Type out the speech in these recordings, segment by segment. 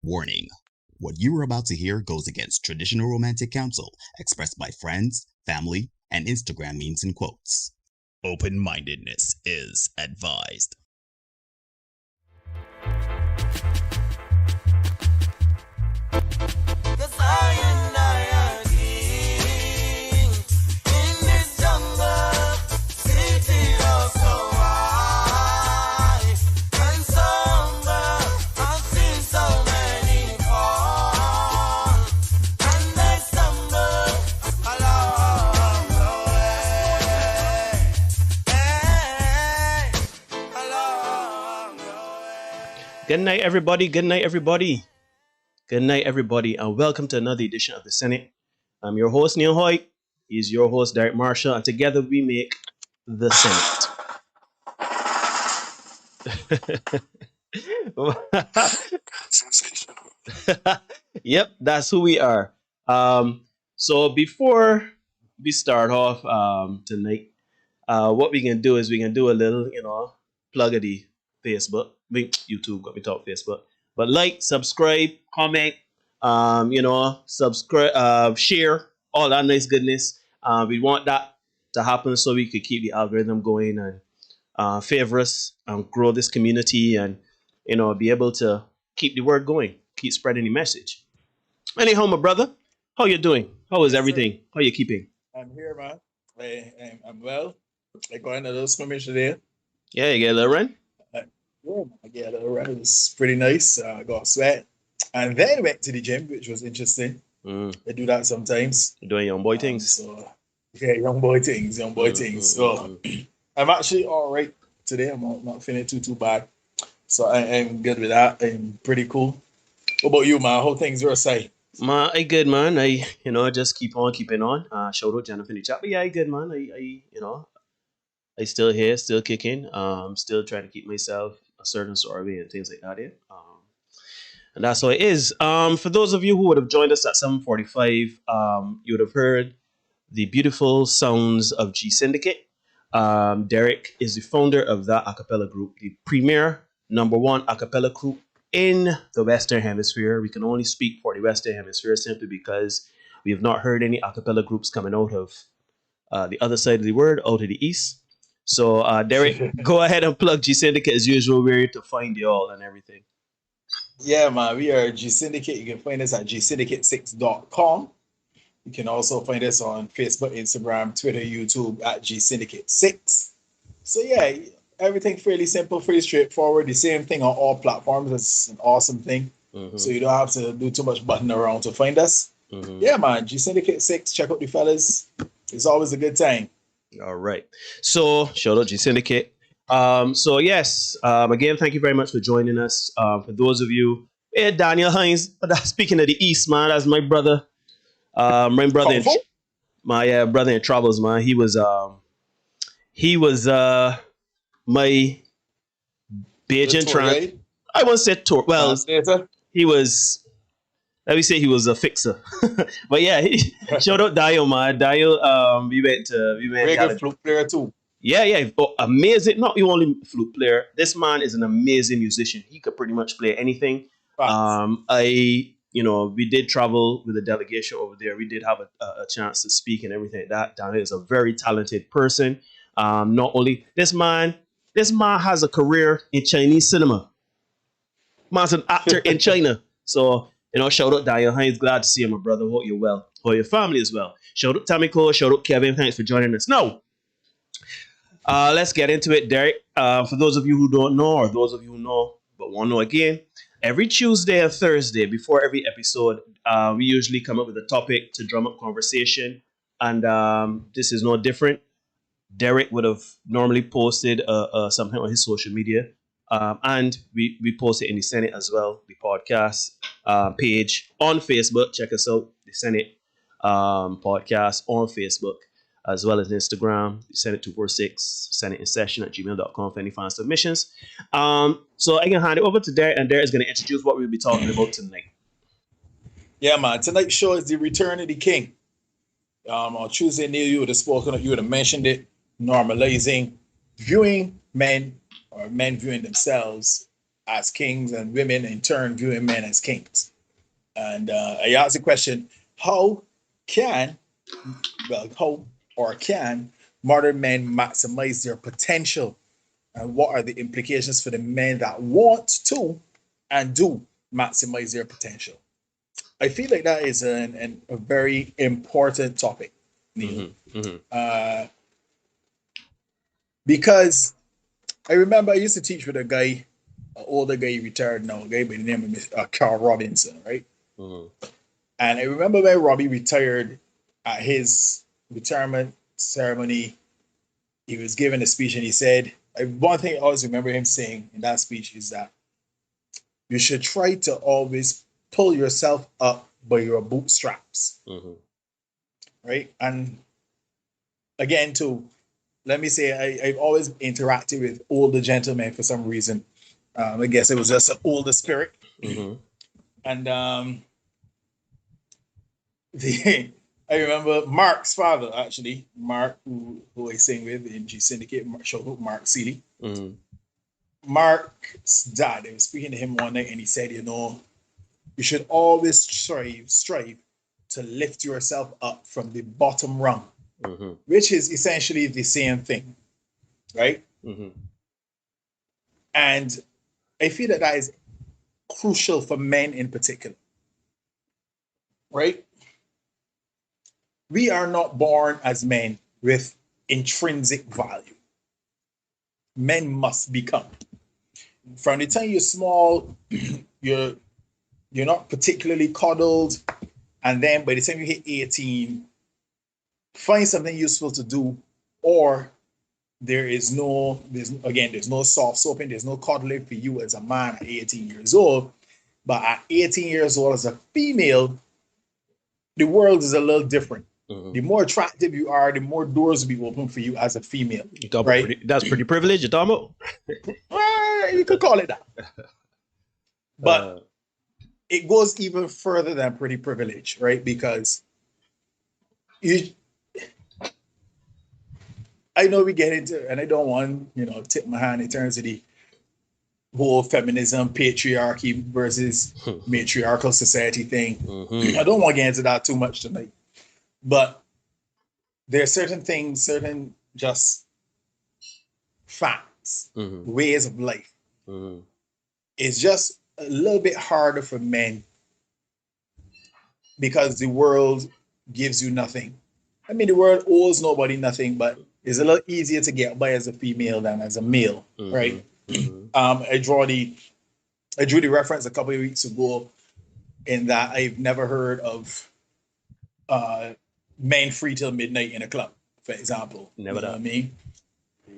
Warning. What you are about to hear goes against traditional romantic counsel expressed by friends, family, and Instagram memes and quotes. Open-mindedness is advised. Good night, everybody. Good night, everybody. Good night, everybody, and welcome to another edition of The Senate. I'm your host, Neil Hoyt. He's your host, Derek Marshall, and together we make The Senate. Yep, that's who we are. So before we start off tonight, what we can do is we can do a little, plug of the Facebook, YouTube, got me talk Facebook. But like, subscribe, comment, subscribe, share, all that nice goodness. We want that to happen so we could keep the algorithm going and favor us and grow this community and, be able to keep the word going, keep spreading the message. Anyhow, my brother, how you doing? How is everything? How you keeping? I'm here, man. I'm well. I got in a little skirmish today. Yeah, you get a little run? I get a little run. It was pretty nice. I got sweat. And then went to the gym, which was interesting. I do that sometimes. You're doing young boy things? Young boy things. So I'm actually all right today. I'm not feeling too bad. So I'm good with that. I'm pretty cool. What about you, man? How things your side? Man, I good, man. I just keep on keeping on. Shout out Jennifer in the chat. But yeah, I good, man. I still here, still kicking. Still trying to keep myself a certain sort of way and things like that. Yeah. And that's how it is. For those of you who would have joined us at 7:45, you would have heard the beautiful sounds of G-Syndicate. Derek is the founder of that acapella group, the premier #1 acapella group in the Western Hemisphere. We can only speak for the Western Hemisphere simply because we have not heard any acapella groups coming out of the other side of the world, out of the East. So, Derek, go ahead and plug G-Syndicate as usual. We're here to find you all and everything. Yeah, man, we are G-Syndicate. You can find us at gsyndicate6.com. You can also find us on Facebook, Instagram, Twitter, YouTube at G-Syndicate6. So, yeah, everything fairly simple, pretty straightforward. The same thing on all platforms. It's an awesome thing. Mm-hmm. So you don't have to do too much button around to find us. Mm-hmm. Yeah, man, G-Syndicate6. Check out the fellas. It's always a good time. All right. So, shout out G-Syndicate. So, yes, again, thank you very much for joining us. For those of you, Daniel Hines, speaking of the East, man, that's my brother. My brother, my brother in troubles, man. He was my Beijing trans. I won't say tour. Well, he was. Let me say he was a fixer. But yeah, shout out Dio, man. Dio, we went. Very good flute player too. Yeah, amazing. Not the only flute player. This man is an amazing musician. He could pretty much play anything. We did travel with a delegation over there. We did have a chance to speak and everything like that. Daniel is a very talented person. Not only this man has a career in Chinese cinema. Man's an actor in China. So, shout out Daniel Hines. Glad to see you, my brother. Hope you're well. Hope your family is well. Shout out Tammy Cole. Shout out Kevin. Thanks for joining us. Now, let's get into it, Derek. For those of you who don't know, or those of you who know but won't know again, every Tuesday and Thursday before every episode, we usually come up with a topic to drum up conversation. And this is no different. Derek would have normally posted something on his social media. And we post it in the Senate as well, the podcast page on Facebook. Check us out, the Senate podcast on Facebook, as well as Instagram, Senate 246, Senate in session at gmail.com for any final submissions. So I can hand it over to Derek, and Derek is going to introduce what we'll be talking about tonight. Yeah, man. Tonight's show is the Return of the King. On Tuesday, Neil, you would have mentioned it, normalizing viewing men or men viewing themselves as kings and women in turn viewing men as kings. And I asked the question, how can modern men maximize their potential? And what are the implications for the men that want to and do maximize their potential? I feel like that is a very important topic, Neil. Because I remember I used to teach with a guy, an older guy, retired now, a guy by the name of Carl Robinson, right? And I remember when Robbie retired, at his retirement ceremony, he was giving a speech and he said, one thing I always remember him saying in that speech is that you should try to always pull yourself up by your bootstraps, right? And again, too, let me say, I've always interacted with older gentlemen for some reason. I guess it was just an older spirit. And I remember Mark's father, actually, Mark, who I sing with in G-Syndicate, Mark Seeley. Mark's dad, I was speaking to him one night and he said, you know, you should always strive to lift yourself up from the bottom rung, which is essentially the same thing, right? And I feel that that is crucial for men in particular, right? We are not born as men with intrinsic value. Men must become. From the time you're small, you're not particularly coddled, and then by the time you hit 18, find something useful to do, or there's no soft soaping, there's no coddling for you as a man at 18 years old. But at 18 years old as a female, the world is a little different. The more attractive you are, the more doors will be open for you as a female. Right? That's pretty privileged, you're talking about? Well, you could call it that. But it goes even further than pretty privilege, right? Because I know we get into, and I don't want, tip my hand in terms of the whole feminism, patriarchy versus matriarchal society thing. I don't want to get into that too much tonight. But there are certain things, certain just facts, ways of life. It's just a little bit harder for men because the world gives you nothing. I mean, the world owes nobody nothing, but it's a little easier to get by as a female than as a male, right? I drew the reference a couple of weeks ago in that I've never heard of men free till midnight in a club, for example. Never done. What I mean?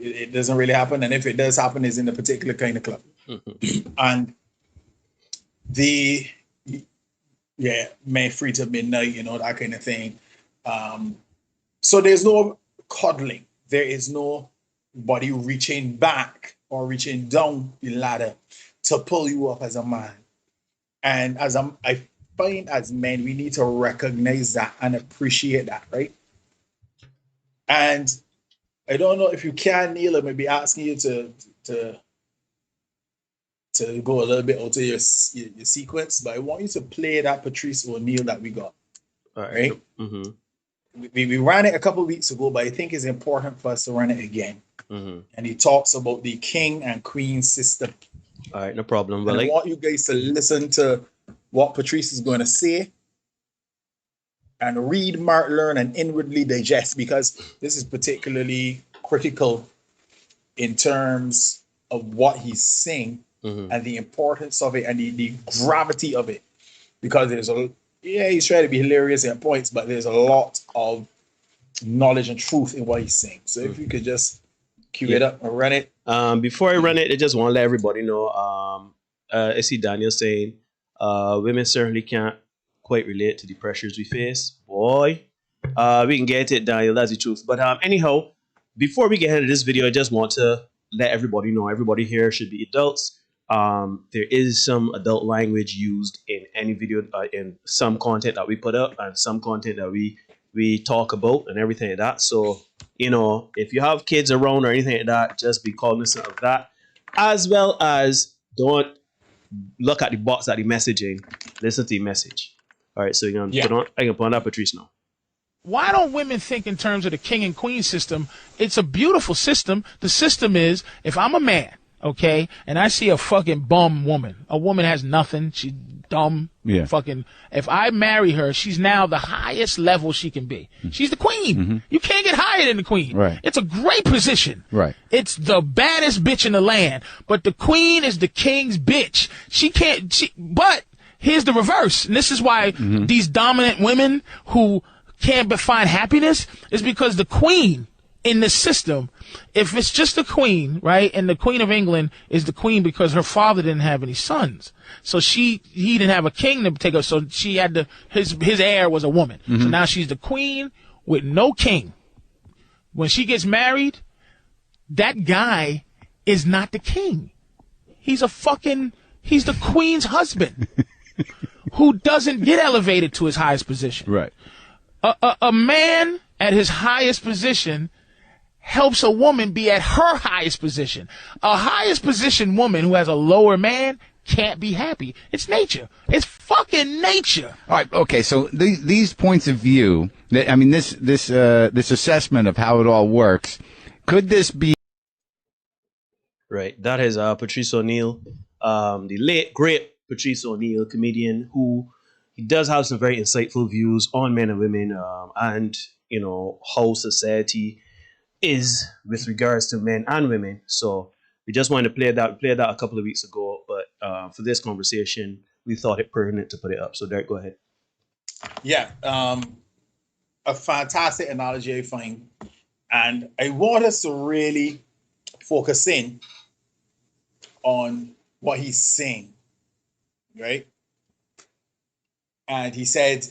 It doesn't really happen, and if it does happen, it's in a particular kind of club. And men free till midnight, that kind of thing. So there's no coddling. There is nobody reaching back or reaching down the ladder to pull you up as a man. And I find as men, we need to recognize that and appreciate that, right? And I don't know if you can, Neil, I may be asking you to go a little bit out of your sequence, but I want you to play that Patrice O'Neal that we got. All right? We ran it a couple of weeks ago, but I think it's important for us to run it again. And he talks about the king and queen system. All right, no problem. And I want you guys to listen to what Patrice is going to say and read, mark, learn, and inwardly digest, because this is particularly critical in terms of what he's saying and the importance of it and the gravity of it. Because he's trying to be hilarious at points, but there's a lot of knowledge and truth in what he's saying. So if you could just cue it up and run it. Before I run it, I just want to let everybody know, I see Daniel saying, women certainly can't quite relate to the pressures we face. Boy, we can get it, Daniel, that's the truth. But anyhow, before we get into this video, I just want to let everybody know, everybody here should be adults. There is some adult language used in any video, in some content that we put up and some content that we talk about and everything like that. So, if you have kids around or anything like that, just be cognizant of that. As well as don't look at the box at the messaging, listen to the message. All right, so you're gonna put on. I can put on that, Patrice now. Why don't women think in terms of the king and queen system? It's a beautiful system. The system is, if I'm a man, okay, and I see a fucking bum woman, a woman has nothing, she's dumb, fucking, if I marry her, she's now the highest level she can be. She's the queen. You can't get higher than the queen. Right. It's a great position. Right. It's the baddest bitch in the land, but the queen is the king's bitch. But here's the reverse, and this is why these dominant women who can't find happiness is because the queen in the system, if it's just the queen, right, and the Queen of England is the queen because her father didn't have any sons, so he didn't have a king to take her, so she had his heir was a woman. So now she's the queen with no king. When she gets married, that guy is not the king. He's the queen's husband who doesn't get elevated to his highest position. Right. A man at his highest position helps a woman be at her highest position. A highest position woman who has a lower man can't be happy. It's nature. It's fucking nature. All right. Okay. So these points of view, I mean, this assessment of how it all works, could this be? Right. That is Patrice O'Neill, the late great Patrice O'Neill, comedian who he does have some very insightful views on men and women, and how society is with regards to men and women. So we just wanted to play that. We played that a couple of weeks ago, but for this conversation, we thought it pertinent to put it up. So Derek, go ahead. Yeah, a fantastic analogy, I find, and I want us to really focus in on what he's saying, right? And he said,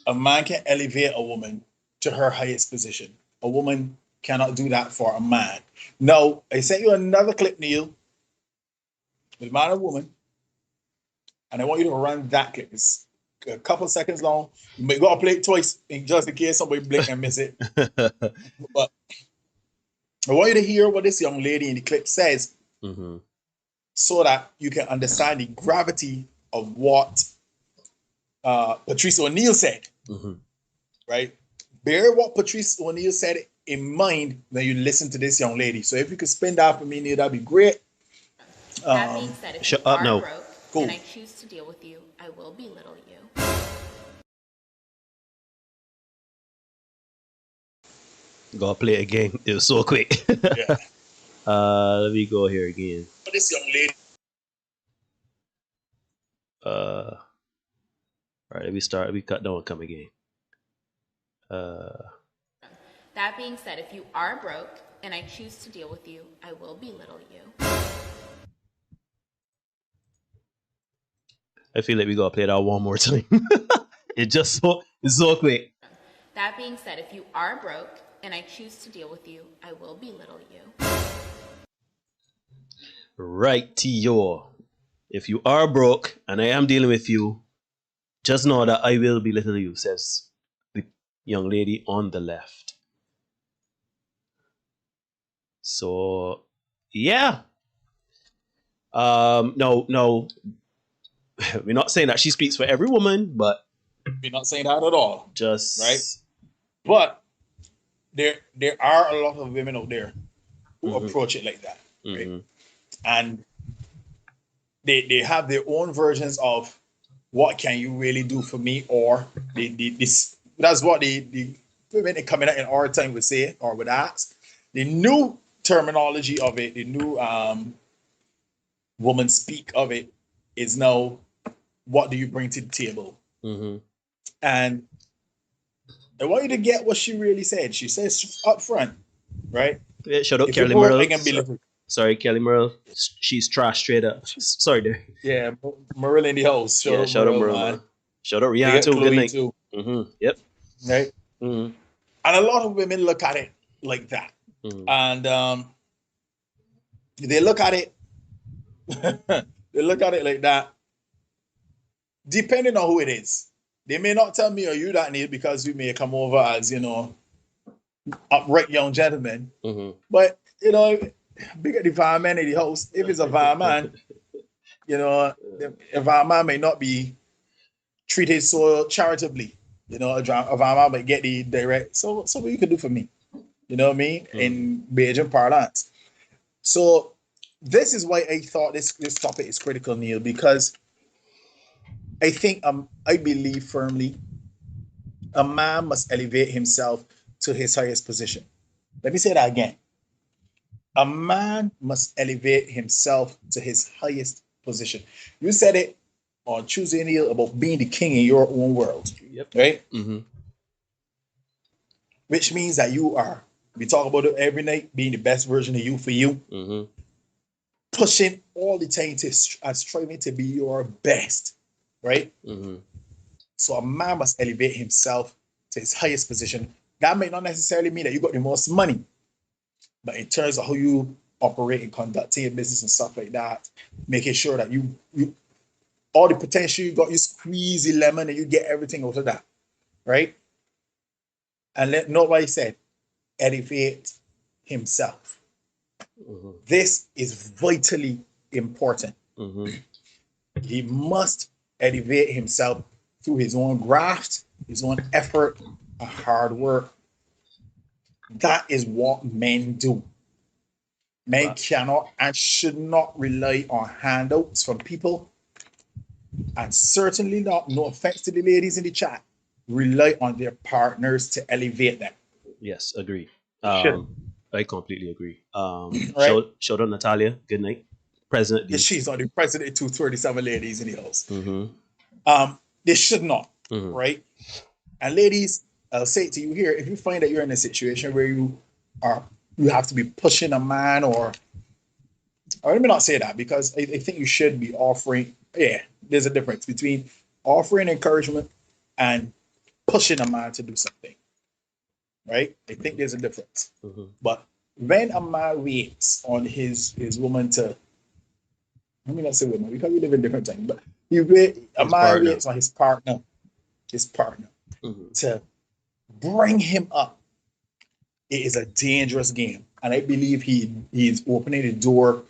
a man can elevate a woman to her highest position. A woman cannot do that for a man. Now, I sent you another clip, Neil, with man and woman, and I want you to run that clip. It's a couple seconds long. You got to play it twice just in case somebody blink and miss it. But I want you to hear what this young lady in the clip says, so that you can understand the gravity of what Patrice O'Neill said, right? Bear what Patrice O'Neill said in mind when you listen to this young lady. So if you could spin that for me, Neil, that'd be great. That being said, if you are broke and I choose to deal with you, I will belittle you. Gotta play it again. It was so quick. Yeah. Let me go here again. This young lady. All right, let me start. Let me cut down and come again. That being said, if you are broke and I choose to deal with you, I will belittle you. I feel like we gotta play that one more time. It's so quick. That being said, if you are broke and I choose to deal with you, I will belittle you. Right, Tio. If you are broke and I am dealing with you, just know that I will belittle you, says the young lady on the left. So, yeah. No, we're not saying that she speaks for every woman, but we're not saying that at all. Just right. But there are a lot of women out there who approach it like that, right? And they have their own versions of what can you really do for me, or that's what the women coming out in our time would say or would ask. The new terminology of it, the new woman speak of it is now, what do you bring to the table? And I want you to get what she really said. She says up front, right? Yeah, shout out Kelly Merle. Sorry, Kelly Merle. She's trash straight up. Sorry, there. Yeah, Merle in the house. Shout out Merle. Shout out Rihanna too. Good night. Too. Yep. Right. And a lot of women look at it like that, and they look at it. They look at it like that. Depending on who it is, they may not tell me or you that, Neil, because we may come over as upright young gentlemen. But big at the fireman in the house. If it's a fireman, You know, if our man may not be treated so charitably, you know, if our man might get the direct. So what you could do for me? You know what I mean? In Bajan parlance. So this is why I thought this topic is critical, Neil, because I think I believe firmly a man must elevate himself to his highest position. Let me say that again. A man must elevate himself to his highest position. You said it on Tuesday, Neil, about being the king in your own world. Yep. Right? Mm-hmm. Which means that we talk about it every night, being the best version of you for you. Mm-hmm. Pushing all the time and striving to be your best. Right? Mm-hmm. So a man must elevate himself to his highest position. That may not necessarily mean that you got the most money, but in terms of how you operate and conduct your business and stuff like that, making sure that you all the potential you got, you squeeze the lemon and you get everything out of that, right? And let nobody said elevate himself. Mm-hmm. This is vitally important. Mm-hmm. He must elevate himself through his own graft, his own effort, and hard work. That is what men do. Men cannot and should not rely on handouts from people, and certainly not, no offense to the ladies in the chat, rely on their partners to elevate them. Yes, agree. Should. I completely agree. Right? Shout out Natalia. Good night. President D. She's not the president, 237 ladies in the house. Mm-hmm. They should not, Mm-hmm. right? And ladies, I'll say it to you here, if you find that you're in a situation where you have to be pushing a man, or let me not say that, because I think you should be offering, there's a difference between offering encouragement and pushing a man to do something, right? I think there's a difference. Mm-hmm. But when a man waits on his woman to, let me not say woman, because we live in different times, but a man waits on his partner mm-hmm. to bring him up, it is a dangerous game. And I believe he's opening the door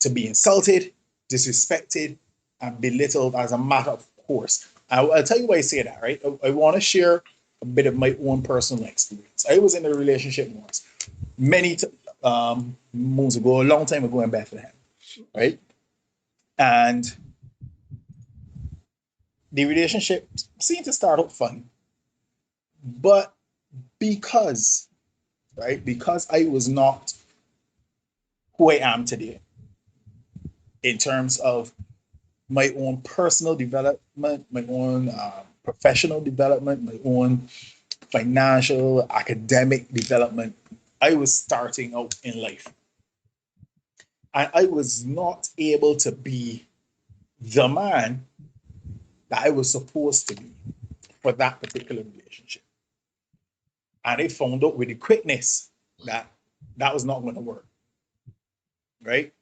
to be insulted, disrespected, and belittled as a matter of course. I'll tell you why I say that, right? I want to share a bit of my own personal experience. I was in a relationship once, many moons ago, a long time ago in Bethlehem, right? And the relationship seemed to start out fun. But because I was not who I am today in terms of my own personal development, my own professional development, my own financial, academic development, I was starting out in life. And I was not able to be the man that I was supposed to be for that particular relationship. And I found out with the quickness that was not going to work. Right?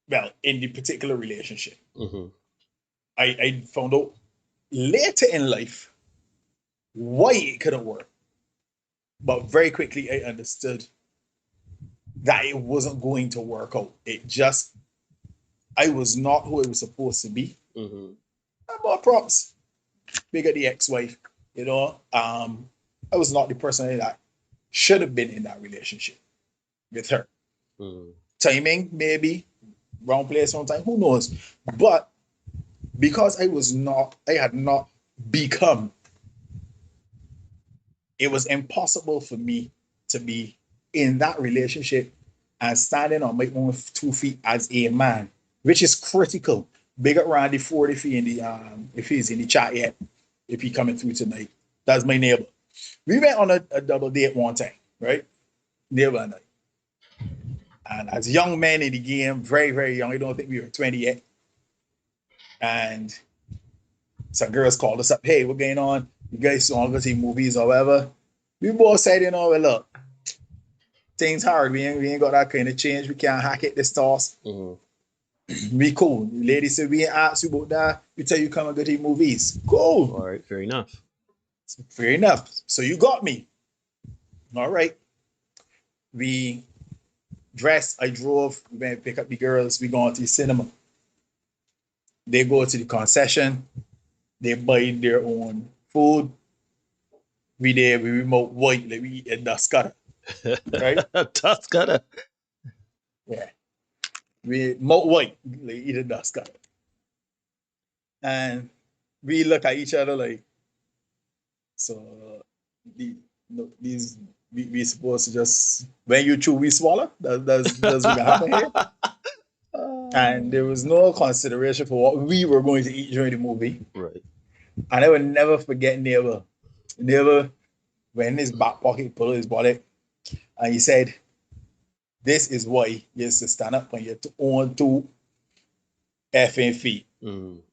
Well, in the particular relationship. Mm-hmm. I found out later in life why it couldn't work. But very quickly I understood that it wasn't going to work out. I was not who I was supposed to be. Mm-hmm. And more props. Bigger the ex-wife, you know. I was not the person that should have been in that relationship with her. Mm-hmm. Timing, maybe. Wrong place, wrong time, who knows? But because I had not become, it was impossible for me to be in that relationship and standing on my own 2 feet as a man, which is critical. Big up Randy 40 if he's in the chat yet, if he coming through tonight. That's my neighbor. We went on a double date one time, right? Neighbor and I. And as young men in the game, very, very young, I don't think we were 20 yet. And some girls called us up, hey, what's going on? You guys want to see movies or whatever? We both said, well, look, things hard. We ain't got that kind of change. We can't hack it this toss. Mm-hmm. We cool. The lady said, we ain't asked you about that. We tell you come and go to movies. Cool. All right, fair enough. Fair enough. So you got me. All right. We dressed, I drove, we went to pick up the girls, we going to the cinema. They go to the concession. They buy their own food. We there, we remote white, like we eat a duscata, right? Duscata. Yeah. We remote white, like eat a duscata. And we look at each other like, so the, no, these we supposed to just when you chew we swallow. That's what happen here. And there was no consideration for what we were going to eat during the movie. Right. And I will never forget never when his back pocket pulled his wallet and he said, "This is why you have to stand up on your own two effing feet."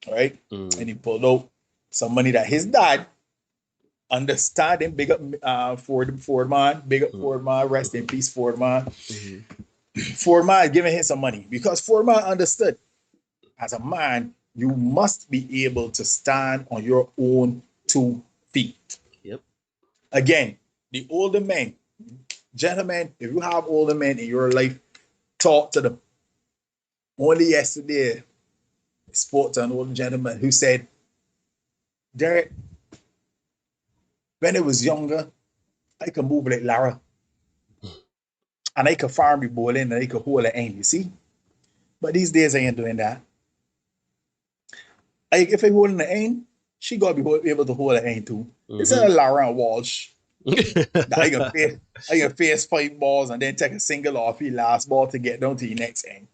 Right? And he pulled out some money that his dad understanding, big up Ford man, big up Ford man, rest in peace, Ford man. Ford man giving him some money because Ford man understood as a man, you must be able to stand on your own two feet. Yep. Again, the older men, gentlemen, if you have older men in your life, talk to them. Only yesterday, I spoke to an old gentleman who said, "Derek, when I was younger, I could move like Lara. And I could farm the ball in and I could hold it in, you see? But these days I ain't doing that. If I hold in the end, she got to be able to hold the end too. It's a Lara Walsh. I can face 5 balls and then take a single off the last ball to get down to the next end.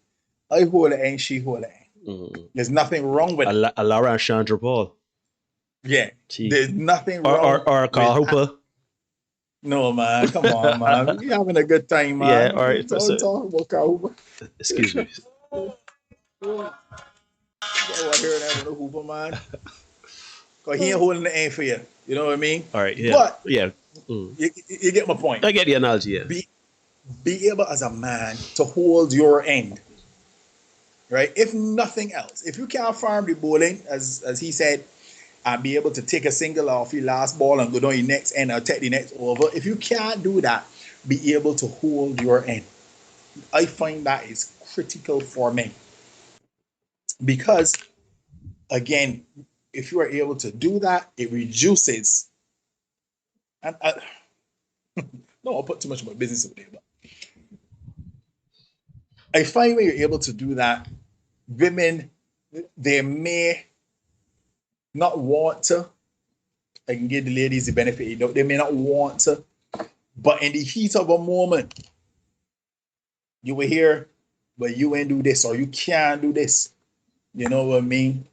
I hold the end, she hold the end. There's nothing wrong with it. A Lara and Chandra Paul. Yeah. There's nothing wrong or Carl Hooper. No, man. Come on, man. We having a good time, man. Yeah, all right. Don't talk about Carl Hooper. Excuse me. I want to hear that with a Hooper, man. Because he ain't holding the end for you. You know what I mean? All right, yeah. But yeah. You get my point. I get the analogy, yeah. Be able as a man to hold your end. Right? If nothing else. If you can't farm the bowling, as he said, and be able to take a single off your last ball and go down your next end or take the next over. If you can't do that, be able to hold your end. I find that is critical for men. Because, again, if you are able to do that, it reduces. And no, I'll put too much of my business over there. But I find when you're able to do that, women, they may not want to. I can give the ladies the benefit. They may not want to, but in the heat of a moment, you will hear, but you ain't do this or you can't do this. You know what I mean?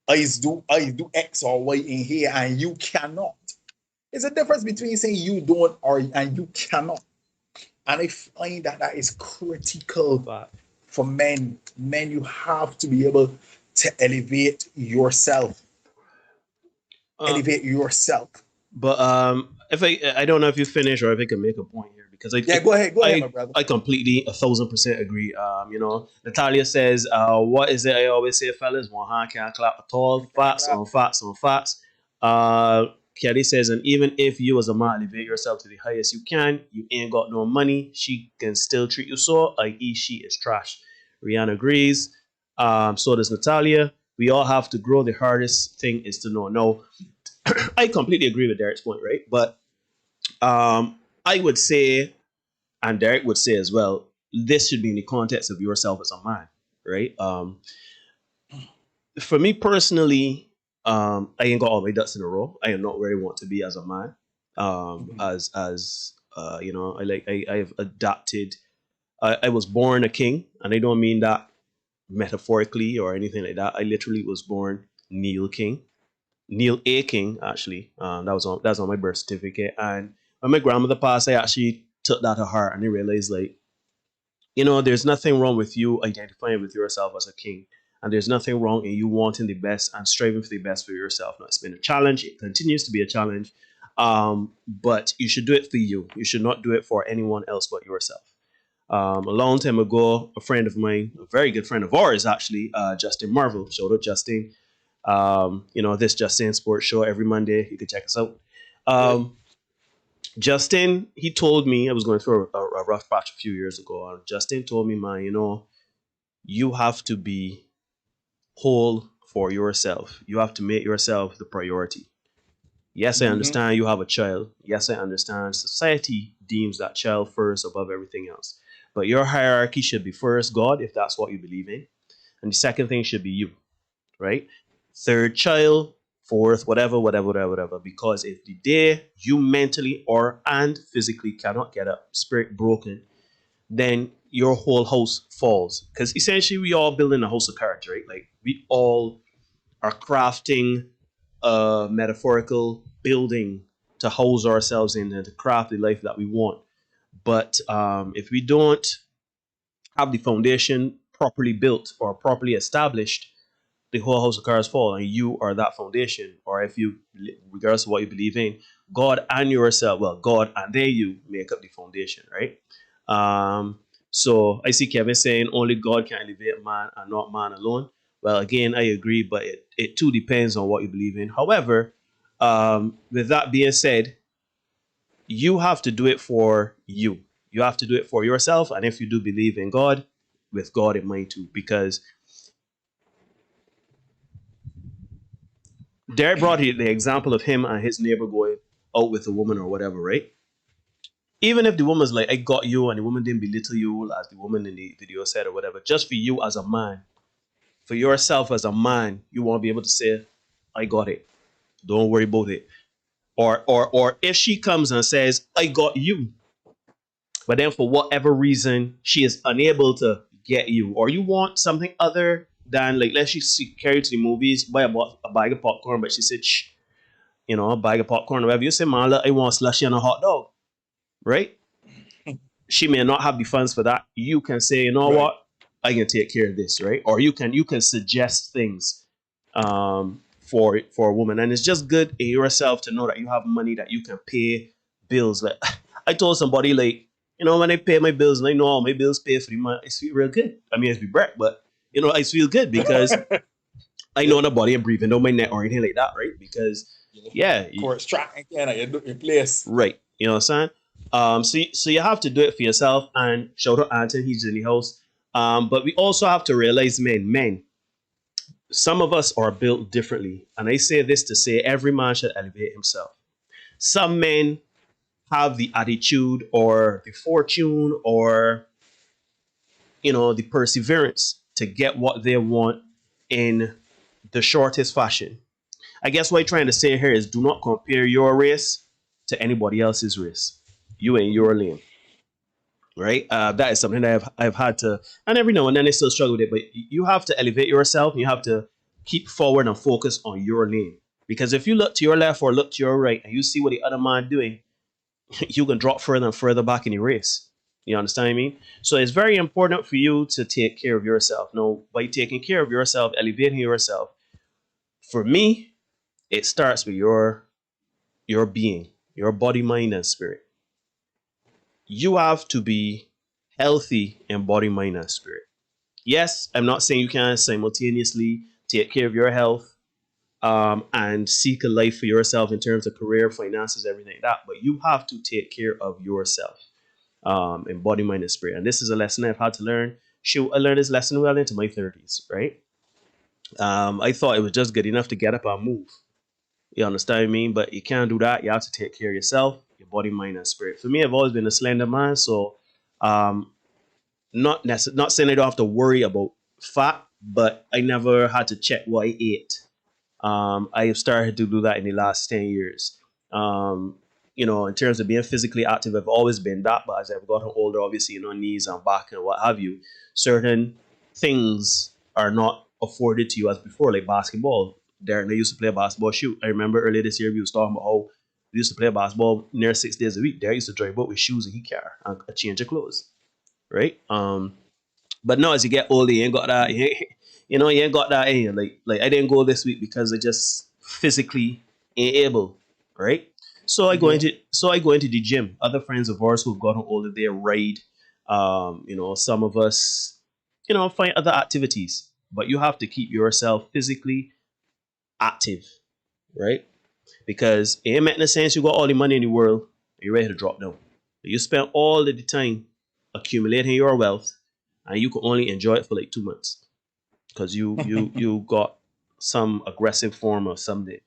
I do X or Y in here and you cannot. There's a difference between saying you don't and you cannot. And I find that is critical for men. Men, you have to be able to elevate yourself. Elevate yourself. But if I don't know if you finish or if I can make a point here because go ahead, my brother. I completely 1000% agree. Natalia says, what is it I always say, fellas? One hand can't clap at all. Facts on facts on facts. Kelly says, and even if you as a man elevate yourself to the highest you can, you ain't got no money, she can still treat you so, i.e. she is trash. Rihanna agrees. So does Natalia. We all have to grow. The hardest thing is to know. No, I completely agree with Derek's point, right? But I would say, and Derek would say as well, this should be in the context of yourself as a man, right? For me personally, I ain't got all my ducks in a row. I am not where I want to be as a man. I've adapted. I was born a king, and I don't mean that metaphorically or anything like that. I literally was born Neil A. King, actually. That's on my birth certificate. And when my grandmother passed, I actually took that to heart and I realized, like, there's nothing wrong with you identifying with yourself as a king. And there's nothing wrong in you wanting the best and striving for the best for yourself. Now, it's been a challenge. It continues to be a challenge. But you should do it for you. You should not do it for anyone else but yourself. A long time ago, a friend of mine, a very good friend of ours, actually, Justin Marvel, shout out Justin. This Justin Sports Show every Monday. You can check us out. Justin, he told me, I was going through a rough patch a few years ago, and Justin told me, man, you have to be whole for yourself. You have to make yourself the priority. Yes, I understand you have a child. Yes, I understand society deems that child first above everything else. But your hierarchy should be first God, if that's what you believe in. And the second thing should be you, right? Third child, fourth, whatever, whatever, whatever, whatever. Because if the day you mentally and physically cannot get up, spirit broken, then your whole house falls. Because essentially we all building a house of cards, right? Like we all are crafting a metaphorical building to house ourselves in and to craft the life that we want. But if we don't have the foundation properly built or properly established, the whole house of cards fall, and you are that foundation. Or if you, regardless of what you believe in, God and yourself, well, God and then you make up the foundation, right? So I see Kevin saying only God can elevate man and not man alone. Well, again, I agree, but it too depends on what you believe in. However, with that being said, you have to do it for you. You have to do it for yourself. And if you do believe in God, with God in mind too. Because Derek brought the example of him and his neighbor going out with a woman or whatever, right? Even if the woman's like, I got you, and the woman didn't belittle you as the woman in the video said or whatever, just for you as a man, for yourself as a man, you won't be able to say, I got it. Don't worry about it. Or if she comes and says, I got you, but then for whatever reason, she is unable to get you, or you want something other than, like, let's just carry you to the movies, buy a bag of popcorn, but she said, shh, a bag of popcorn or whatever. You say, man, look, I want a slushy and a hot dog, right? She may not have the funds for that. You can say, you know what? I can take care of this, right? Or you can suggest things for a woman. And it's just good in yourself to know that you have money that you can pay bills. Like I told somebody, like, when I pay my bills and I know all my bills pay for the month, I feel real good. I mean, it's be break, but I feel good because I know nobody and breathing down my neck or anything like that, right? Because course track again, in place. Right. You know what I'm saying? So you have to do it for yourself. And shout out Anton, he's in the house. But we also have to realize, men, some of us are built differently. And I say this to say every man should elevate himself. Some men have the attitude or the fortune or, the perseverance to get what they want in the shortest fashion. I guess what I'm trying to say here is do not compare your race to anybody else's race. You in your lane. Right? That is something that I've had to, and every now and then I still struggle with it, but you have to elevate yourself and you have to keep forward and focus on your lane. Because if you look to your left or look to your right and you see what the other man doing, you can drop further and further back in the race. You understand what I mean? So it's very important for you to take care of yourself. Now, by taking care of yourself, elevating yourself, for me, it starts with your being, your body, mind, and spirit. You have to be healthy in body, mind, and spirit. Yes, I'm not saying you can't simultaneously take care of your health and seek a life for yourself in terms of career, finances, everything like that. But you have to take care of yourself in body, mind, and spirit. And this is a lesson I've had to learn. Shoot, I learned this lesson well into my 30s, right? I thought it was just good enough to get up and move. You understand what I mean? But you can't do that. You have to take care of yourself, your body, mind, and spirit. For me, I've always been a slender man, so not saying I don't have to worry about fat, but I never had to check what I ate. I have started to do that in the last 10 years. In terms of being physically active, I've always been that, but as I've gotten older, obviously, knees and back and what have you, certain things are not afforded to you as before, like basketball. Derek and I used to play basketball. Shoot, I remember earlier this year we was talking about how we used to play basketball near 6 days a week. Derek used to drive out with shoes and he carry and a change of clothes, right? But now as you get older, you ain't got that. You ain't got that. Like I didn't go this week because I just physically ain't able, right? So I go into the gym. Other friends of ours who've gotten older, they ride. Some of us, find other activities. But you have to keep yourself physically active, right? Because it ain't making sense you got all the money in the world and you're ready to drop down. You spend all of the time accumulating your wealth and you can only enjoy it for like 2 months. because you got some aggressive form of something,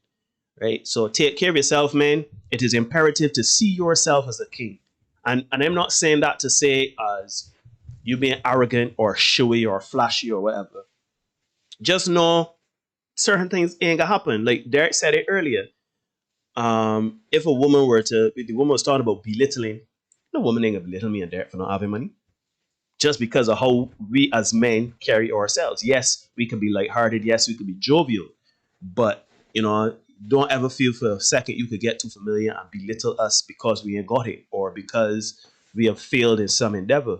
right? So take care of yourself, man. It is imperative to see yourself as a king. And I'm not saying that to say as you being arrogant or showy or flashy or whatever. Just know certain things ain't gonna happen. Like Derek said it earlier. If a woman were to, if the woman was talking about belittling, the woman ain't gonna belittle me and Derek for not having money. Just because of how we as men carry ourselves. Yes, we can be lighthearted. Yes, we can be jovial. But, don't ever feel for a second you could get too familiar and belittle us because we ain't got it or because we have failed in some endeavor.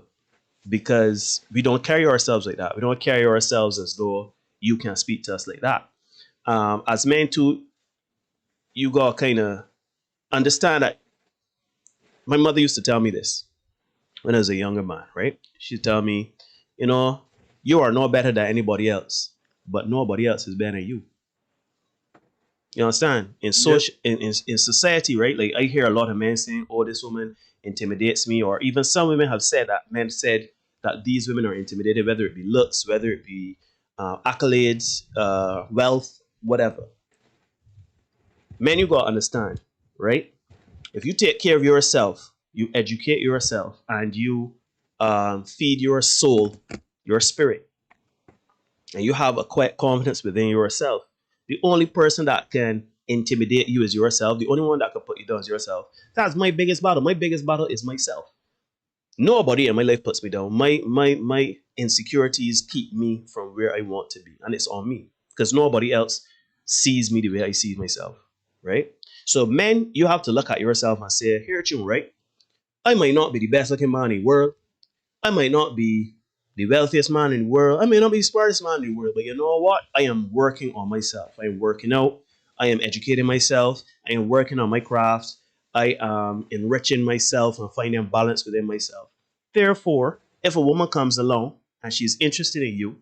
Because we don't carry ourselves like that. We don't carry ourselves as though you can speak to us like that. As men too, you gotta kind of understand that. My mother used to tell me this when I was a younger man, right? She'd tell me, you are no better than anybody else, but nobody else is better than you. You understand? In society, right? Like I hear a lot of men saying, "Oh, this woman intimidates me," or even some women have said that. Men said that these women are intimidated, whether it be looks, whether it be accolades, wealth, whatever. Men, you gotta understand, right? If you take care of yourself, you educate yourself, and you feed your soul, your spirit, and you have a quiet confidence within yourself, the only person that can intimidate you is yourself. The only one that can put you down is yourself. That's my biggest battle. My biggest battle is myself. Nobody in my life puts me down. My insecurities keep me from where I want to be, and it's on me because nobody else sees me the way I see myself, right? So, men, you have to look at yourself and say, "Here, you right? I might not be the best looking man in the world. I might not be the wealthiest man in the world. I may not be the smartest man in the world, but you know what? I am working on myself. I am working out. I am educating myself. I am working on my craft. I am enriching myself and finding balance within myself. Therefore, if a woman comes along and she's interested in you,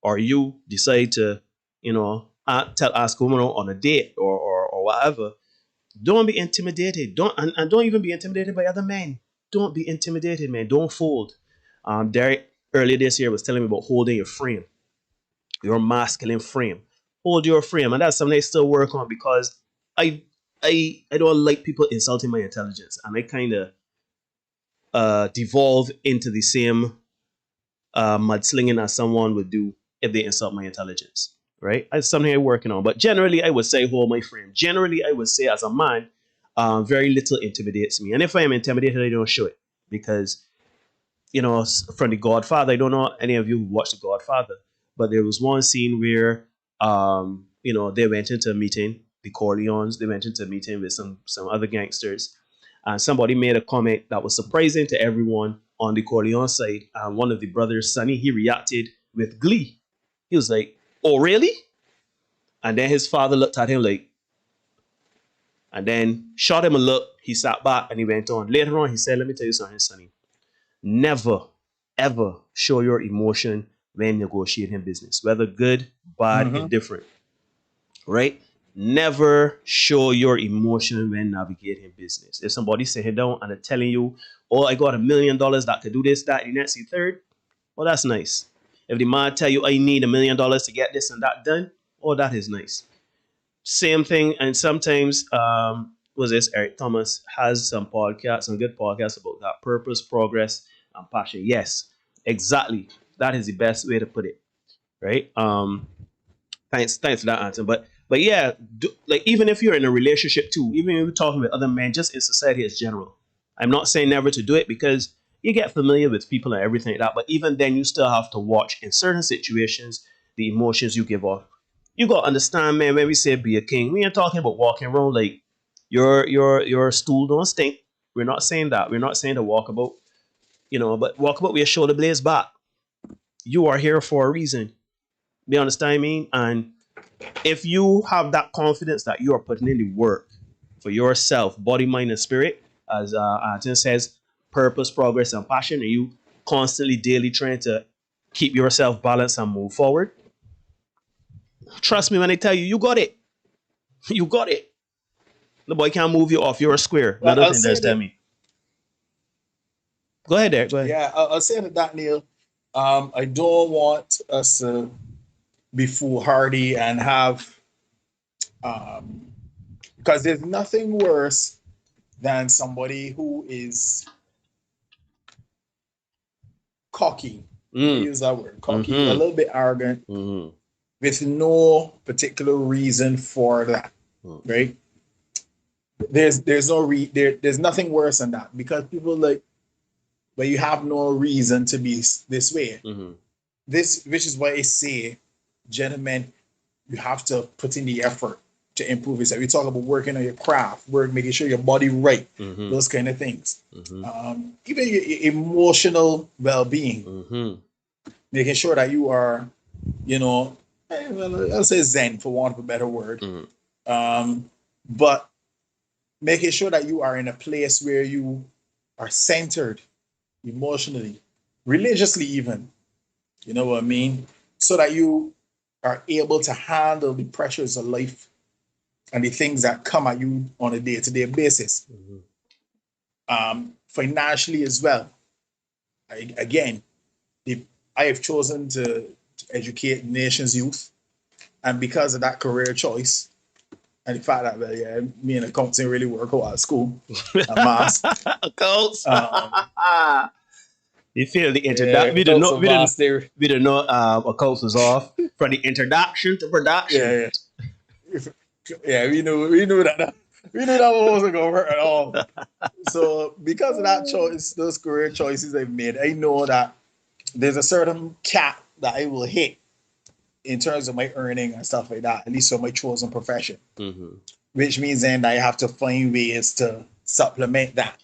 or you decide to, ask a woman on a date or whatever, don't be intimidated. Don't even be intimidated by other men. Don't be intimidated, man. Don't fold. Derek earlier this year was telling me about holding your frame, your masculine frame. Hold your frame, and that's something I still work on because I don't like people insulting my intelligence, and I kind of devolve into the same mudslinging as someone would do if they insult my intelligence. Right? It's something I'm working on. But generally, I would say hold my frame. Generally, I would say as a man, very little intimidates me. And if I am intimidated, I don't show it because from The Godfather. I don't know any of you who watched The Godfather, but there was one scene where, they went into a meeting, the Corleones, they went into a meeting with some other gangsters, and somebody made a comment that was surprising to everyone on the Corleone side. And one of the brothers, Sonny, he reacted with glee. He was like, "Oh, really?" And then his father looked at him like, and then shot him a look. He sat back and he went on. Later on, he said, "Let me tell you something, Sonny. Never, ever show your emotion when negotiating business, whether good, bad, indifferent, right? Never show your emotion when navigating business. If somebody's sitting down and they're telling you, "Oh, I got $1 million that could do this, that, the next, the third," well, that's nice. If the man tell you, "I need $1 million to get this and that done," oh, that is nice. Same thing, and sometimes was this Eric Thomas has some podcasts, some good podcasts about that purpose, progress, and passion. Yes, exactly. That is the best way to put it, right? Thanks for that answer. But yeah, like even if you're in a relationship too, even if you're talking with other men, just in society as general. I'm not saying never to do it because you get familiar with people and everything like that. But even then, you still have to watch in certain situations the emotions you give off. You gotta understand, man. When we say be a king, we ain't talking about walking around like your stool don't stink. We're not saying that. We're not saying to walk about, but walk about with your shoulder blades back. You are here for a reason. You understand what I mean? And if you have that confidence that you are putting in the work for yourself, body, mind, and spirit, as Anton says, purpose, progress, and passion, and you constantly, daily trying to keep yourself balanced and move forward, trust me when I tell you, you got it. You got it. The boy can't move you off your square. Well, Another thing that's tell me. Go ahead, Derek. Go ahead. Yeah, I'll say that, Neil. I don't want us to be foolhardy and have, because there's nothing worse than somebody who is cocky. Use that word, cocky, a little bit arrogant, with no particular reason for that, right? There's nothing worse than that, because people like, but you have no reason to be this way. Which is why I say, gentlemen, you have to put in the effort to improve yourself. We talk about working on your craft, making sure your body right, those kind of things. Even your emotional well-being, making sure that you are, you know, I'll say zen for want of a better word, but making sure that you are in a place where you are centered emotionally, religiously even, you know what I mean? So that you are able to handle the pressures of life and the things that come at you on a day-to-day basis. Financially as well. I have chosen to educate the nation's youth, and because of that career choice, and the fact that, well, yeah, me and accounts didn't really work out at school. Accounts. You feel the introduction? We didn't know accounts was off from the introduction to production. Yeah, we knew that. We knew that wasn't gonna work at all. So because of that choice, those career choices I've made, I know that there's a certain cap that I will hit in terms of my earning and stuff like that, at least for my chosen profession. Which means then that I have to find ways to supplement that,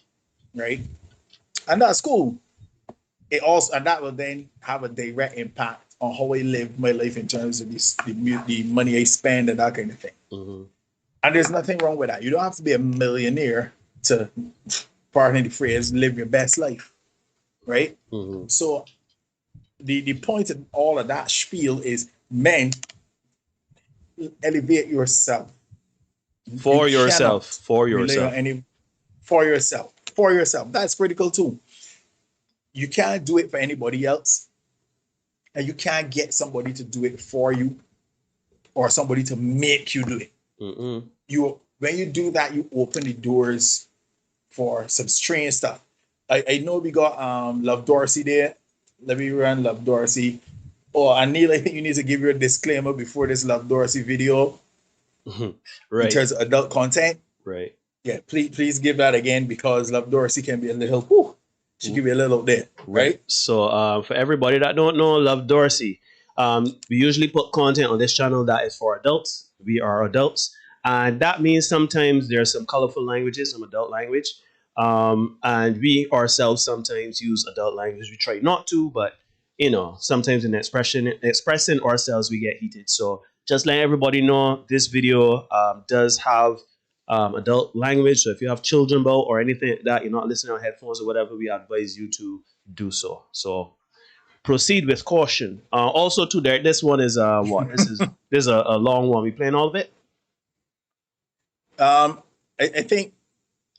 right? And that's cool. And that will then have a direct impact on how I live my life in terms of the money I spend and that kind of thing. And there's nothing wrong with that. You don't have to be a millionaire to, pardon the phrase, live your best life, right? So the point of all of that spiel is, men, elevate yourself. For yourself. That's critical too. You can't do it for anybody else, and you can't get somebody to do it for you or somebody to make you do it. When you do that, you open the doors for some strange stuff. I know we got Love Dorsey there. Let me run Love Dorsey. Oh, and Neil, I think you need to give your disclaimer before this Love Dorsey video. Right. In terms of adult content. Right. Yeah, please give that again, because Love Dorsey can be a little, she can be a little there. Right. So for everybody that don't know Love Dorsey, we usually put content on this channel that is for adults. We are adults. And that means sometimes there's some colorful languages, some adult language. And we ourselves sometimes use adult language. We try not to, but you know, sometimes in expressing ourselves, we get heated. So just let everybody know, this video does have adult language. So if you have children about or anything like that, you're not listening on headphones or whatever, we advise you to do so. So proceed with caution. Also, too, there, this one is what? This is a long one. We playing all of it? I think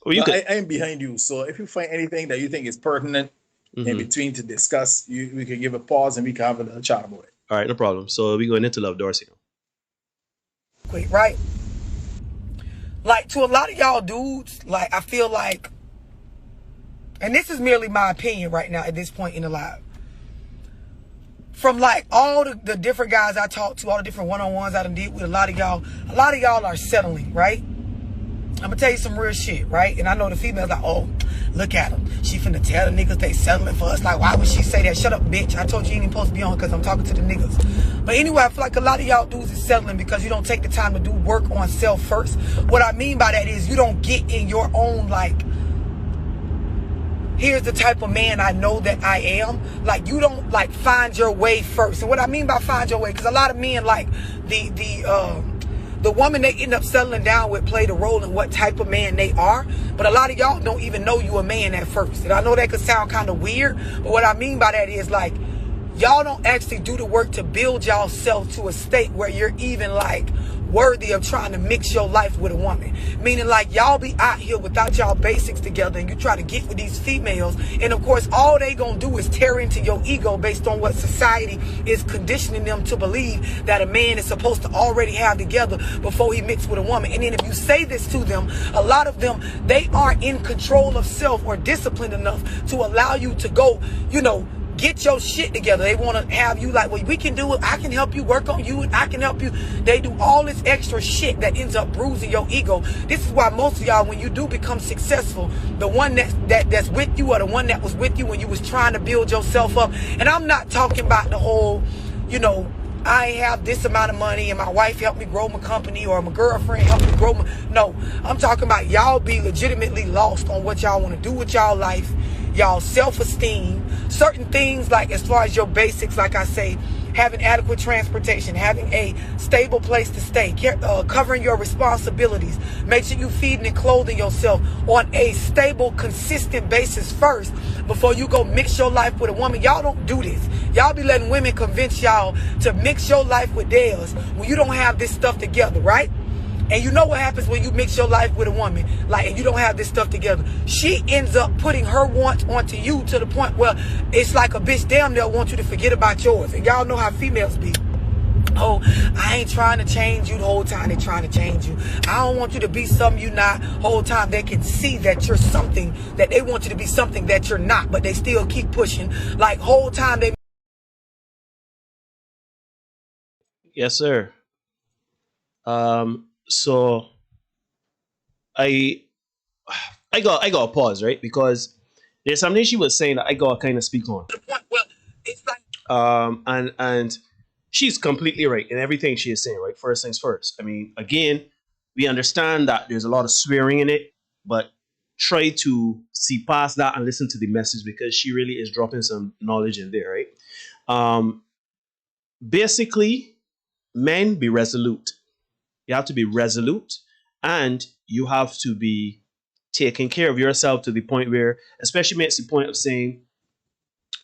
I am behind you. So if you find anything that you think is pertinent in between to discuss, we can give a pause and we can have a little chat about it. All right, no problem. So we're going into Love Dorsey now. Quick, right? Like, to a lot of y'all dudes, like, I feel like, and this is merely my opinion right now at this point in the live, from like all the different guys I talked to, all the different one-on-ones I done did with a lot of y'all are settling, right? I'm gonna tell you some real shit, right? And I know the females like, oh, look at them. She finna tell the niggas they settling for us. Like, why would she say that? Shut up, bitch. I told you ain't even supposed to be on because I'm talking to the niggas. But anyway, I feel like a lot of y'all dudes is settling because you don't take the time to do work on self first. What I mean by that is you don't get in your own, like, here's the type of man I know that I am. Like, you don't, like, find your way first. And what I mean by find your way, because a lot of men, like, the woman they end up settling down with play the role in what type of man they are. But a lot of y'all don't even know you a man at first. And I know that could sound kind of weird, but what I mean by that is, like, y'all don't actually do the work to build y'allself to a state where you're even, like, worthy of trying to mix your life with a woman. Meaning like y'all be out here without y'all basics together and you try to get with these females, and of course all they gonna do is tear into your ego based on what society is conditioning them to believe that a man is supposed to already have together before he mix with a woman. And then if you say this to them, a lot of them, they aren't in control of self or disciplined enough to allow you to go, you know, get your shit together. They want to have you like, well, we can do it. I can help you work on you and I can help you. They do all this extra shit that ends up bruising your ego. This is why most of y'all, when you do become successful, the one that's with you or the one that was with you when you was trying to build yourself up. And I'm not talking about the whole, you know, I have this amount of money and my wife helped me grow my company or my girlfriend helped me grow my... No, I'm talking about y'all be legitimately lost on what y'all want to do with y'all life, y'all self-esteem, certain things like as far as your basics, like I say, having adequate transportation, having a stable place to stay, covering your responsibilities, make sure you feeding and clothing yourself on a stable, consistent basis first before you go mix your life with a woman. Y'all don't do this. Y'all be letting women convince y'all to mix your life with theirs when you don't have this stuff together, right? And you know what happens when you mix your life with a woman, like, and you don't have this stuff together. She ends up putting her wants onto you to the point where it's like a bitch damn near want you to forget about yours. And y'all know how females be. Oh, I ain't trying to change you the whole time they're trying to change you. I don't want you to be something you're not. Whole time they can see that you're something, that they want you to be something that you're not, but they still keep pushing. Like, whole time they... Yes, sir. So I got a pause, right? Because there's something she was saying that I got to kind of speak on. Well, it's like... And she's completely right in everything she is saying, right? First things first. I mean, again, we understand that there's a lot of swearing in it, but try to see past that and listen to the message because she really is dropping some knowledge in there, right? Basically, men, be resolute. You have to be resolute and you have to be taking care of yourself to the point where, especially makes the point of saying,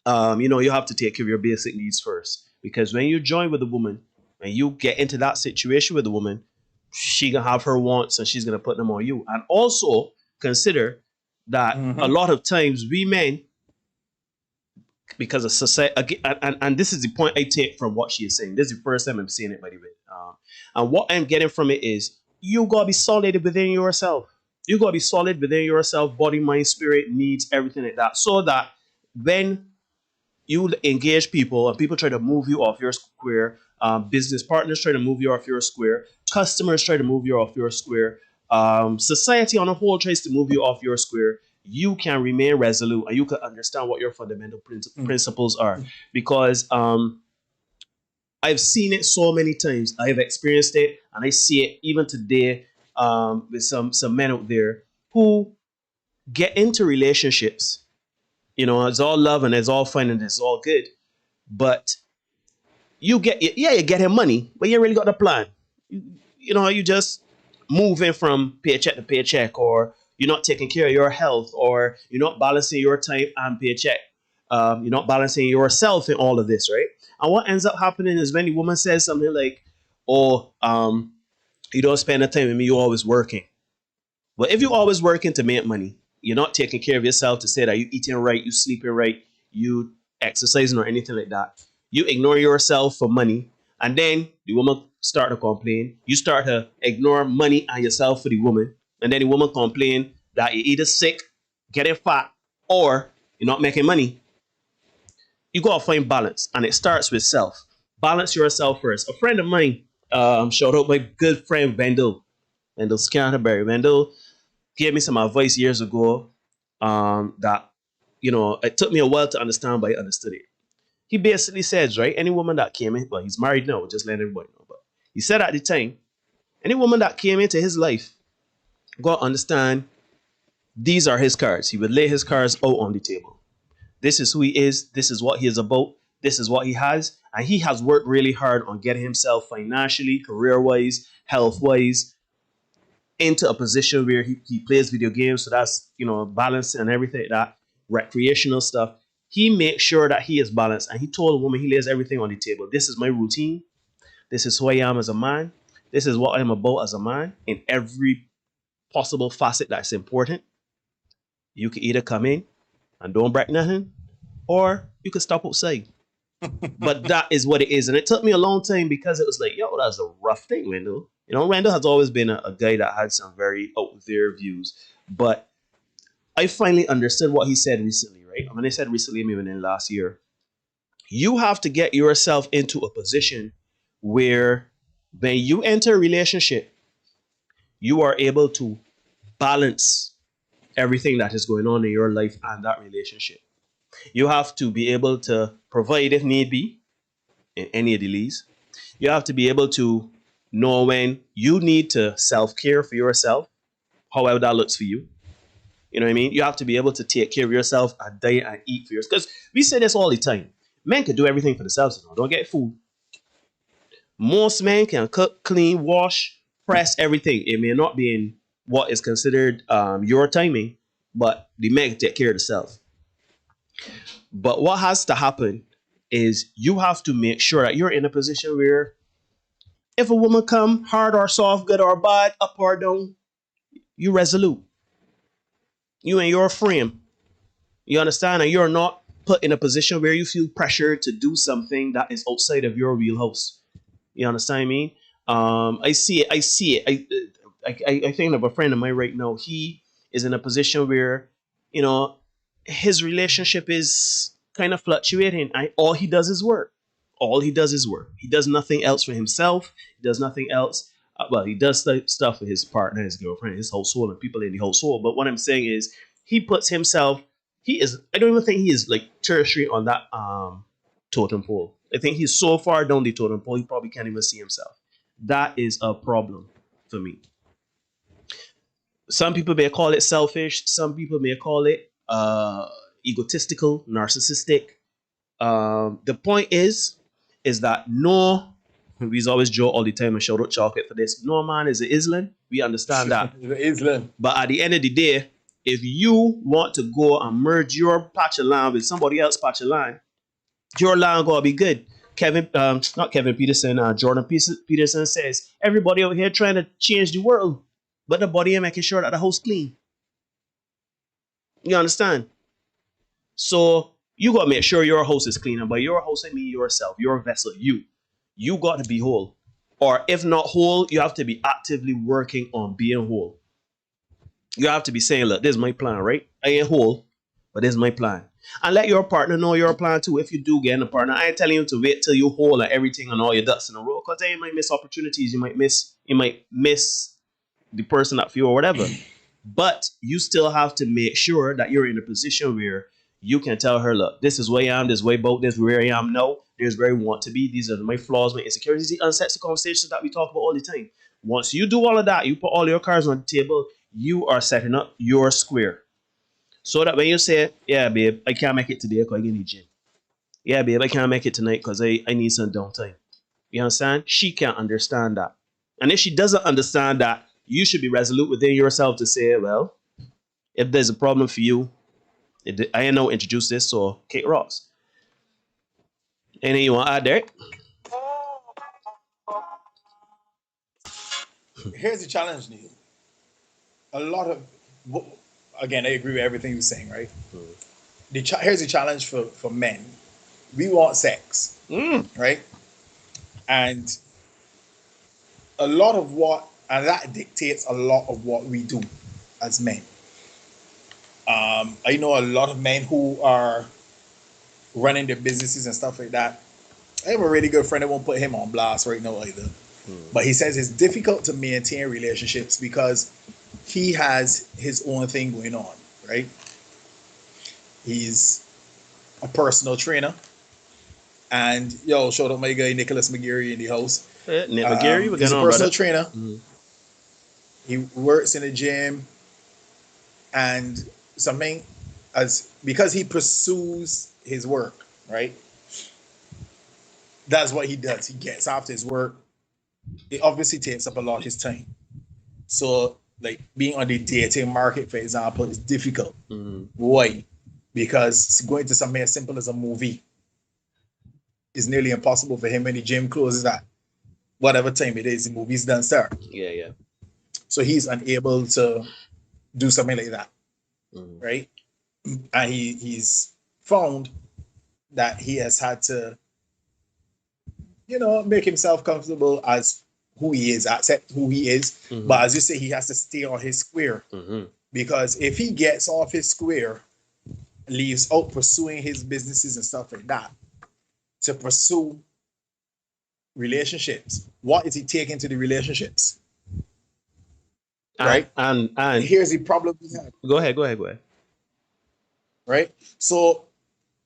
you know, you have to take care of your basic needs first. Because when you join with a woman, when you get into that situation with a woman, she gonna have her wants and she's gonna put them on you. And also consider that a lot of times we men, because of society, and this is the point I take from what she is saying. This is the first time I'm seeing it, by the way. And what I'm getting from it is you gotta be solid within yourself. You gotta be solid within yourself, body, mind, spirit, needs, everything like that. So that when you engage people and people try to move you off your square, business partners try to move you off your square, customers try to move you off your square, society on a whole tries to move you off your square, you can remain resolute and you can understand what your fundamental principles are. Because I've seen it so many times. I have experienced it and I see it even today with some men out there who get into relationships. You know, it's all love and it's all fun and it's all good. But you get him money, but you ain't really got the plan. You know, you just moving from paycheck to paycheck, or you're not taking care of your health, or you're not balancing your time and paycheck. You're not balancing yourself in all of this, right? And what ends up happening is when the woman says something like, oh, you don't spend the time with me, you're always working. Well, if you're always working to make money, you're not taking care of yourself to say that you're eating right, you sleeping right, you exercising or anything like that. You ignore yourself for money, and then the woman start to complain. You start to ignore money and yourself for the woman, and then the woman complain that you're either sick, getting fat, or you're not making money. You gotta find balance, and it starts with self. Balance yourself first. A friend of mine, shout out my good friend Wendell Scatterberry. Wendell gave me some advice years ago that, you know, it took me a while to understand, but I understood it. He basically says, right, any woman that came in, well, he's married now, just letting everybody know, but he said at the time, any woman that came into his life, got to understand, these are his cards. He would lay his cards out on the table. This is who he is. This is what he is about. This is what he has. And he has worked really hard on getting himself financially, career-wise, health-wise, into a position where he plays video games. So that's, you know, balance and everything like that, recreational stuff. He makes sure that he is balanced. And he told the woman, he lays everything on the table. This is my routine. This is who I am as a man. this is what I'm about as a man in every possible facet that's important, you can either come in and don't break nothing, or you can stop outside. But that is what it is. And it took me a long time because it was like, yo, that's a rough thing, Randall. You know, Randall has always been a guy that had some very out there views. But I finally understood what he said recently, right? When I said recently, maybe in last year, you have to get yourself into a position where when you enter a relationship, you are able to balance everything that is going on in your life and that relationship. You have to be able to provide if need be in any of the leads. You have to be able to know when you need to self-care for yourself, however that looks for you. You know what I mean? You have to be able to take care of yourself and diet and eat for yourself. Because we say this all the time. Men can do everything for themselves. You know? Don't get food. Most men can cook, clean, wash, press, everything. It may not be in what is considered your timing, but the men can take care of themselves. But what has to happen is you have to make sure that you're in a position where if a woman come hard or soft, good or bad, up or down, you resolute. You in your frame. You understand? And you're not put in a position where you feel pressure to do something that is outside of your wheelhouse. You understand what I mean? I see it. I think of a friend of mine right now. He is in a position where, you know, his relationship is kind of fluctuating. All he does is work. All he does is work. He does nothing else for himself. He does nothing else. Well, he does stuff for his partner, his girlfriend, his household, and people in the household. But what I'm saying is, he puts himself. I don't even think he is like tertiary on that totem pole. I think he's so far down the totem pole, he probably can't even see himself. That is a problem for me. Some people may call it selfish. Some people may call it egotistical, narcissistic. The point is that no, we always joke all the time and shout out chocolate for this. No man is an Islam. We understand that. Islam. But at the end of the day, if you want to go and merge your patch of land with somebody else's patch of land, your land gonna be good. Not Kevin Peterson, Jordan Peterson says, everybody over here trying to change the world, but the body ain't making sure that the house clean. You understand? So you gotta make sure your house is clean. And by your house, I mean yourself, your vessel, you. You got to be whole. Or if not whole, you have to be actively working on being whole. You have to be saying, look, this is my plan, right? I ain't whole, but this is my plan. And let your partner know your plan too. If you do get a partner, I ain't telling you to wait till you whole and everything and all your ducks in a row, because you might miss opportunities. You might miss the person that for you or whatever. But you still have to make sure that you're in a position where you can tell her, look, this is where I am, this is way about this, where I am now, there's where I want to be, these are my flaws, my insecurities, the unsexy conversations that we talk about all the time. Once you do all of that, you put all your cards on the table, you are setting up your square. So that when you say, yeah, babe, I can't make it today because I get in the gym. Yeah, babe, I can't make it tonight because I need some downtime. You understand? She can't understand that. And if she doesn't understand that, you should be resolute within yourself to say, well, if there's a problem for you, I ain't no introduce this, so kick rocks. Anything you want to add, Derek? Here's the challenge, Neil. A lot of, again, I agree with everything you're saying, right? Here's the challenge for men. We want sex, right? And a lot of and that dictates a lot of what we do as men. I know a lot of men who are running their businesses and stuff like that. I have a really good friend. I won't put him on blast right now either. But he says it's difficult to maintain relationships because he has his own thing going on, right? He's a personal trainer. And shout out my guy Nicholas McGarry in the house. Nick McGarry, he's a personal trainer. He works in a gym. And because he pursues his work, right? That's what he does. He gets after his work. It obviously takes up a lot of his time. So, like being on the dating market, for example, is difficult. Why? Because going to something as simple as a movie is nearly impossible for him when the gym closes at whatever time it is, the movie's done start. Yeah. So he's unable to do something like that, right? And he's found that he has had to, make himself comfortable as who he is, accept who he is. But as you say, he has to stay on his square. Because if he gets off his square, leaves out pursuing his businesses and stuff like that, to pursue relationships, what is he taking to the relationships? Right? And here's the problem we have. Go ahead. Right? So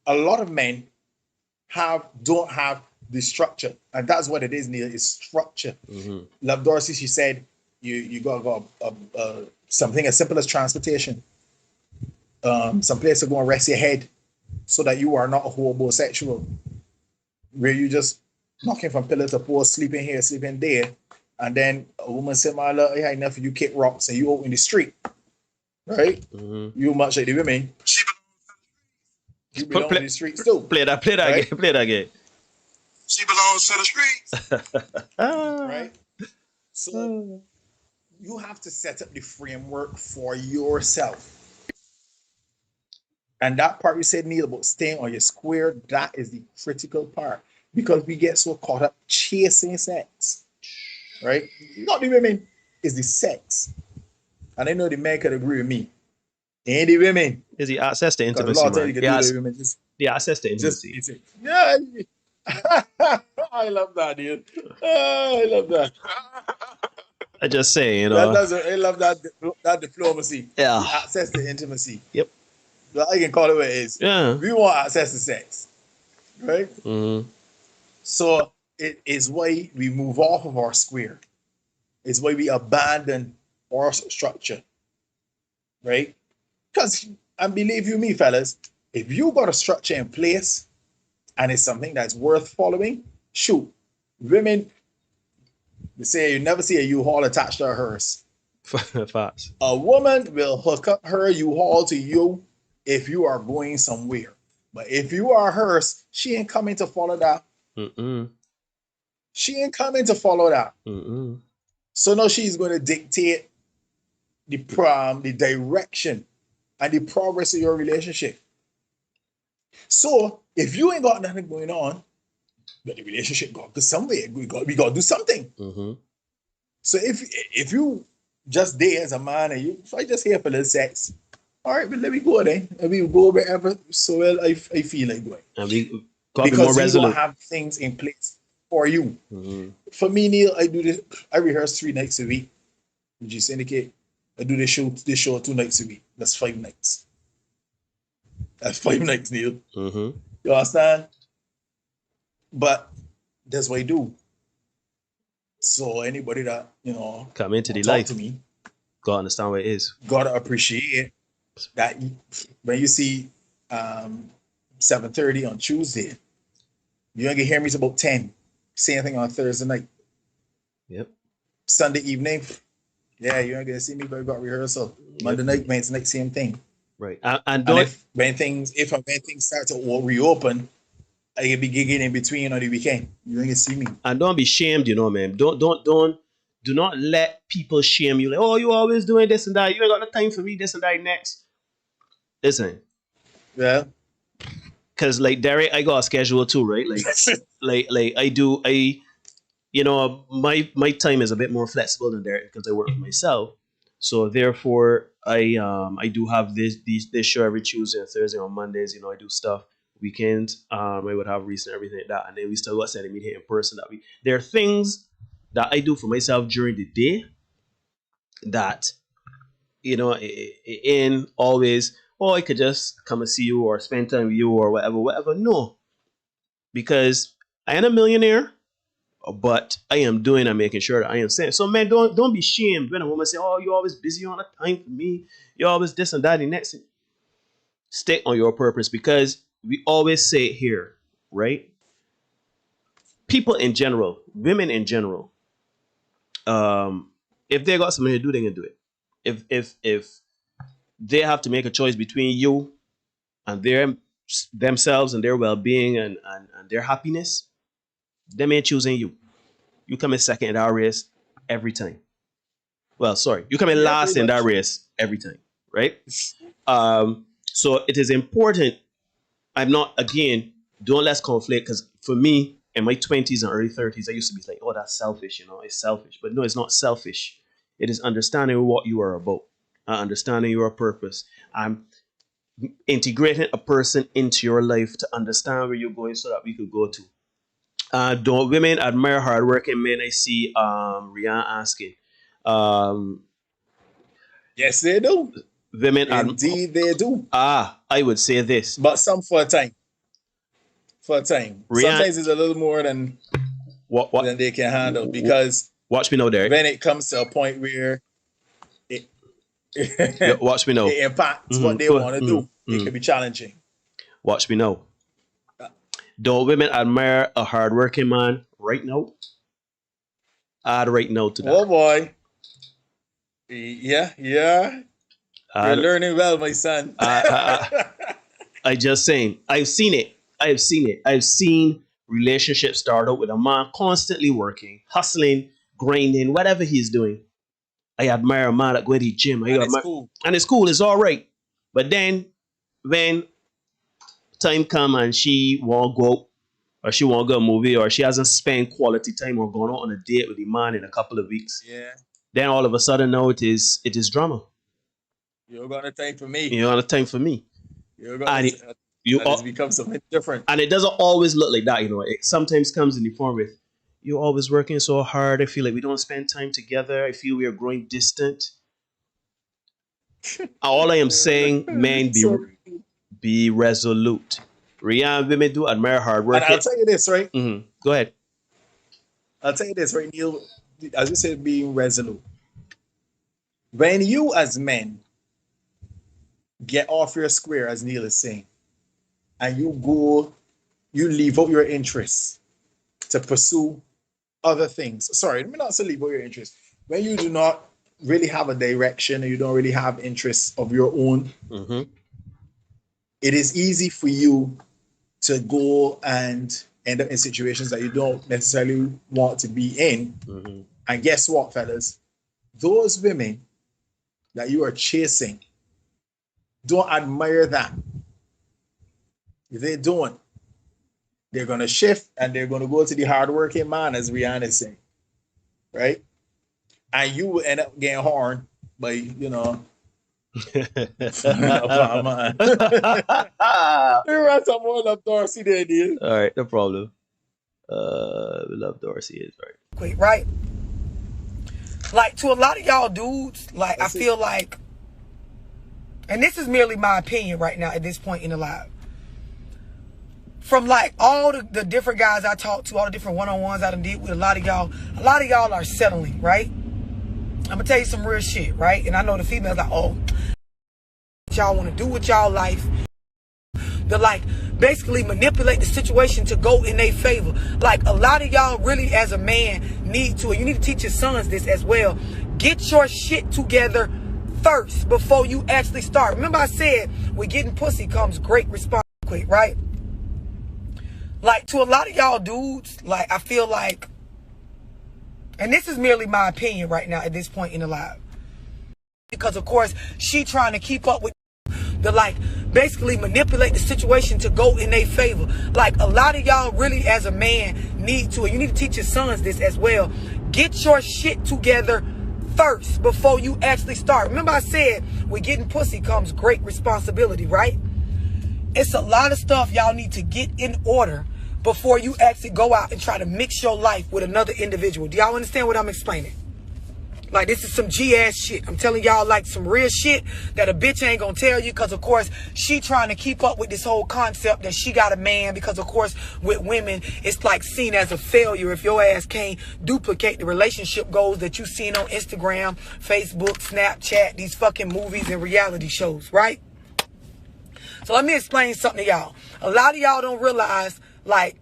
a lot of men don't have the structure, and that's what it is, Neil, is structure. Love Dorsey, she said, you got something as simple as transportation, some place to go and rest your head, so that you are not a homosexual, where you just knocking from pillar to post, sleeping here, sleeping there, and then a woman said, "My love, I enough you kick rocks and you out in the street." Right? You much like the women. You belong to the streets too. Play that again. She belongs to the streets. Right? So you have to set up the framework for yourself. And that part you said, Neil, about staying on your square, that is the critical part. Because we get so caught up chasing sex. Right? Not the women, it's the sex. And I know the men could agree with me. And the women. Is the access to intimacy, man. The access to intimacy. Yeah. I love that, dude. I love that. I just say, I love that diplomacy. Yeah. The access to intimacy. Yep. I can call it what it is. Yeah. We want access to sex. Right? So it is why we move off of our square. It's why we abandon our structure. Right? Because, and believe you me, fellas, if you got a structure in place and it's something that's worth following, shoot. Women, they say you never see a U-Haul attached to a hearse. Facts. A woman will hook up her U-Haul to you if you are going somewhere. But if you are hers, she ain't coming to follow that. She ain't coming to follow that. So now she's going to dictate the direction and the progress of your relationship. So if you ain't got nothing going on, but the relationship got to somewhere, we got to do something. So if you just there as a man and if I just here for little sex, all right, but let me go then. And we go wherever so well I feel like going. And we got to be because more resolute. You don't have things in place for you. For me, Neil, I do this. I rehearse 3 nights a week with G-Syndicate. I do this show 2 nights a week. That's 5 nights. That's 5 nights, Neil. You understand? But that's what I do. So anybody that, come into the talk life to me, gotta understand what it is. Gotta appreciate that when you see 7:30 on Tuesday, you ain't gonna hear me till about 10. Same thing on Thursday night. Yep. Sunday evening, yeah, you ain't gonna see me, but we got rehearsal. Monday night, Wednesday night, same thing. Right. And when things start to reopen, I can be gigging in between on the weekend. You ain't gonna see me. And don't be shamed, man. Do not let people shame you. Like, oh, you always doing this and that. You ain't got no time for me, this and that next. Listen. Yeah. Cause like Derek, I got a schedule too, right? Like, my time is a bit more flexible than Derek because I work for myself. So therefore, I do have this show every Tuesday and Thursday. On Mondays, I do stuff. Weekends, I would have recent everything like that, and then we still got to meet here in person. There are things that I do for myself during the day that in always. Oh, I could just come and see you or spend time with you or whatever. No, because I am a millionaire, but I am doing and making sure that I am saying. So, man, don't be shamed when a woman say, "Oh, you're always busy on the time for me. You're always this and that." The next thing, stay on your purpose, because we always say it here, right? People in general, women in general, if they got something to do, they can do it. If they have to make a choice between you and themselves and their well-being and their happiness, they may choosing you. you come in second in that race every time. Well, sorry, you come in last in that race every time, right? So it is important. I'm not, again, don't let's conflict, because for me, in my 20s and early 30s, I used to be like, oh, that's selfish, you know, it's selfish. But no, it's not selfish. It is understanding what you are about, understanding your purpose. I'm integrating a person into your life to understand where you're going so that we could go to. Don't women admire hardworking men? I see Rian asking. Yes, they do. Women indeed they do. I would say this. But some for a time. For a time. Rian, sometimes it's a little more than than they can handle, because watch me know, Derek. When it comes to a point where it watch me know. It impacts what they want to do. It can be challenging. Watch me know. Don't women admire a hardworking man right now? I'd right now to that. Oh boy. Yeah. You're learning well, my son. I just saying. I've seen it. I've seen relationships start out with a man constantly working, hustling, grinding, whatever he's doing. I admire a man that go to the gym. Cool. And it's cool. It's all right. But then when time come and she won't go, or she won't go a movie, or she hasn't spent quality time or gone out on a date with the man in a couple of weeks, then all of a sudden now it is drama. You're gonna time for me. You're gonna time for me. You're gonna it becomes something different. And it doesn't always look like that, you know. It sometimes comes in the form with, you're always working so hard. I feel like we don't spend time together. I feel we are growing distant. All I am saying, men, be resolute. Rian, women do admire hard work. And I'll tell you this, right? Mm-hmm. Go ahead. I'll tell you this, right, Neil? As you said, being resolute. When you as men get off your square, as Neil is saying, and you leave out your interests to pursue other things. Sorry, let me not say leave out your interests. When you do not really have a direction, and you don't really have interests of your own, it is easy for you to go and end up in situations that you don't necessarily want to be in. And guess what, fellas? Those women that you are chasing don't admire that. If they don't, they're going to shift and they're going to go to the hardworking man, as Rihanna is saying. Right? And you will end up getting horned by, you know, man. You want some more Love Dorsey there, dude. All right, no problem. We love Dorsey, is right. Quick, right? Like, to a lot of y'all dudes, like, I feel like, and this is merely my opinion right now at this point in the live, from like all the different guys I talked to, all the different one-on-ones I done did with a lot of y'all are settling, right? I'm gonna tell you some real shit, right? And I know the females are like, oh, what y'all want to do with y'all life. They're like, basically manipulate the situation to go in their favor. Like, a lot of y'all really, as a man, need to, and you need to teach your sons this as well, get your shit together first before you actually start. Remember I said, with getting pussy comes great responsibility, right? Like, to a lot of y'all dudes, like, I feel like, and this is merely my opinion right now at this point in the live, because of course she trying to keep up with the, like, basically manipulate the situation to go in their favor. Like, a lot of y'all really, as a man, need to, and you need to teach your sons this as well, get your shit together first before you actually start. Remember I said, with getting pussy comes great responsibility, right? It's a lot of stuff y'all need to get in order before you actually go out and try to mix your life with another individual. Do y'all understand what I'm explaining? Like, this is some G-ass shit. I'm telling y'all, like, some real shit that a bitch ain't gonna tell you, because, of course, she trying to keep up with this whole concept that she got a man, because, of course, with women, it's, like, seen as a failure if your ass can't duplicate the relationship goals that you seen on Instagram, Facebook, Snapchat, these fucking movies and reality shows, right? So let me explain something to y'all. A lot of y'all don't realize, like,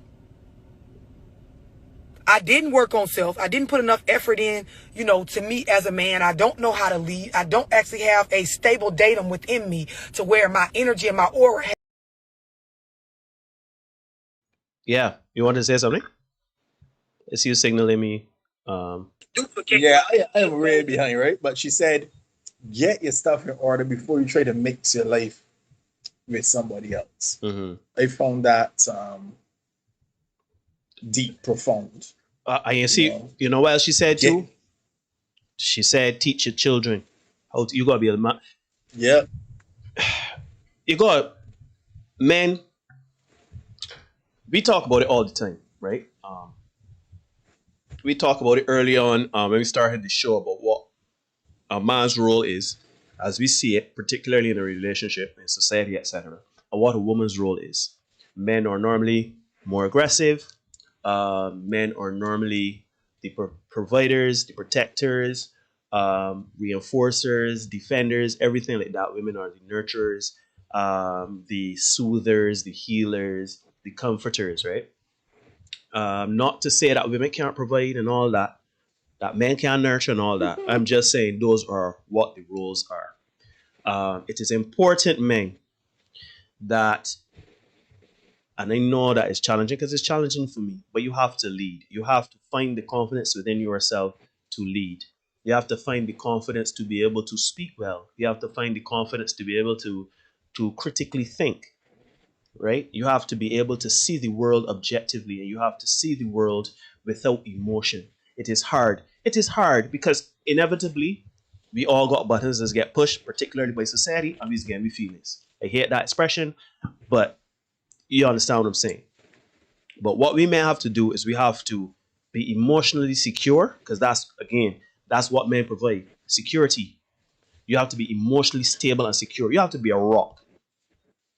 I didn't work on self. I didn't put enough effort in, you know, to me as a man. I don't know how to lead. I don't actually have a stable datum within me to where my energy and my aura. Yeah. You want to say something? Is you signaling me? Yeah, I am way behind, right? But she said, get your stuff in order before you try to mix your life with somebody else. Mm-hmm. I found that deep, profound. I see. You know what else she said too? She said, teach your children how to, you gotta be a man. Yeah. You got men. We talk about it all the time, right? We talked about it early on when we started the show about what a man's role is, as we see it, particularly in a relationship, in society, etc., and what a woman's role is. Men are normally more aggressive. Men are normally the providers, the protectors, reinforcers, defenders, everything like that. Women are the nurturers, the soothers, the healers, the comforters, right? Not to say that women can't provide and all that, that men can nurture and all that. I'm just saying those are what the roles are. It is important, men, that, and I know that it's challenging because it's challenging for me, but you have to lead. You have to find the confidence within yourself to lead. You have to find the confidence to be able to speak well. You have to find the confidence to be able to critically think, right? You have to be able to see the world objectively, and you have to see the world without emotion. It is hard. It is hard because inevitably we all got buttons that get pushed, particularly by society, and we's getting feelings. I hate that expression, but you understand what I'm saying. But what we may have to do is we have to be emotionally secure, because that's what men provide. Security. You have to be emotionally stable and secure. You have to be a rock.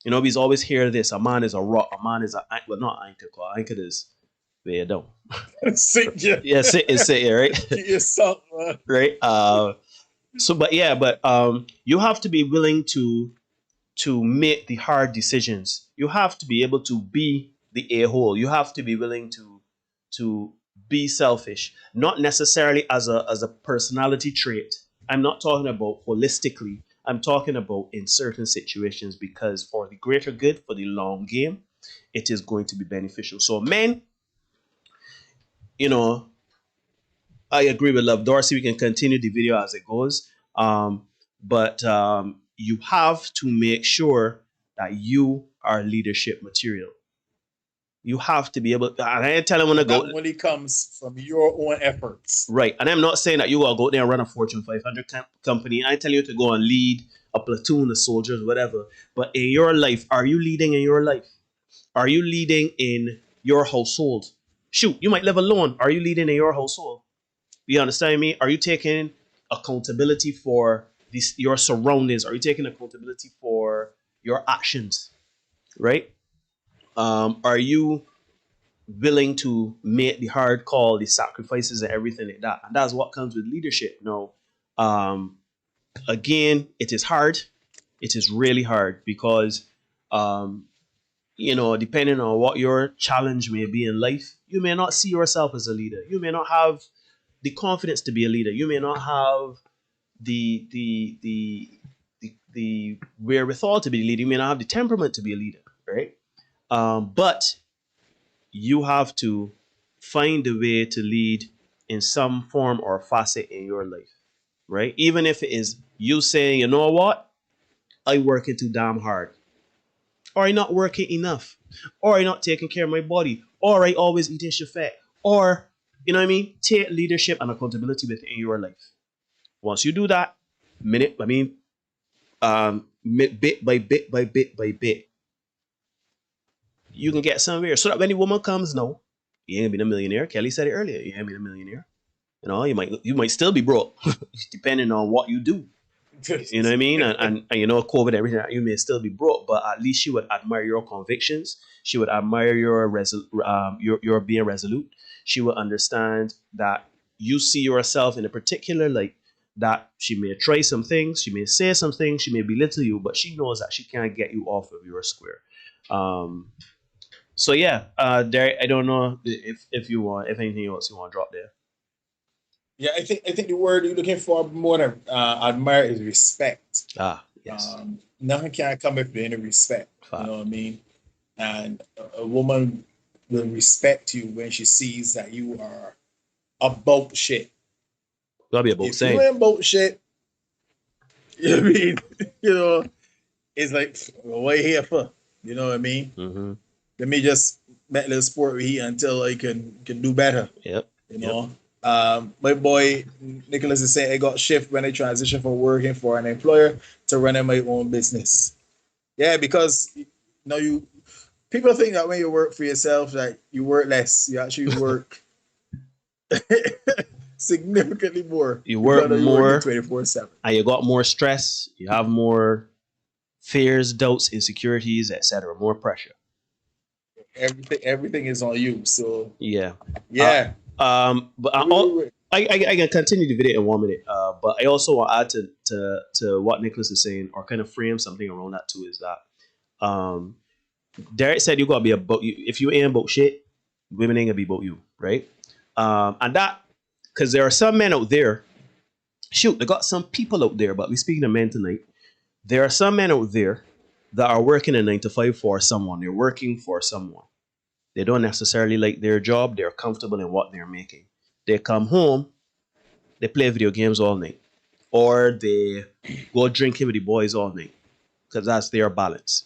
You know, we always hear this: a man is a rock, a man is well, not anchor, because anchor is where you don't. Sit, yeah. Yeah, sit and sit here, right? Get yourself, right. You have to be willing to make the hard decisions. You have to be able to be the a-hole. You have to be willing to be selfish, not necessarily as a personality trait. I'm not talking about holistically. I'm talking about in certain situations, because for the greater good, for the long game, it is going to be beneficial. So men, you know, I agree with Love Dorsey. We can continue the video as it goes. But you have to make sure that you are leadership material. You have to be able, and I ain't telling when to go. That only comes from your own efforts. Right. And I'm not saying that you gotta go there and run a Fortune 500 company. I tell you to go and lead a platoon of soldiers, whatever. But in your life, are you leading in your life? Are you leading in your household? Shoot, you might live alone. Are you leading in your household? You understand me? Are you taking accountability for your surroundings? Are you taking accountability for your actions? Right? Are you willing to make the hard call, the sacrifices, and everything like that? And that's what comes with leadership. Now, again, it is hard. It is really hard because, depending on what your challenge may be in life, you may not see yourself as a leader. You may not have the confidence to be a leader. You may not have the wherewithal to be a leader. You may not have the temperament to be a leader, right? But you have to find a way to lead in some form or facet in your life, right? Even if it is you saying, you know what, I working too damn hard, or I not working enough, or I not taking care of my body, or I always eating fat, or you know what I mean? Take leadership and accountability within your life. Once you do that, bit by bit by bit by bit, you can get somewhere. So that when the woman comes, no, you ain't gonna be a millionaire. Kelly said it earlier. You ain't be a millionaire. You know, you might still be broke, depending on what you do. You know what I mean? And you know, COVID, everything, you may still be broke, but at least she would admire your convictions. She would admire your being resolute. She will understand that you see yourself in a particular light, that she may try some things, she may say some things, she may belittle you, but she knows that she can't get you off of your square. So yeah, there. I don't know if anything else you want to drop there. Yeah, I think the word you're looking for more than admire is respect. Yes. Nothing can come if there ain't respect. You know what I mean? And a woman will respect you when she sees that you are about shit. Gotta be about if same. you ain't about shit, you know what I mean? You know, it's like, what you here for? You know what I mean? Mm-hmm. Let me just make a little sport with you until I can do better. Yep. You know? My boy Nicholas is saying I got shift when I transition from working for an employer to running my own business. Yeah, because you people think that when you work for yourself, that you work less. You actually work significantly more. You work more 24/7. and you got more stress, you have more fears, doubts, insecurities, etc. More pressure. Everything is on you. So yeah. But I can continue the video in 1 minute. But I also want to add to what Nicholas is saying, or kind of frame something around that too, is that Derek said you gotta be about you. If you ain't about shit, women ain't gonna be about you, right? And that, because there are some men out there. Shoot, they got some people out there, but we're speaking to men tonight. There are some men out there that are working a 9 to 5 for someone. They're working for someone. They don't necessarily like their job. They're comfortable in what they're making. They come home, they play video games all night, or they go drinking with the boys all night, because that's their balance.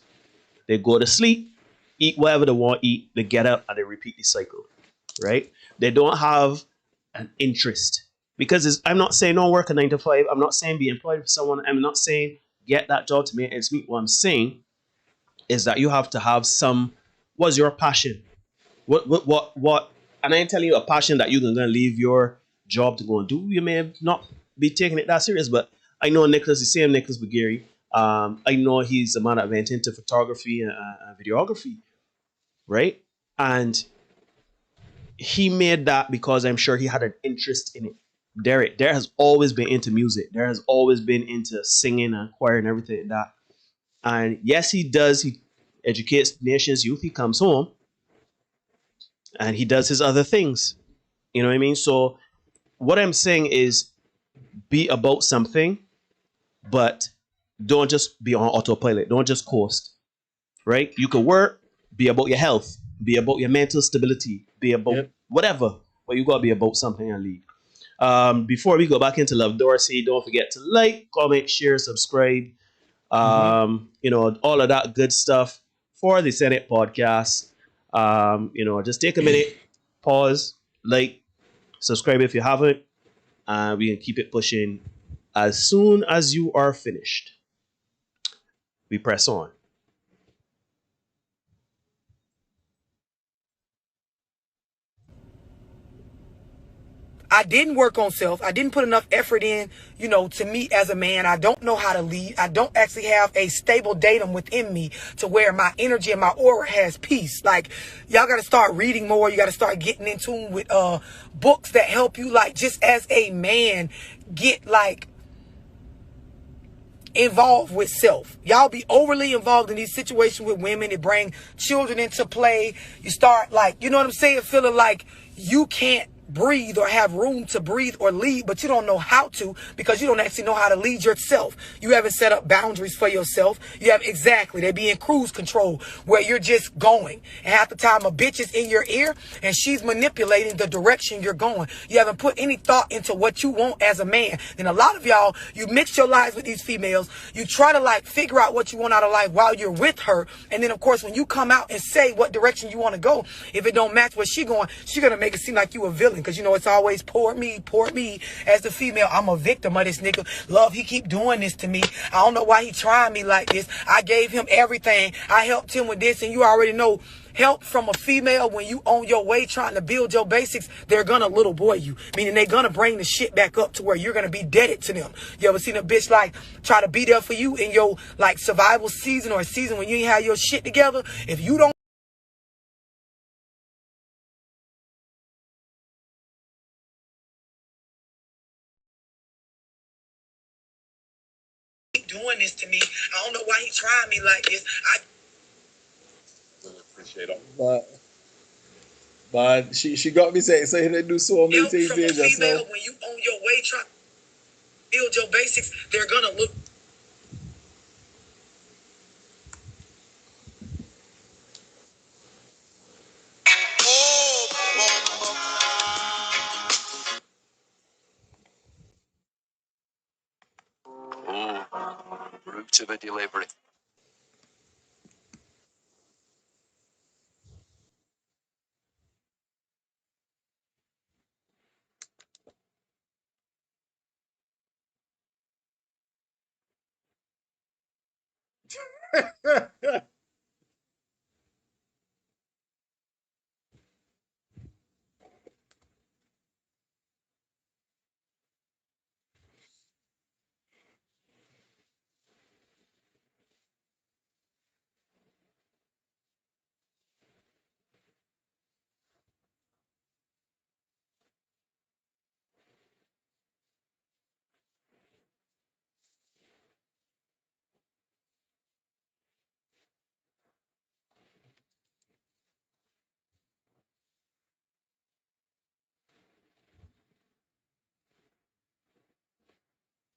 They go to sleep, eat whatever they want to eat, they get up and they repeat the cycle, right? They don't have an interest. Because I'm not saying don't work a 9 to 5. I'm not saying be employed for someone. I'm not saying get that job to make ends meet. What I'm saying is that you have to have some. What's your passion? What? And I ain't telling you a passion that you're gonna leave your job to go and do. You may not be taking it that serious, but I know Nicholas, the same Nicholas Bageri. I know he's a man that went into photography and videography, right? And he made that because I'm sure he had an interest in it. Derek has always been into music. Derek has always been into singing and choir and everything like that. And yes, he does. He educates nations youth. He comes home and he does his other things. You know what I mean? So what I'm saying is be about something, but don't just be on autopilot. Don't just coast, right? You could work, be about your health, be about your mental stability, be about whatever, but you got to be about something and lead. Before we go back into Love Dorsey, don't forget to like, comment, share, subscribe, all of that good stuff for the Senate podcast. Just take a minute, pause, like, subscribe if you haven't, and we can keep it pushing. As soon as you are finished, we press on. I didn't work on self. I didn't put enough effort in, to me as a man. I don't know how to lead. I don't actually have a stable datum within me to where my energy and my aura has peace. Like, y'all got to start reading more. You got to start getting in tune with books that help you, like, just as a man, get, like, involved with self. Y'all be overly involved in these situations with women. It bring children into play. You start, like, you know what I'm saying? Feeling like you can't breathe or have room to breathe or lead, but you don't know how to, because you don't actually know how to lead yourself. You haven't set up boundaries for yourself. They be in cruise control where you're just going. And half the time a bitch is in your ear and she's manipulating the direction you're going. You haven't put any thought into what you want as a man. And a lot of y'all, you mix your lives with these females. You try to, like, figure out what you want out of life while you're with her. And then, of course, when you come out and say what direction you want to go, if it don't match where she's going to make it seem like you a villain. Because, it's always poor me. As the female, I'm a victim of this nigga. Love, he keep doing this to me. I don't know why he trying me like this. I gave him everything. I helped him with this. And you already know, help from a female, when you on your way trying to build your basics, they're gonna little boy you. Meaning they're gonna bring the shit back up to where you're gonna be indebted to them. You ever seen a bitch, like, try to be there for you in your, like, survival season, or a season when you ain't have your shit together? If you don't doing this to me, I don't know why he trying me like this. I appreciate it. But she got me saying they do so many things there just now. When you on your way trying to build your basics, they're gonna look. Oh, route to the delivery.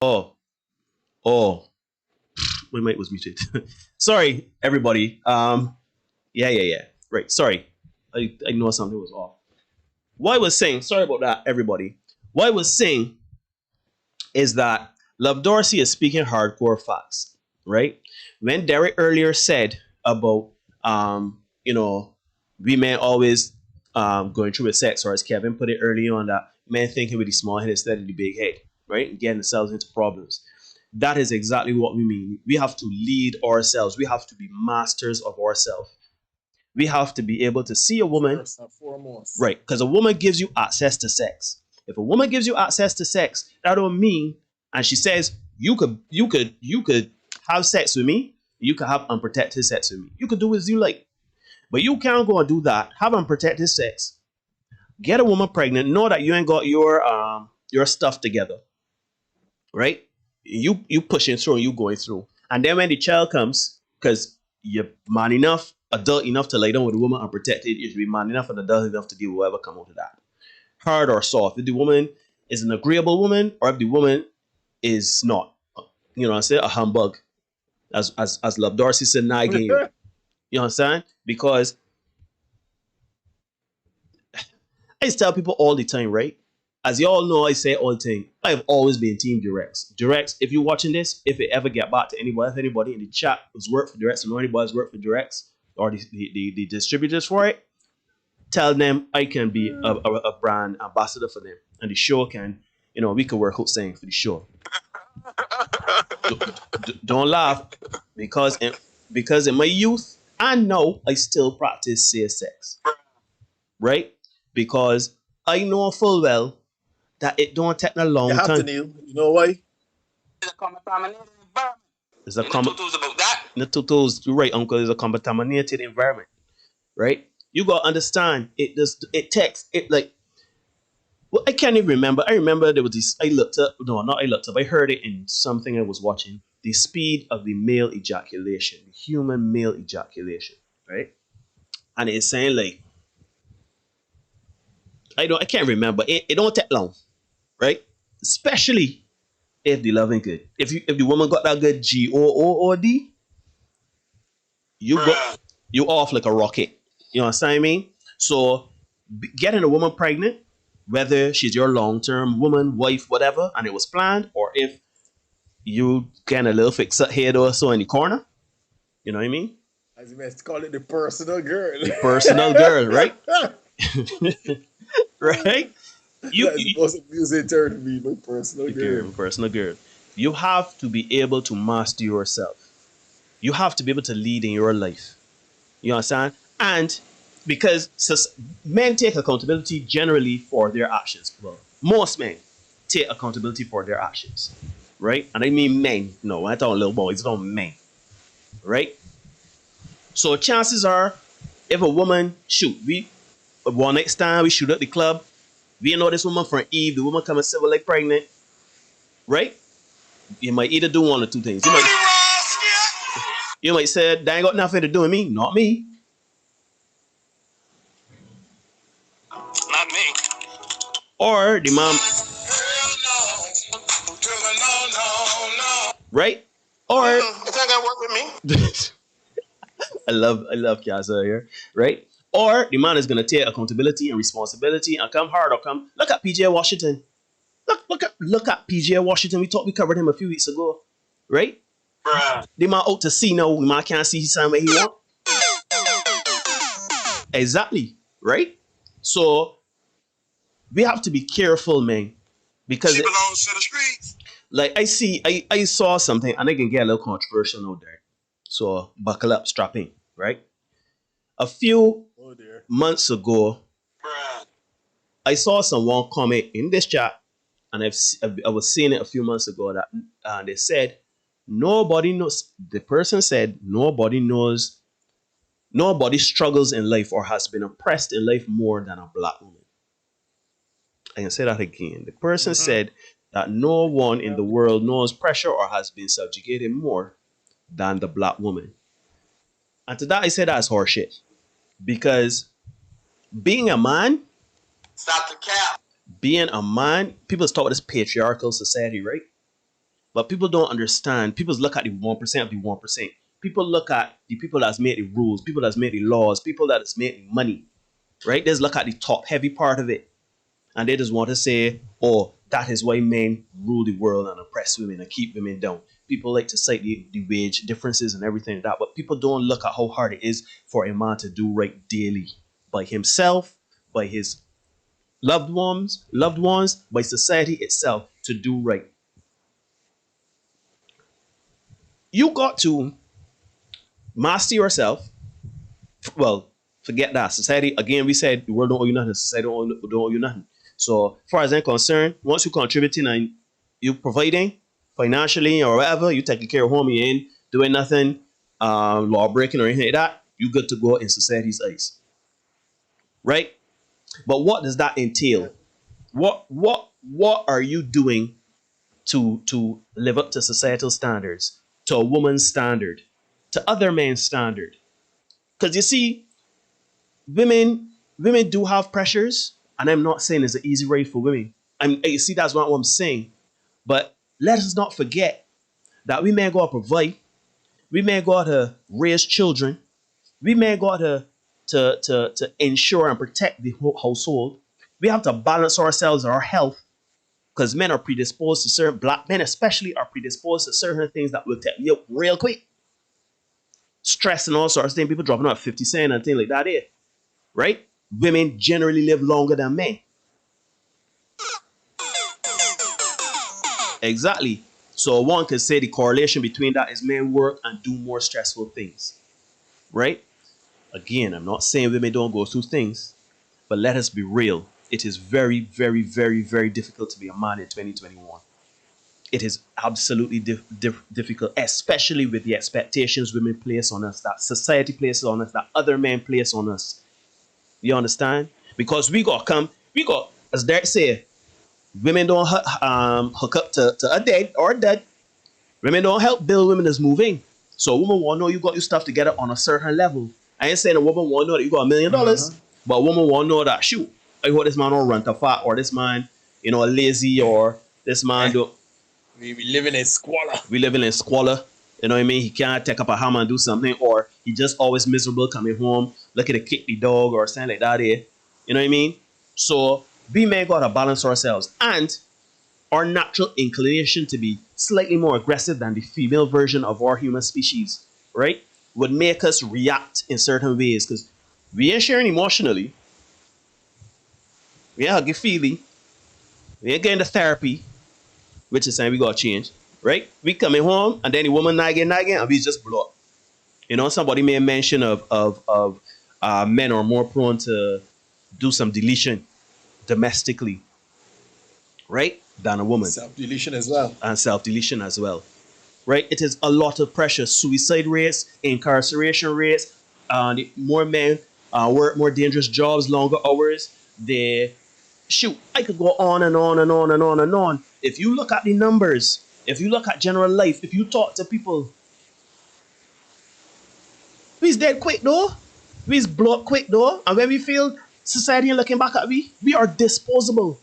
Oh, oh, my mic was muted. Sorry, everybody. Yeah. Right. Sorry. I know something was off. What I was saying, sorry about that, everybody. What I was saying is that Love Dorsey is speaking hardcore facts, right? When Derek earlier said about, women always going through with sex, or as Kevin put it early on, that men thinking with the small head instead of the big head, right? And getting themselves into problems. That is exactly what we mean. We have to lead ourselves. We have to be masters of ourselves. We have to be able to see a woman, First and foremost. right? Because a woman gives you access to sex. If a woman gives you access to sex, that don't mean, and she says you could have sex with me, you could have unprotected sex with me. You could do as you like, but you can't go and do that. Have unprotected sex, get a woman pregnant, know that you ain't got your stuff together, right? You pushing through and you going through, and then when the child comes, because you're man enough, adult enough to lay down with a woman unprotected, you should be man enough and adult enough to deal with whatever come out of that. Hard or soft. If the woman is an agreeable woman, or if the woman is not, I say a humbug, as Love Dorsey said, nagging you. You understand? Because I just tell people all the time, right? As you all know, I say all the time, I've always been Team Directs. Directs, if you're watching this, if it ever get back to anybody, if anybody in the chat who's worked for Directs, or know anybody's worked for Directs, or the distributors for it, tell them I can be a brand ambassador for them. And the show can, we can work out saying for the show. Don't laugh, because in my youth, I know I still practice safe sex. Right? Because I know full well that it don't take a long You have to time. kneel. You know why? There's a the tutus, you're right, uncle. There's a contaminated environment, right? You gotta understand. It takes it like. Well, I can't even remember. I remember there was this. I looked up. No, not I looked up. I heard it in something I was watching. The speed of the male ejaculation, the human male ejaculation, right? And it's saying like, I can't remember. It don't take long, right? Especially if the loving good. If the woman got that good GOOD, you off like a rocket. You know what I mean? So getting a woman pregnant, whether she's your long-term woman, wife, whatever, and it was planned, or if you get a little fix up head or so in the corner, you know what I mean? As you must call it, the personal girl. The personal girl, right? Right? That's the most amusing term to me, my personal girl. Personal girl. You have to be able to master yourself. You have to be able to lead in your life. You understand? And because men take accountability generally for their actions. Well, most men take accountability for their actions, right? And I mean men. No, I don't little boys. I don't men, right? So chances are, if a woman one next time we shoot at the club, we know this woman from Eve. The woman come and say we're like pregnant, right? You might either do one or two things. You might say that ain't got nothing to do with me, not me. Not me. Or the mom, right? Or It's not gonna work with me. I love Kiaza here, right? Or the man is gonna take accountability and responsibility and come hard or come. Look at PJ Washington. Look at PJ Washington. We covered him a few weeks ago. right? Bruh. The man out to see now, the man can't see his son where he want. Exactly, right? So we have to be careful, man, because She belongs to the streets. like I saw something, and I can get a little controversial out there. So buckle up, strap in, right? A few months ago, Bruh. I saw someone comment in this chat, and I was seeing it a few months ago that they said nobody knows. The person said nobody knows, nobody struggles in life or has been oppressed in life more than a black woman. I can say that again. The person said that no one in the world knows pressure or has been subjugated more than the black woman. And to that I said that's horseshit. Because being a man, Stop the cap. people talk about this patriarchal society, right? But people don't understand. People look at the 1% of the 1%. People look at the people that's made the rules, people that's made the laws, people that's made the money, right? They just look at the top heavy part of it. And they just want to say, oh, that is why men rule the world and oppress women and keep women down. People like to cite the wage differences and everything like that, but people don't look at how hard it is for a man to do right daily by himself, by his loved ones, by society itself to do right. You got to master yourself. Well, forget that. Society, again, we said the world don't owe you nothing. Society don't owe you nothing. So, as far as I'm concerned, once you're contributing and you're providing financially or whatever, you taking care of home, you ain't doing nothing, law breaking or anything like that, you good to go in society's eyes. Right? But what does that entail? What are you doing to live up to societal standards, to a woman's standard, to other men's standard? Because you see, women do have pressures, and I'm not saying it's an easy ride for women. You see, that's not what I'm saying. But let us not forget that we may go to provide, we may go to raise children, we may go to ensure and protect the whole household. We have to balance ourselves, our health, because men are predisposed to certain, black men especially, are predisposed to certain things that will take you up real quick. Stress and all sorts of things, people dropping out 50 cents and things like that here. Right? Women generally live longer than men. Exactly. So one could say the correlation between that is men work and do more stressful things. Right? Again, I'm not saying women don't go through things, but let us be real. It is very, very, very, very difficult to be a man in 2021. It is absolutely difficult, especially with the expectations women place on us, that society places on us, that other men place on us. You understand? Because we got, as Derek said, women don't hook up to a dead or a dead. Women don't help build women that's moving. So a woman want to know you got your stuff together on a certain level. I ain't saying a woman want to know that you got $1 million, but a woman want to know that, shoot, I hope this man don't run too far, or this man, lazy, or this man do. We living in squalor. We living in squalor. You know what I mean? He can't take up a hammer and do something, or he just always miserable coming home, looking to kick the dog or something like that here. You know what I mean? So we may gotta balance ourselves. And our natural inclination to be slightly more aggressive than the female version of our human species, right, would make us react in certain ways, because we ain't sharing emotionally. We ain't hugging feely. We ain't getting the therapy, which is saying we gotta change, right? We coming home and then the woman nagging, and we just blow up. Somebody made mention of men are more prone to do some deletion domestically, right, than a woman. Self-deletion as well. And self-deletion as well, right? It is a lot of pressure. Suicide rates, incarceration rates, more men work more dangerous jobs, longer hours. I could go on and on and on and on and on. If you look at the numbers, if you look at general life, if you talk to people, we's dead quick though. We's blow up quick though. And when we feel society and looking back at we are disposable.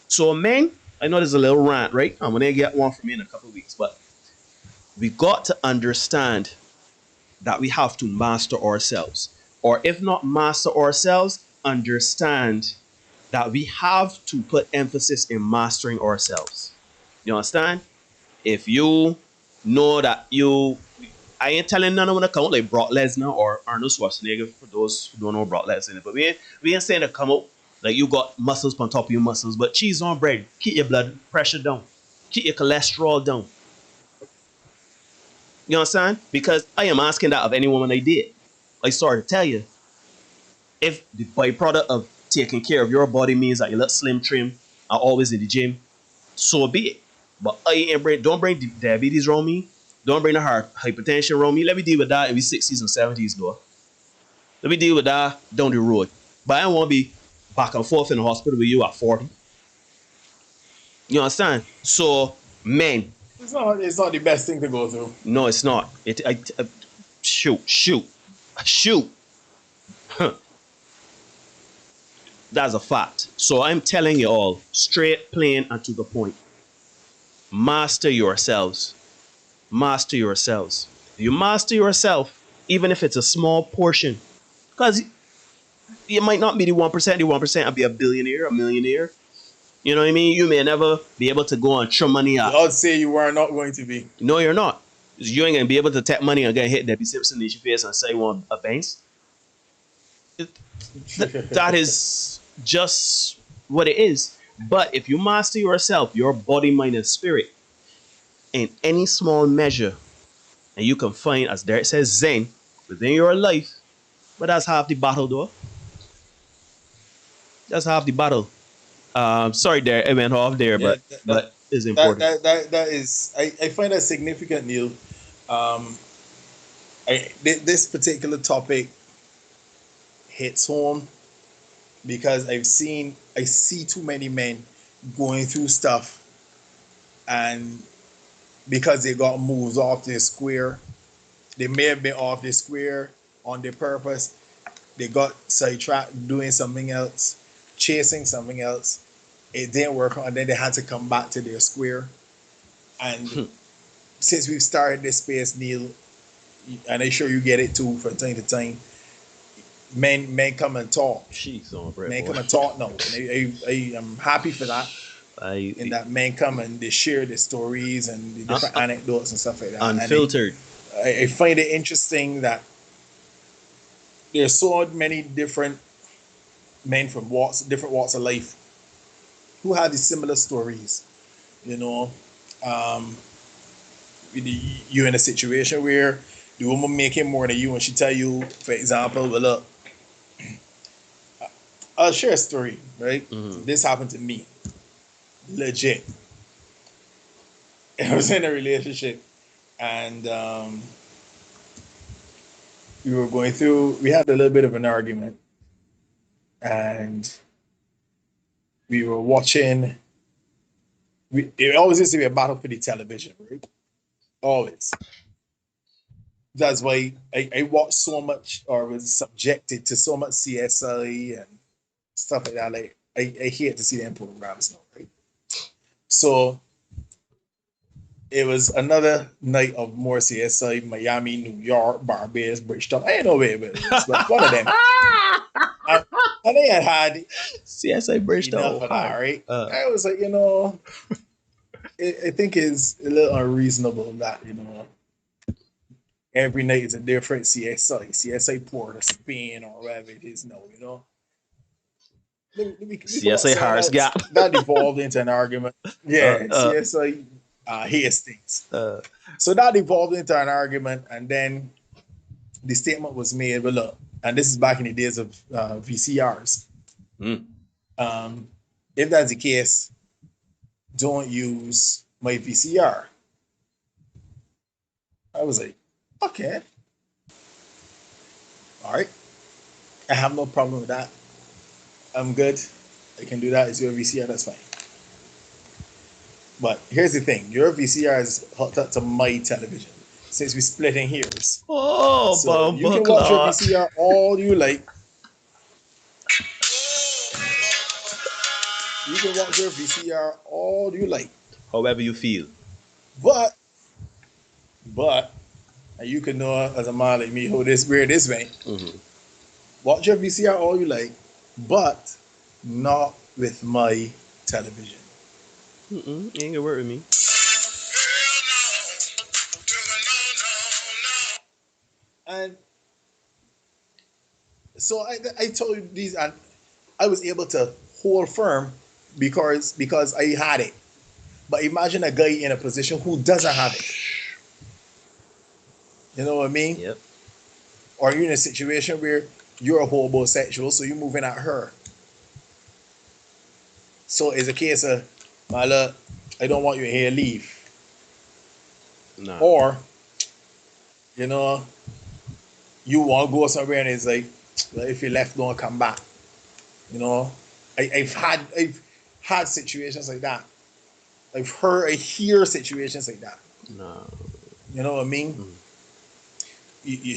So men, I know there's a little rant, right? I'm gonna get one from me in a couple of weeks, but we got to understand that we have to master ourselves. Or if not master ourselves, understand that we have to put emphasis in mastering ourselves. You understand? If you know that I ain't telling none of them to come out like Brock Lesnar or Arnold Schwarzenegger, for those who don't know Brock Lesnar. But we ain't saying to come out like you got muscles on top of your muscles, but cheese on bread. Keep your blood pressure down. Keep your cholesterol down. You understand? Because I am asking that of any woman I date. I sorry to tell you, if the byproduct of taking care of your body means that you look slim, trim, are always in the gym, so be it. But don't bring diabetes around me. Don't bring the hypertension around me. Let me deal with that in the 60s and 70s, though. Let me deal with that down the road. But I don't want to be back and forth in the hospital with you at 40. You understand? So, men. It's not the best thing to go through. No, it's not. Shoot. That's a fact. So I'm telling you all, straight, plain, and to the point. Master yourselves. Master yourselves. You master yourself, even if it's a small portion. Because you might not be the 1%. The 1% will be a billionaire, a millionaire. You know what I mean? You may never be able to go and throw money out. I'd say you are not going to be. No, you're not. You ain't going to be able to take money and get hit Debbie Simpson in your face and say you want a banks. That is just what it is. But if you master yourself, your body, mind, and spirit, in any small measure, and you can find, as Derek says, Zen within your life, but that's half the battle, though. That's half the battle. Sorry, Derek, I went off there, but it's important. That is, I find that significant, Neil. This particular topic hits home because I see too many men going through stuff, and because they got moves off their square, they may have been off their square on their purpose. They got sidetracked doing something else, chasing something else. It didn't work, and then they had to come back to their square. And since we've started this space, Neil, and I'm sure you get it too from time to time, men come and talk. Men come and talk now. And I am happy for that. In that men come and they share their stories and the different anecdotes and stuff like that. Unfiltered. I find it interesting that there's so many different men from different walks of life who have these similar stories. You know, you're in a situation where the woman making more than you, and she tell you, for example, well, look, I'll share a story, right? Mm-hmm. This happened to me. Legit. I was in a relationship, and we had a little bit of an argument, and we were watching. It always used to be a battle for the television, right? Always. That's why I watched so much, or was subjected to so much CSI and stuff like that. Like I hate to see them programs now, right? So it was another night of more CSI, Miami, New York, Barbados, British stuff. I ain't know where it was, but one of them. And they had CSI British enough of that, right? I was like, I think it's a little unreasonable that, every night is a different CSI Port or Spain or whatever it is now, CSI Harris Gap. That evolved into an argument. Yeah, CSI Hastings. So that evolved into an argument, and then the statement was made, well, look, and this is back in the days of VCRs. If that's the case, don't use my VCR. I was like, okay. All right. I have no problem with that. I'm good. I can do that. It's your VCR. That's fine. But here's the thing. Your VCR is hooked up to my television. Since we're splitting hairs. Oh, so you can watch your VCR all you like. You can watch your VCR all you like. However you feel. But, and you can know as a man like me where this way. Mm-hmm. Watch your VCR all you like, but not with my television. You ain't gonna work with me. And so I told you these, and I was able to hold firm because I had it. But imagine a guy in a position who doesn't have it. You know what I mean? Yep. Or you're in a situation where you're a homosexual, so you're moving at her. So it's a case of, Mala, I don't want you here, leave. Nah. Or, you know, you want to go somewhere and it's like, well, if you left, don't come back. You know, I've had situations like that. I hear situations like that. No. You know what I mean? You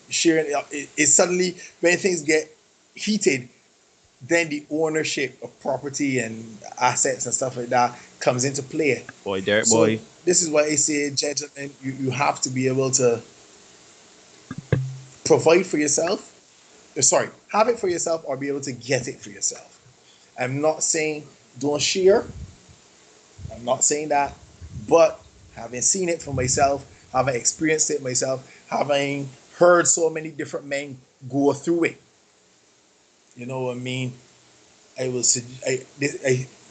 sharing it suddenly, when things get heated, then the ownership of property and assets and stuff like that comes into play. Boy, Derek, So boy. this is why I say, gentlemen, you have to be able to provide for yourself. Sorry, have it for yourself or be able to get it for yourself. I'm not saying don't share. I'm not saying that. But having seen it for myself, having experienced it myself, having heard so many different men go through it, you know what I mean? I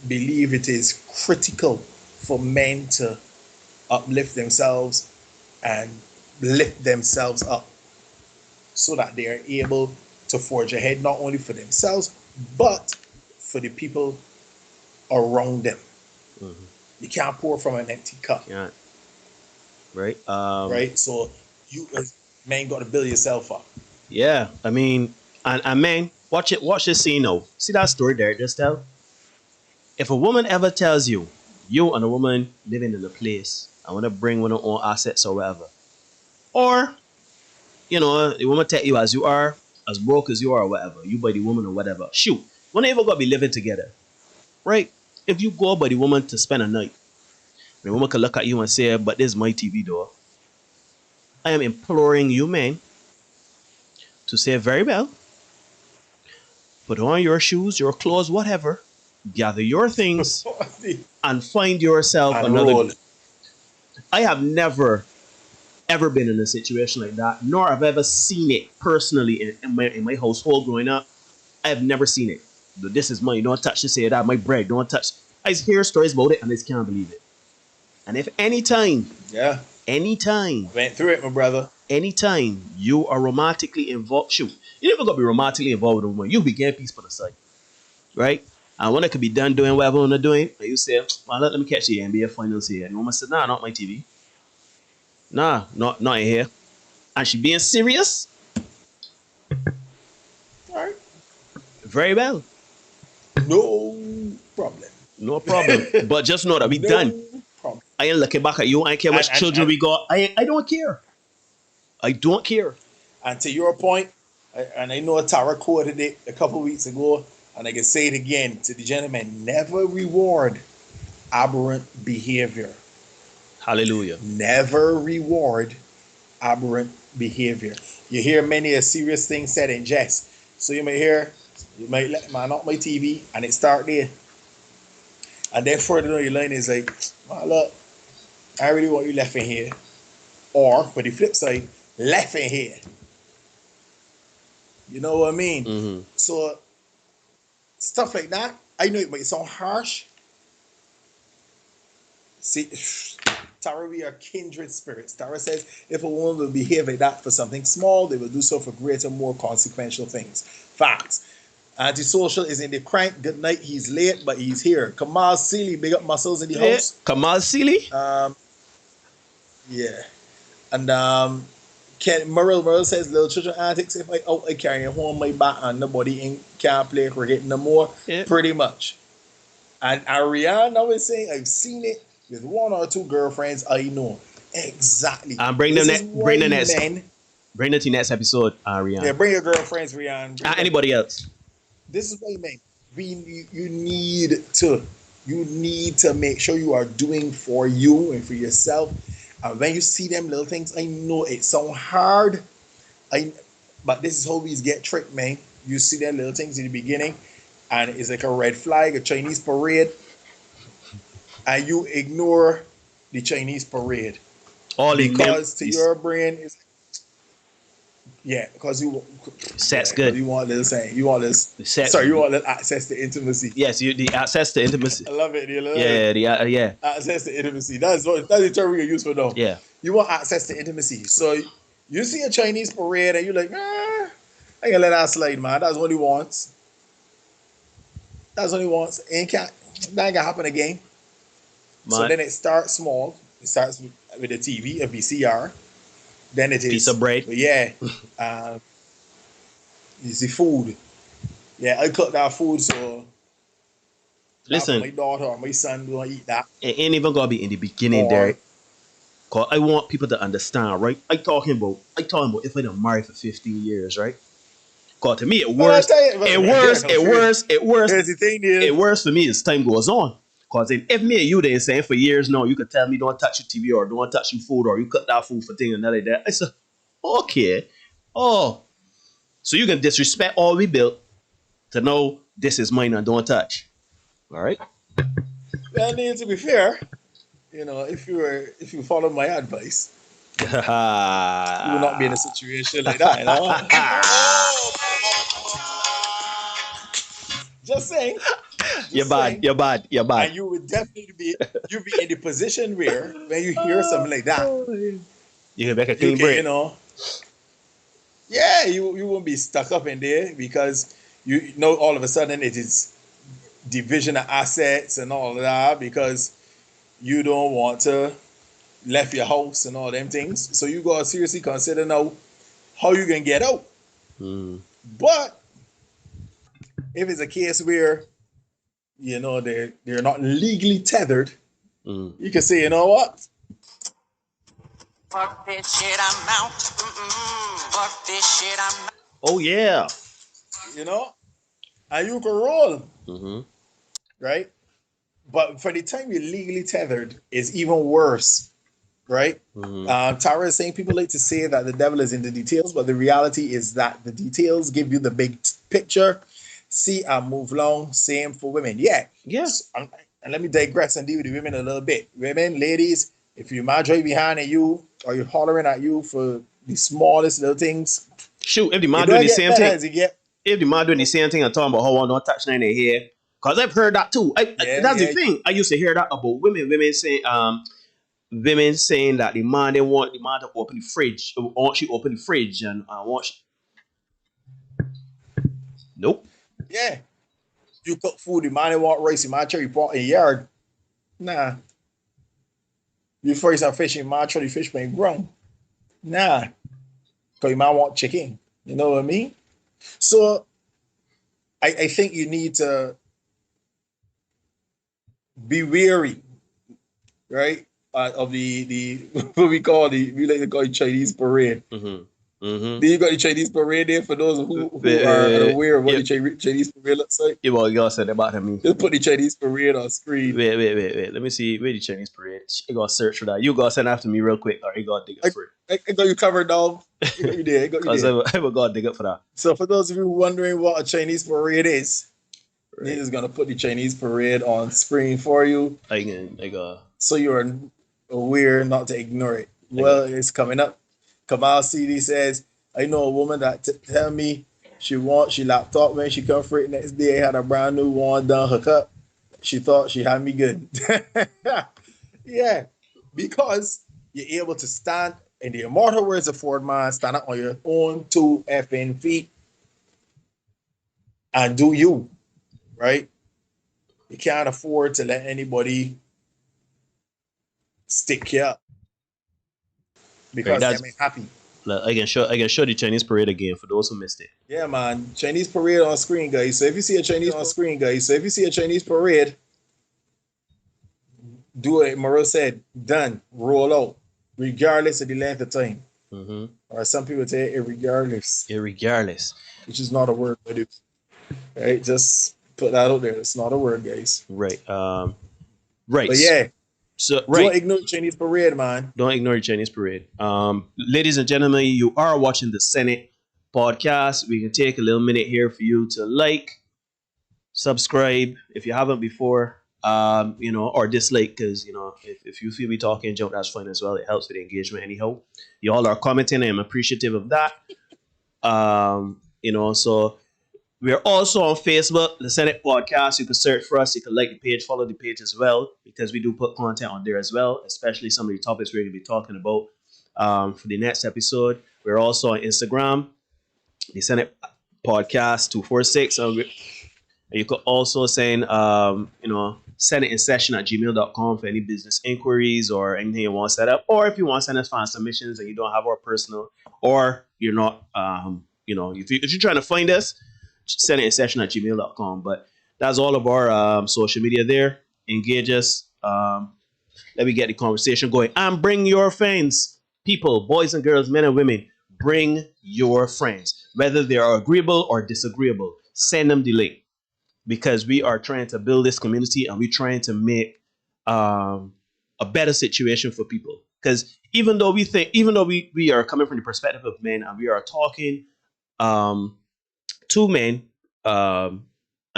believe it is critical for men to uplift themselves and lift themselves up so that they are able to forge ahead, not only for themselves, but for the people around them. You can't pour from an empty cup. Yeah. Right. Right? So you as men got to build yourself up. Yeah. I mean, and man, watch this scene now. See that story there just tell? If a woman ever tells you, you and a woman living in a place, I want to bring one of our own assets or whatever. Or, you know, the woman tell you as you are, as broke as you are or whatever, you by the woman or whatever. Shoot, when ever gonna be living together. Right? If you go by the woman to spend a night, the woman can look at you and say, but this is my TV door. I am imploring you, man, to say very well, put on your shoes, your clothes, whatever, gather your things, and find yourself And another. roll. I have never, ever been in a situation like that, nor have I ever seen it personally in my household growing up. I have never seen it. This is mine. Don't touch this here, that. My bread. Don't touch. I hear stories about it and I just can't believe it. And if anytime Went through it, my brother. anytime you are romantically involved, shoot, you never gotta be romantically involved with a woman. You be getting peace put aside. Right? And when it could be done doing whatever I'm doing, and you say, well, let me catch the NBA finals here. And the woman said, nah, not my TV. Nah, not in here. And she being serious? Alright. Very well. No problem. No problem. But just know that we done. Problem. I ain't looking back at you. I ain't care which children we got. I don't care. I don't care. And to your point, I know Tara quoted it a couple weeks ago, and I can say it again to the gentleman: never reward aberrant behavior. Hallelujah. Never reward aberrant behavior. You hear many a serious thing said in jest. So you might let man off my TV, and it start there. And then further down your line is like, well, look, I really want you left in here. Or, for the flip side, left in here. You know what I mean? Mm-hmm. So, stuff like that, I know it might sound harsh. See, Tara, we are kindred spirits. Tara says, if a woman will behave like that for something small, they will do so for greater, more consequential things. Facts. Antisocial is in the crank. Good night. He's late, but he's here. Kamal Sealy, big up muscles in the house. Kamal Sealy? Yeah. And Merrill says, little children antics. If I carry home my bat and nobody can't play cricket no more. Yeah. Pretty much. And Ariana was saying, I've seen it with one or two girlfriends I know. Exactly. And bring them to next episode, Ariana. Yeah, bring your girlfriends, Rihanna. Anybody else? This is what I mean. You need to make sure you are doing for you and for yourself. And when you see them little things, I know it sounds hard. But this is how we get tricked, man. You see them little things in the beginning, and it's like a red flag, a Chinese parade, and you ignore the Chinese parade. Because to your brain, it's Yeah, because you Set's good. You want this saying. You want this. Set, you want that access to intimacy. Yes, the access to intimacy. I love it. Yeah. Access to intimacy. That's the term we use for now. Yeah. You want access to intimacy. So you see a Chinese parade and you're like, I ain't gonna let that slide, man. That's what he wants. That ain't gonna happen again. Man. So then it starts small. It starts with a TV, a VCR. Then it is piece of bread. But yeah. It's the food. Yeah, I cook that food, so listen, my daughter or my son gonna eat that. It ain't even gonna be in the beginning, Derek. Cause I want people to understand, right? I talking about if I done married for 15 years, right? Cause to me it works. It works for me as time goes on. Cause if me and you they saying for years, no, you could tell me don't touch your TV or don't touch your food or you cut that food for things and that like that. I said, okay. Oh. So you can disrespect all we built to know this is mine and don't touch. All right. Well, I mean, to be fair, if you follow my advice, you will not be in a situation like that. Just saying. You're bad. And you would definitely be in the position where when you hear something like that, you can make a clean break. Yeah, you won't be stuck up in there because all of a sudden it is division of assets and all of that because you don't want to left your house and all them things. So you gotta seriously consider now how you can get out. But if it's a case where they're not legally tethered, you can say, you know what? Fuck this shit, I'm out. Fuck this shit, I'm out. Oh yeah. And you can roll. Right? But for the time you're legally tethered, it's even worse. Right? Tara is saying people like to say that the devil is in the details, but the reality is that the details give you the big picture. See and move along. Same for women. Yeah. Yes. And let me digress and deal with the women a little bit. Women, ladies, if you man drive behind at you or you're hollering at you for the smallest little things. Shoot, if the man doing the same thing. If the man doing the same thing and talking about how I don't touch nothing in here. Because I've heard that too. That's the thing. I used to hear that about women. Women saying that the man, they want the man to open the fridge. Want she open the fridge and want she... Nope. Yeah. You cook food, the man they want rice, the man cherry pot in the yard. Nah. You fry some fish, the man try the fish being grown. Nah. Because the man want chicken. You know what I mean? So I think you need to be wary, right? Of the what we like to call it Chinese parade. Then you got the Chinese parade there for those who are aware of what the Chinese parade looks like. Yeah, well, y'all said about him. Just put the Chinese parade on screen. Wait. Let me see where the Chinese parade. You gotta search for that. You gotta send after me real quick, or you gotta dig up for it. I got you covered, dog. I got you there. I will go dig up for that. So for those of you wondering what a Chinese parade is, Nina's gonna put the Chinese parade on screen for you. So you're aware not to ignore it. Well, it's coming up. Kamal CD says, I know a woman that tell me she laptop when she come for it next day, had a brand new one done her cup. She thought she had me good. Yeah, because you're able to stand, in the immortal words of Ford Man, stand up on your own 2 effing feet and do you, right? You can't afford to let anybody stick you up. Because they make happy. I can show the Chinese parade again for those who missed it. Yeah, man. Chinese parade on screen, guys. So if you see a Chinese parade, do it. Moreau said, done. Roll out. Regardless of the length of time. Or some people say irregardless. Irregardless. Which is not a word, but it, right? Just put that out there. It's not a word, guys. Right. Right. But yeah. So don't ignore Chinese parade, man. Don't ignore the Chinese parade. Ladies and gentlemen, you are watching the Senate podcast. We can take a little minute here for you to like, subscribe if you haven't before, or dislike, because if you feel me talking junk, that's fine as well. It helps with the engagement anyhow. You all are commenting. I'm appreciative of that. You know, so we're also on Facebook, the Senate Podcast. You can search for us. You can like the page, follow the page as well, because we do put content on there as well, especially some of the topics we're going to be talking about for the next episode. We're also on Instagram, the Senate Podcast 246. And you could also send, you know, senateinsession@gmail.com for any business inquiries or anything you want to set up. Or if you want to send us fan submissions and you don't have our personal, or you're not, you know, if you're trying to find us, senateinsession@gmail.com. But that's all of our social media there. Engage us. Let me get the conversation going. And bring your friends, people, boys and girls, men and women. Bring your friends, whether they are agreeable or disagreeable. Send them the link, because we are trying to build this community and we're trying to make a better situation for people. Because even though we are coming from the perspective of men and we are talking to men, and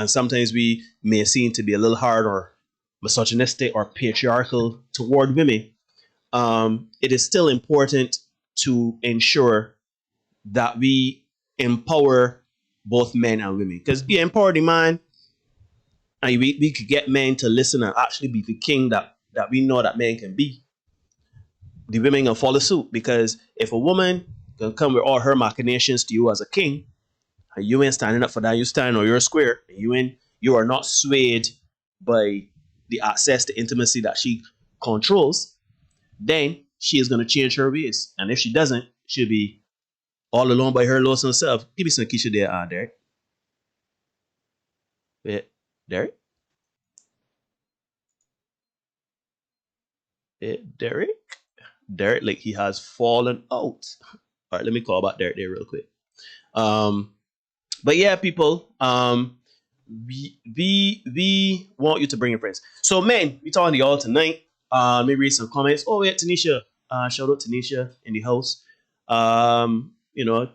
sometimes we may seem to be a little hard or misogynistic or patriarchal toward women, it is still important to ensure that we empower both men and women. Because we empower the man, and we could get men to listen and actually be the king that we know that men can be. The women can follow suit, because if a woman can come with all her machinations to you as a king, and you ain't standing up for that, you stand or you're square, and you are not swayed by the access to intimacy that she controls, then she is going to change her ways. And if she doesn't, she'll be all alone by her lonesome self. Give me some Keisha there, Derek. Wait, Derek? Derek? Derek, like he has fallen out. All right, let me call back Derek there real quick. But yeah, people, we want you to bring your friends. So, man, we talking to y'all tonight. Let me read some comments. Oh, yeah, Tanisha. Shout out Tanisha in the house. You know,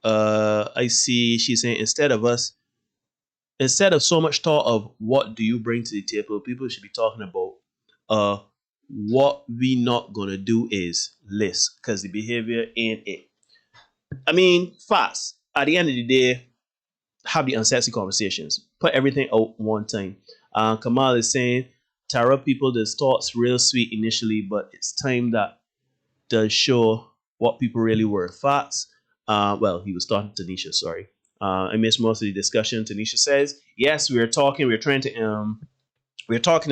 I see she's saying instead of so much thought of what do you bring to the table, people should be talking about what we not gonna do is list, because the behavior ain't it. I mean, fast. At the end of the day, have the unsexy conversations. Put everything out one time. Kamal is saying, Tara, people, this thoughts real sweet initially, but it's time that does show what people really were. Facts. Well, he was talking to Tanisha, sorry. I missed most of the discussion. Tanisha says, yes, we're talking to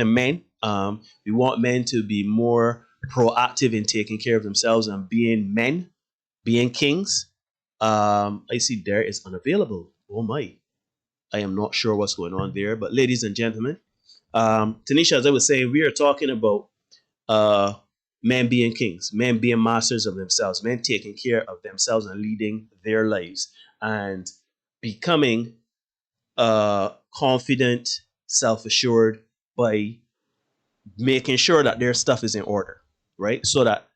men. We want men to be more proactive in taking care of themselves and being men, being kings. I see Derek is unavailable. Oh my. I am not sure what's going on there. But ladies and gentlemen, Tanisha, as I was saying, we are talking about men being kings, men being masters of themselves, men taking care of themselves and leading their lives and becoming confident, self-assured by making sure that their stuff is in order, right? So that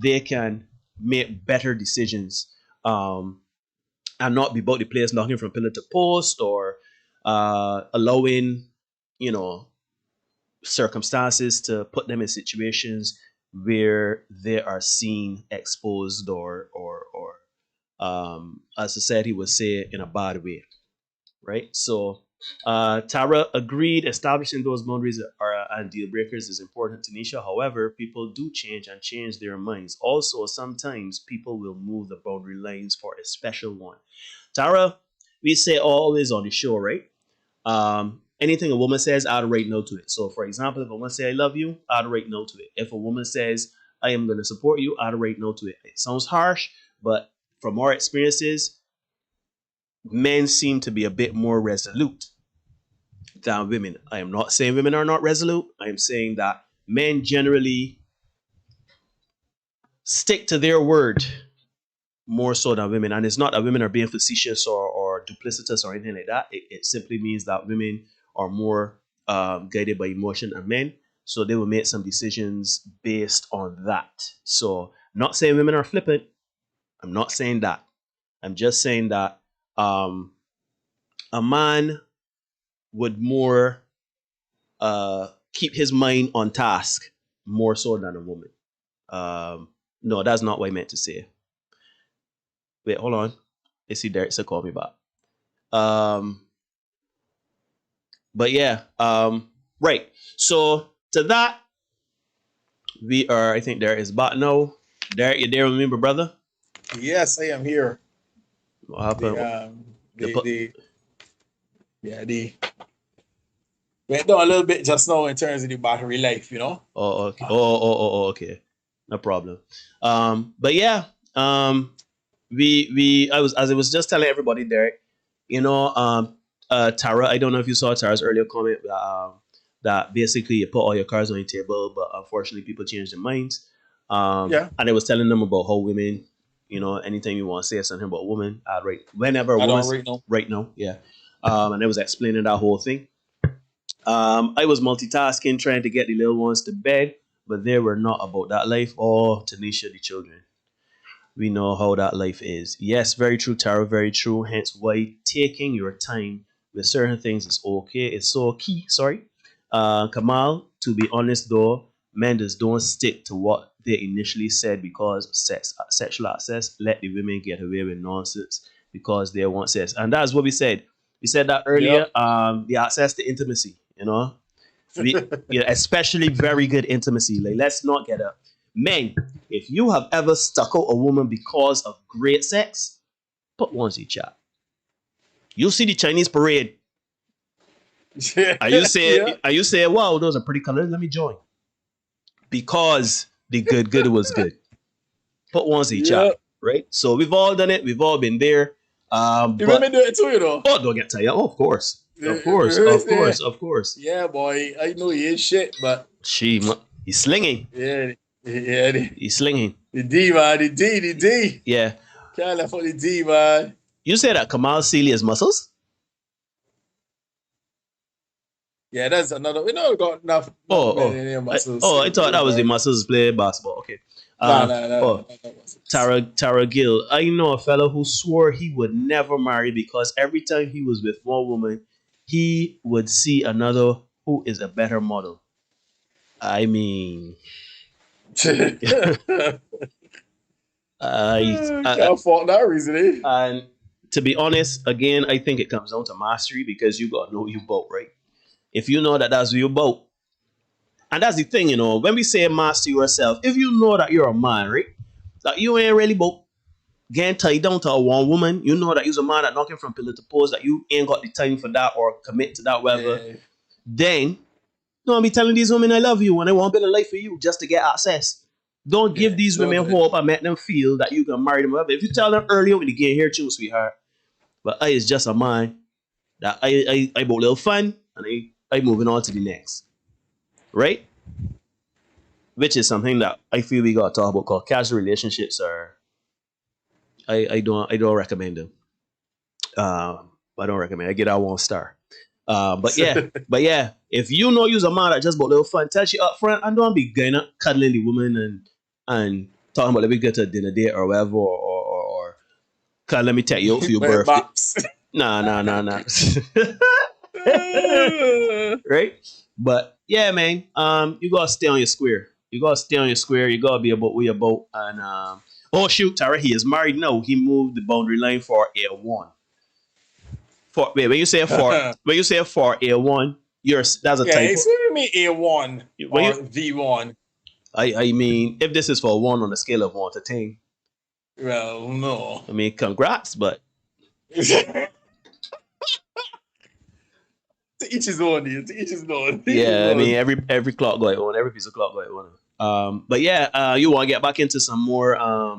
they can make better decisions and not be about the place knocking from pillar to post or allowing, you know, circumstances to put them in situations where they are seen exposed or as society would say, in a bad way, right? So Tara agreed establishing those boundaries and deal breakers is important, Tanisha. However, people do change and change their minds. Also, sometimes people will move the boundary lines for a special one. Tara, we say always on the show, right? Anything a woman says, I'd rate no to it. So, for example, if a woman say I love you, I'd rate no to it. If a woman says I am going to support you, I'd rate no to it. It sounds harsh, but from our experiences, men seem to be a bit more resolute than women. I am not saying women are not resolute. I am saying that men generally stick to their word more so than women. And it's not that women are being facetious or duplicitous or anything like that. It simply means that women are more guided by emotion than men. So they will make some decisions based on that. So not saying women are flippant. I'm not saying that. I'm just saying that a man would more keep his mind on task more so than a woman. No, that's not what I meant to say. Wait, hold on. I see Derek said call me back. But yeah, right. So to that, we are. I think Derek is back now. Derek, you there? Remember, brother? Yes, I am here. What happened? Went down a little bit just now in terms of the battery life, you know. Oh, okay. Okay. No problem. But yeah, I was just telling everybody, Derek, you know, Tara, I don't know if you saw Tara's earlier comment that basically you put all your cards on your table, but unfortunately people change their minds. And I was telling them about how women, you know, anytime you want to say something about a woman, right, whenever a woman, right now, yeah. And I was explaining that whole thing. I was multitasking, trying to get the little ones to bed, but they were not about that life or Tanisha, the children. We know how that life is. Yes, very true, Tara, very true. Hence why taking your time with certain things is okay. It's so key, Kamal, to be honest though, men just don't stick to what they initially said because of sexual access. Let the women get away with nonsense because they want sex. And that's what we said. We said that earlier, the access to intimacy, you know. Especially very good intimacy. Like, let's not get up. Men, if you have ever stuck out a woman because of great sex, put ones in chat. You see the Chinese parade. Are you saying, wow, those are pretty colors? Let me join. Because the good was good. Put ones in chat, right? So we've all done it. We've all been there. You women do it too, you know. Oh, don't get tired. Oh, of course. Of course. Yeah, boy. I know he ain't shit, but he's slinging. Yeah. He's slinging. The D, man. The D. Yeah. Can't left out the D, man. You say that Kamal Celia's muscles? Yeah, that's another. We know we got enough. Muscles. I thought that was the muscles play basketball. Okay. No. Tara Gill. I know a fellow who swore he would never marry because every time he was with one woman, he would see another who is a better model. I mean, I can't fault that reasoning. And to be honest, again, I think it comes down to mastery because you gotta know you both, right? If you know that that's your boat, and that's the thing, you know, when we say master yourself, if you know that you're a man, right, that you ain't really both getting tied down to a one woman, you know that you're a man that knocking from pillar to post, that you ain't got the time for that or commit to that, whatever, then don't be telling these women I love you and I want to build a life for you just to get access. Don't give these women hope and make them feel that you can marry them. If you tell them earlier when they get here too, sweetheart, but I is just a man that I bought a little fun and I moving on to the next. Right? Which is something that I feel we got to talk about called casual relationships are I don't recommend them. I don't recommend. I get that 1 star. But yeah, if you know you's a man that just bought a little fun, tell you up front and don't be going up cuddling the woman and talking about let me get to a dinner date or whatever or let me take you out for your birthday. Nah. Right? But yeah, man, you gotta stay on your square. You gotta be about where you're about. And oh shoot, Tara, he is married now. He moved the boundary line for A1. When you say for A1, that's a typo. Yeah, it's gonna be A1 or V1. I mean, if this is for 1 on a scale of 1 to 10. Well, no. I mean, congrats, but to each his own. Yeah, I mean, every clock got one. Every piece of clock got one. But yeah, you want to get back into some more. Nah,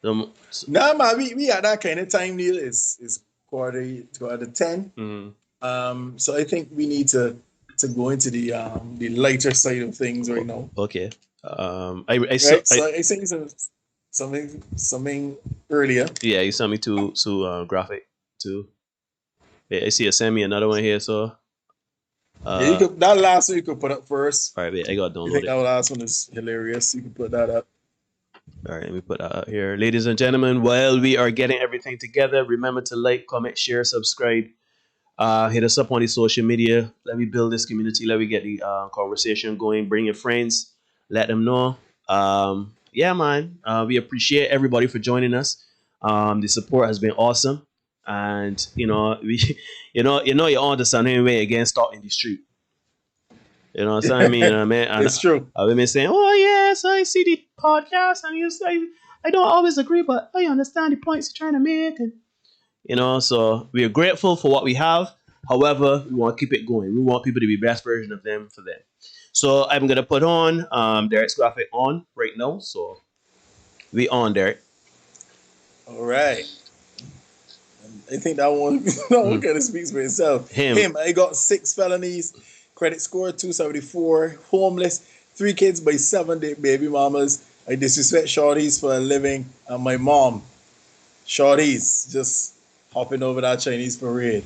man, we had that kind of time deal. It's quarter 10. Mm-hmm. So I think we need to go into the lighter side of things right now. Okay. I sent you something earlier. Yeah, you sent me to graphic too. I see you send me another one here, so that last one you could put up first. All right, wait, I got to download it. That last one is hilarious. You can put that up. All right, let me put that up here. Ladies and gentlemen, while we are getting everything together, remember to like, comment, share, subscribe. Hit us up on the social media. Let me build this community. Let me get the conversation going. Bring your friends. Let them know. Yeah, man. We appreciate everybody for joining us. The support has been awesome, and we, you're on to something way against talk in the street. You know what I'm saying? I mean, and It's true. I've been saying, "Oh yes, I see the podcast, and I don't always agree, but I understand the points you're trying to make." And so we are grateful for what we have. However, we want to keep it going. We want people to be best version of them for them. So I'm gonna put on Derek's graphic on right now. So we on Derek. All right. I think that one kind of speaks for itself. Him. I got 6 felonies, credit score 274, homeless, 3 kids by 7 baby mamas. I disrespect shorties for a living, and my mom, shorties, just hopping over that Chinese parade.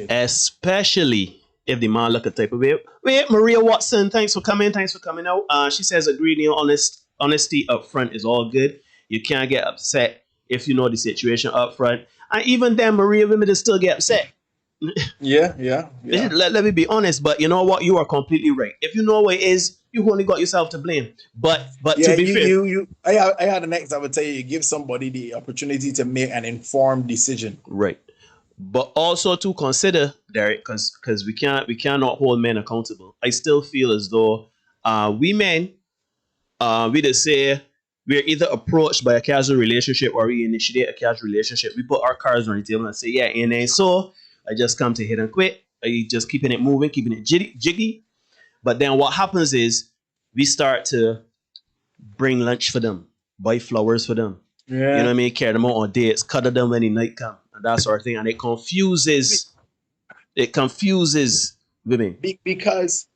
Especially if the man look a type of way. Wait, Maria Watson, thanks for coming. Thanks for coming out. She says, agreed, honesty up front is all good. You can't get upset if you know the situation up front. And even then, Maria, women still get upset. Yeah. Let me be honest, but you know what? You are completely right. If you know what it is, you only got yourself to blame. But yeah, to be fair, I had the next. I would tell you give somebody the opportunity to make an informed decision. Right. But also to consider, Derek, because we cannot hold men accountable. I still feel as though we men, we just say we're either approached by a casual relationship or we initiate a casual relationship. We put our cards on the table and say, yeah, and so I just come to hit and quit. I just keeping it moving, keeping it jiggy. But then what happens is we start to bring lunch for them, buy flowers for them. Yeah. You know what I mean? Carry them out on dates, cuddle them when the night come, and that sort of thing. And it confuses women. Because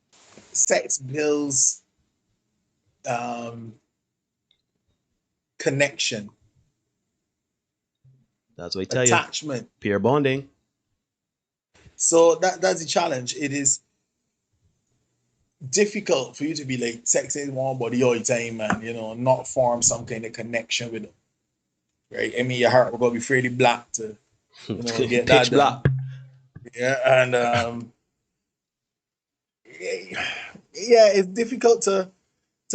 sex builds connection. That's what I tell attachment. You. Peer bonding. So that's the challenge. It is difficult for you to be like sexing one body all the time and not form some kind of connection with them. Right? I mean, your heart will go be fairly black to get that done. Yeah, and yeah, it's difficult to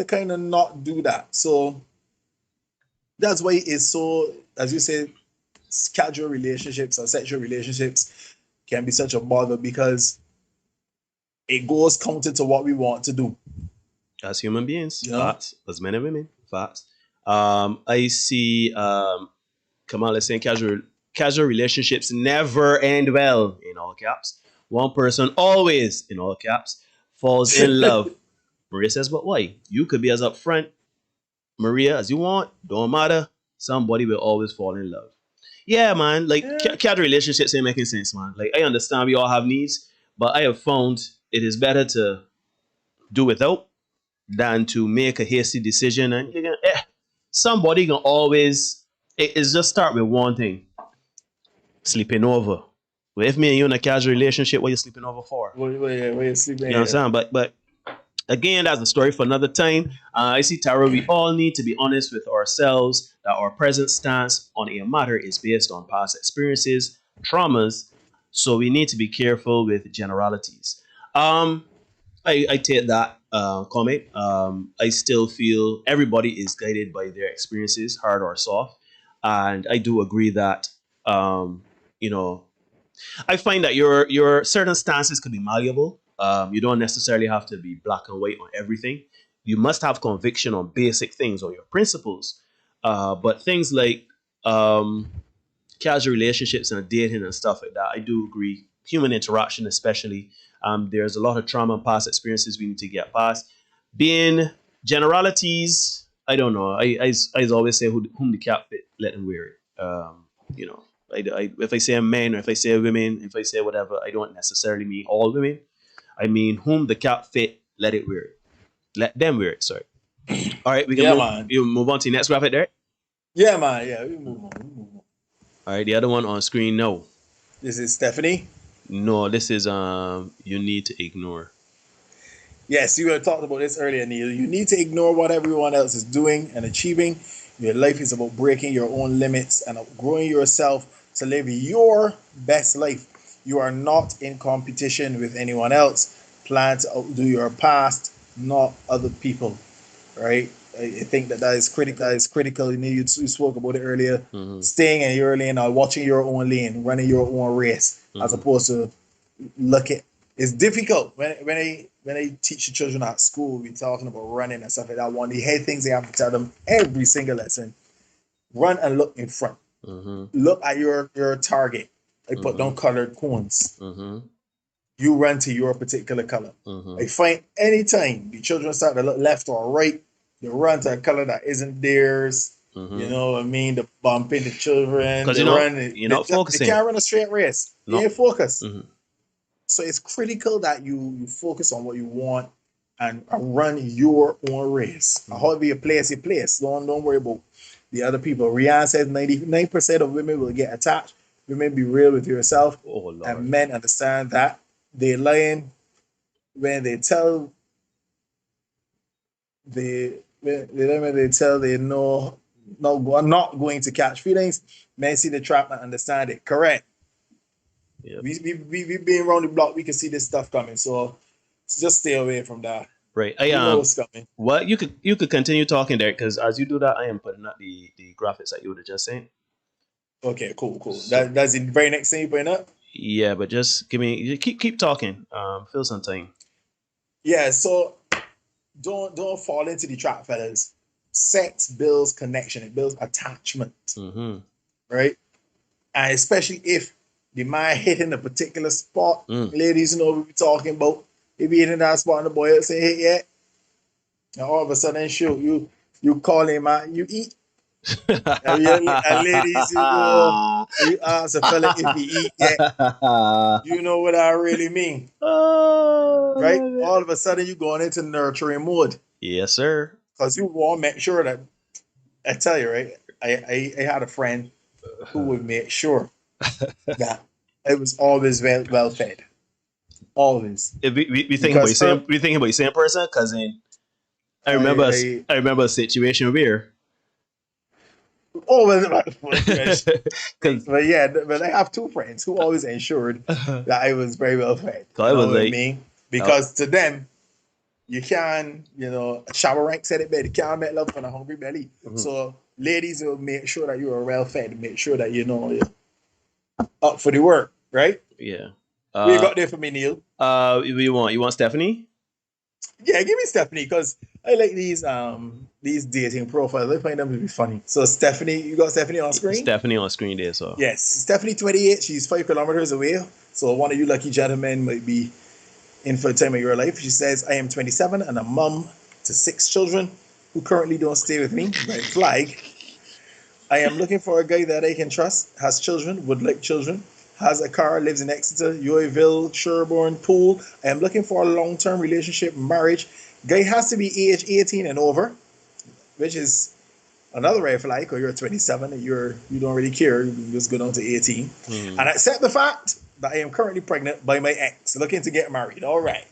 kind of not do that. So that's why it's so, as you said, casual relationships or sexual relationships can be such a bother because it goes counter to what we want to do as human beings. Facts. As men and women. Facts. I see Kamala saying casual relationships never end well, in all caps. One person always, in all caps, falls in love. Maria says, but why? You could be as upfront, Maria, as you want. Don't matter. Somebody will always fall in love. Yeah, man. Like, casual relationships ain't making sense, man. Like, I understand we all have needs, but I have found it is better to do without than to make a hasty decision. And you're gonna, somebody can always, it's just start with one thing. Sleeping over. Well, if me and you in a casual relationship, what are you sleeping over for? What are you sleeping? You know what I'm saying? But again, that's a story for another time. I see, Tara, we all need to be honest with ourselves that our present stance on a matter is based on past experiences, traumas, so we need to be careful with generalities. I take that comment. I still feel everybody is guided by their experiences, hard or soft. And I do agree that, I find that your certain stances could be malleable. You don't necessarily have to be black and white on everything. You must have conviction on basic things or your principles. But things like casual relationships and dating and stuff like that, I do agree. Human interaction especially. There's a lot of trauma and past experiences we need to get past. Being generalities, I don't know. I always say whom the cap fit, let them wear it. If I say a man or if I say a women, if I say whatever, I don't necessarily mean all women. I mean whom the cap fit, let it wear it. Let them wear it, sorry. All right, we can move on to the next graphic there. Yeah, man. Yeah, we move on. All right, the other one on screen, no. This is Stephanie? No, this is you need to ignore. Yes, you had talked about this earlier, Neil. You need to ignore what everyone else is doing and achieving. Your life is about breaking your own limits and growing yourself to live your best life. You are not in competition with anyone else. Plan to outdo your past, not other people, right? I think that is critical. That is critical. You spoke about it earlier. Staying in your lane or watching your own lane, running your own race, as opposed to looking. It's difficult when I teach the children at school. We're talking about running and stuff like that. One of the head things they have to tell them every single lesson: run and look in front. Look at your target. I put down colored cones. You run to your particular color. I find anytime the children start to look left or right, they run to a color that isn't theirs. You know what I mean? They bump into children. Because you're not focusing. They can't run a straight race. They ain't focused. So it's critical that you focus on what you want and run your own race. However you place, you place. Don't worry about the other people. Rihanna says 99% of women will get attached. Women, be real with yourself. Oh, Lord. And men understand that they're lying when they tell they know I'm not going to catch feelings. Men see the trap and understand it. Correct. Yep. We've been around the block. We can see this stuff coming. So just stay away from that. Right. You know what's coming. Well, you could continue talking there, because as you do that, I am putting up the graphics that you would have just seen. Okay, cool. So, that's the very next thing you putting up? Yeah, but just keep talking. Fill some time. Yeah, so don't fall into the trap, fellas. Sex builds connection, it builds attachment. Right? And especially if the man hitting a particular spot, ladies, you know what we're talking about. If you hitting that spot and the boy will say, hey, yeah. And all of a sudden, shoot, you call him out, you eat. and ladies, you ask a fella if he eat yet. You know what I really mean. Right? All of a sudden, you going into nurturing mode. Yes, sir. Because you want to make sure that, I tell you, right, I had a friend who would make sure that it was always well fed. Always. We thinking about the same person, because I remember a situation where. Oh, but yeah, but I have two friends who always ensured that I was very well fed. You know what I mean? Because to them, you can, shower rank said it better. You can't make love on a hungry belly. So ladies will make sure that you are well fed, make sure that you're up for the work, right? Yeah. What you got there for me, Neil? You want Stephanie? Yeah, give me Stephanie, because I like these dating profiles. I find them to be funny. So Stephanie, you got Stephanie on screen? Stephanie on screen there, so. Yes, Stephanie 28, she's 5 kilometers away. So one of you lucky gentlemen might be in for the time of your life. She says, I am 27 and a mom to 6 children who currently don't stay with me. Red flag. I am looking for a guy that I can trust, has children, would like children, has a car, lives in Exeter, Yoyville, Sherborne, Poole. I am looking for a long-term relationship, marriage. Guy has to be age 18 and over, which is another red flag, because you're 27 and you don't really care. You can just go down to 18. And accept the fact that I am currently pregnant by my ex, looking to get married. All right.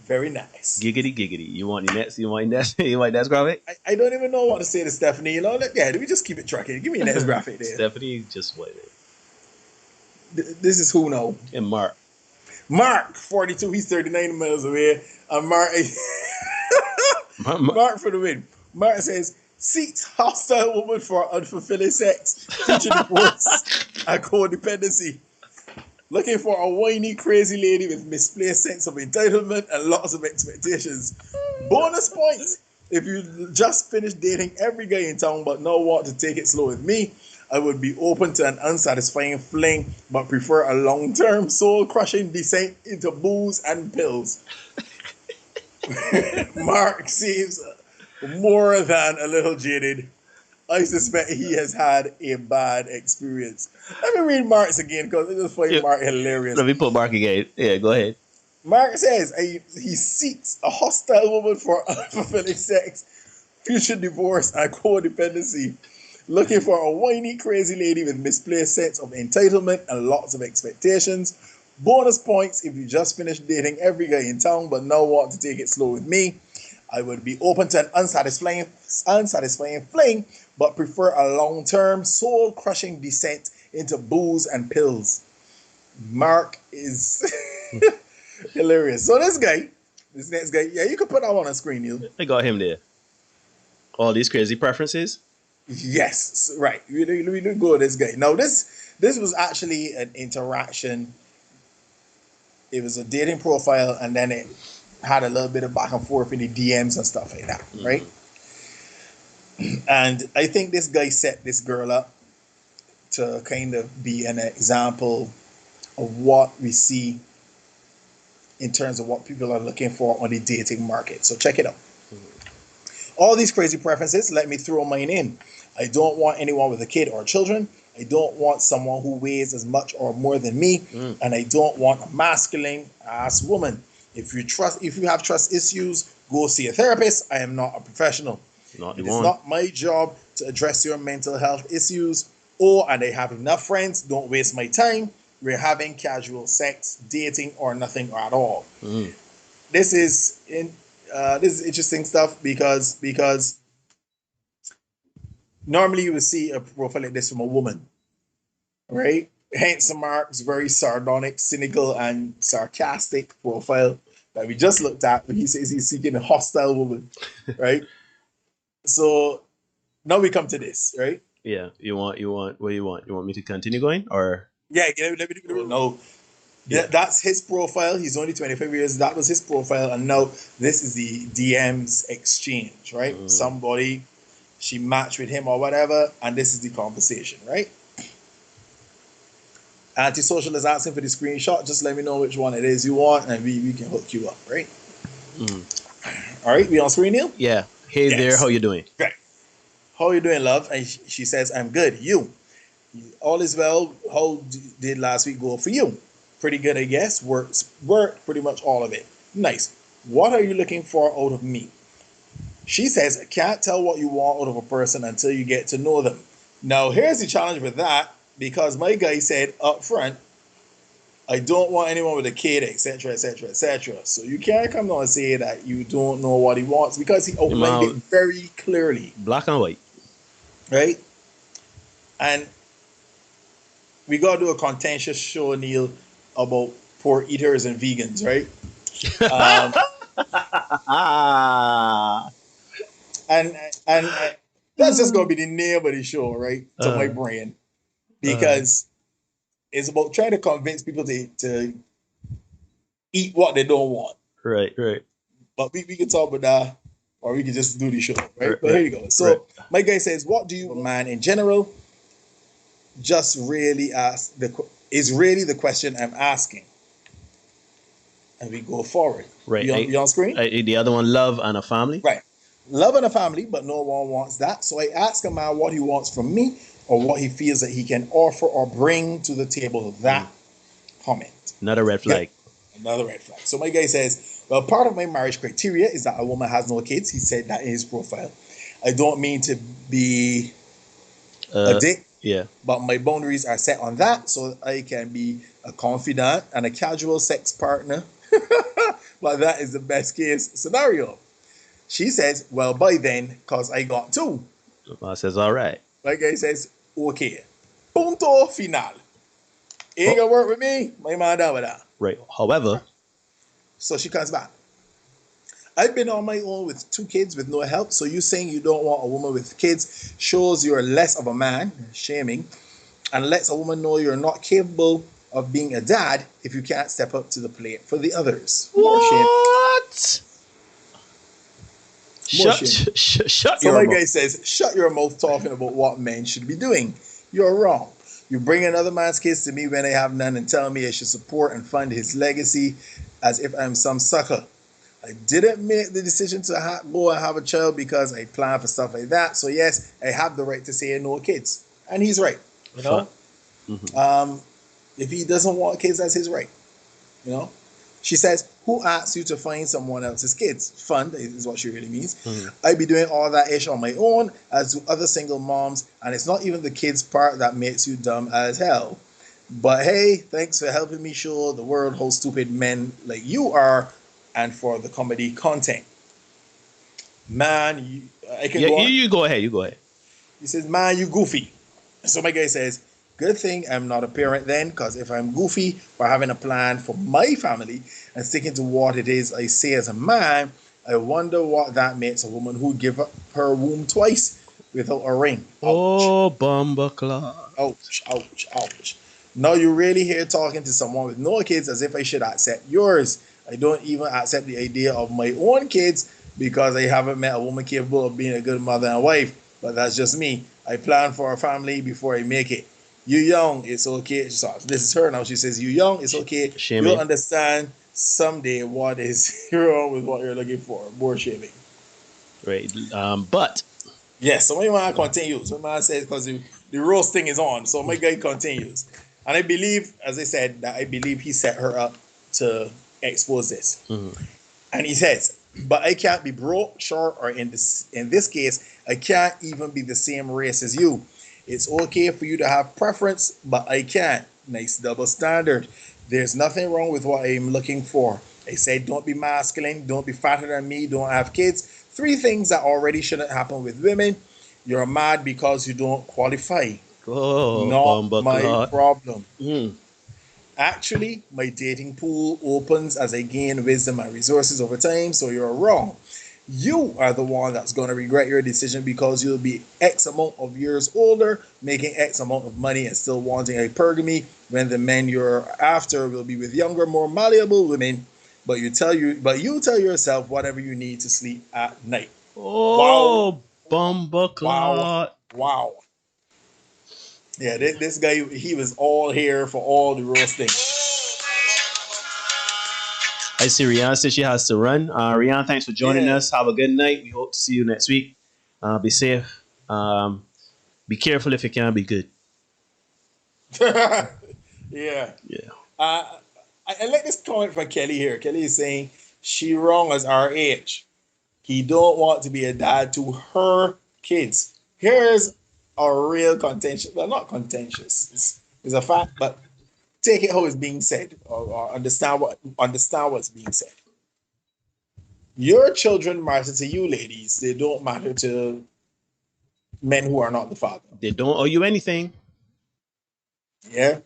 Very nice. Giggity, giggity. You want the next? You want that graphic? I don't even know what to say to Stephanie. Yeah, we just keep it tracking. Give me a next graphic there. Stephanie, just wait. This is who now? And Mark. Mark, 42. He's 39 miles away. And Mark for the win. Mark says, seeks hostile woman for unfulfilling sex, future divorce, and codependency. Looking for a whiny, crazy lady with misplaced sense of entitlement and lots of expectations. Bonus points if you just finished dating every guy in town but now want to take it slow with me. I would be open to an unsatisfying fling, but prefer a long-term, soul-crushing descent into booze and pills. Mark seems more than a little jaded. I suspect he has had a bad experience. Let me read Mark's again, because I just find Mark hilarious. Let me put Mark again. Yeah, go ahead. Mark says he seeks a hostile woman for unfulfilling sex, future divorce, and codependency. Looking for a whiny, crazy lady with misplaced sense of entitlement and lots of expectations. Bonus points if you just finished dating every guy in town but now want to take it slow with me. I would be open to an unsatisfying fling, but prefer a long-term, soul-crushing descent into booze and pills. Mark is hilarious. So this next guy, yeah, you can put that one on screen, Neil. I got him there. All these crazy preferences? Yes, right. We didn't go with this guy. Now, this was actually an interaction. It was a dating profile, and then it had a little bit of back and forth in the DMs and stuff like that, right? And I think this guy set this girl up to kind of be an example of what we see in terms of what people are looking for on the dating market. So check it out. All these crazy preferences, let me throw mine in. I don't want anyone with a kid or children. I don't want someone who weighs as much or more than me. And I don't want a masculine ass woman. If you have trust issues, go see a therapist. I am not a professional. It is not my job to address your mental health issues. And I have enough friends. Don't waste my time. We're having casual sex, dating, or nothing at all. This is interesting stuff because normally you would see a profile like this from a woman, right? Hence Mark's very sardonic, cynical, and sarcastic profile that we just looked at when he says he's seeking a hostile woman, right? So now we come to this, right? Yeah. You want what do you want? You want me to continue going or? Yeah, let me no. Yeah. That's his profile. He's only 25 years. That was his profile. And now this is the DMs exchange, right? Somebody, she matched with him or whatever, and this is the conversation, right? Antisocial is asking for the screenshot. Just let me know which one it is you want, and we can hook you up, right? All right, we on screen, Neil? Yeah. Hey there, how you doing? Great. How you doing, love? And she says, I'm good. You? All is well. How did last week go for you? Pretty good, I guess. Worked pretty much all of it. Nice. What are you looking for out of me? She says, I can't tell what you want out of a person until you get to know them. Now, here's the challenge with that, because my guy said up front, I don't want anyone with a kid, etc., etc., etc. So you can't come down and say that you don't know what he wants, because he outlined it very clearly. Black and white. Right? And we got to do a contentious show, Neil, about pork eaters and vegans, right? And that's just going to be the name of the show, right? To my brain. Because it's about trying to convince people to eat what they don't want. Right. But we can talk about that, or we can just do the show, right? But here you go. So my guy says, what do you want, man, in general? Just really is really the question I'm asking. And we go forward. Right. You on screen? The other one, love and a family. Right. Love and a family, but no one wants that. So I ask a man what he wants from me, or what he feels that he can offer or bring to the table. That comment. Another red flag. Yeah, another red flag. So my guy says, well, part of my marriage criteria is that a woman has no kids. He said that in his profile. I don't mean to be a dick. Yeah. But my boundaries are set on that, so I can be a confidant and a casual sex partner. But that is the best case scenario. She says, well, by then, because I got two. I says, all right. My guy says, okay. Punto final. Ain't gonna work with me. My man down with that. Right. However. So she comes back. I've been on my own with 2 kids with no help. So you saying you don't want a woman with kids shows you're less of a man, shaming, and lets a woman know you're not capable of being a dad if you can't step up to the plate for the others. What? Shut so my guy says, shut your mouth talking about what men should be doing. You're wrong. You bring another man's kids to me when I have none and tell me I should support and fund his legacy as if I'm some sucker. I didn't make the decision to go and have a child because I plan for stuff like that. So yes, I have the right to say no kids. And he's right. You know? If he doesn't want kids, that's his right. You know? She says, who asked you to find someone else's kids? Fund is what she really means. I be doing all that ish on my own, as do other single moms, and it's not even the kids part that makes you dumb as hell. But hey, thanks for helping me show the world how stupid men like you are, and for the comedy content. Man, I can go on. You go ahead. You go ahead. He says, man, you goofy. So my guy says, good thing I'm not a parent then, because if I'm goofy for having a plan for my family and sticking to what it is I say as a man, I wonder what that makes a woman who give up her womb twice without a ring. Oh, bumbleclaw. Ouch, ouch, ouch. Now you're really here talking to someone with no kids as if I should accept yours. I don't even accept the idea of my own kids because I haven't met a woman capable of being a good mother and wife. But that's just me. I plan for a family before I make it. You young, it's okay. So this is her now. She says, you young, it's okay. Shaming. You'll understand someday what is wrong with what you're looking for. More shaming. Right. But yes, so my man continues. My man says because the roasting is on. So my guy continues. And I believe, as I said, that I believe he set her up to expose this. Mm-hmm. And he says, but I can't be broke, short, or in this case, I can't even be the same race as you. It's okay for you to have preference, but I can't. Nice double standard. There's nothing wrong with what I'm looking for. I said, don't be masculine, don't be fatter than me, don't have kids. 3 things that already shouldn't happen with women. You're mad because you don't qualify. Not my problem. Actually, my dating pool opens as I gain wisdom and resources over time, so you're wrong. You are the one that's going to regret your decision because you'll be X amount of years older, making X amount of money and still wanting hypergamy when the men you're after will be with younger, more malleable women. But you tell yourself whatever you need to sleep at night. Oh, wow. bumbleclaw. Wow. Yeah, this guy, he was all here for all the roasting. I see Rihanna says she has to run. Rihanna, thanks for joining us. Have a good night. We hope to see you next week. Be safe. Be careful if you can. Be good. Yeah. I like this comment from Kelly here. Kelly is saying she wrong as our age. He don't want to be a dad to her kids. Here's a real contentious. Well, not contentious. It's a fact, but take it how it's being said, or understand what's being said. Your children matter to you, ladies. They don't matter to men who are not the father. They don't owe you anything. Yeah,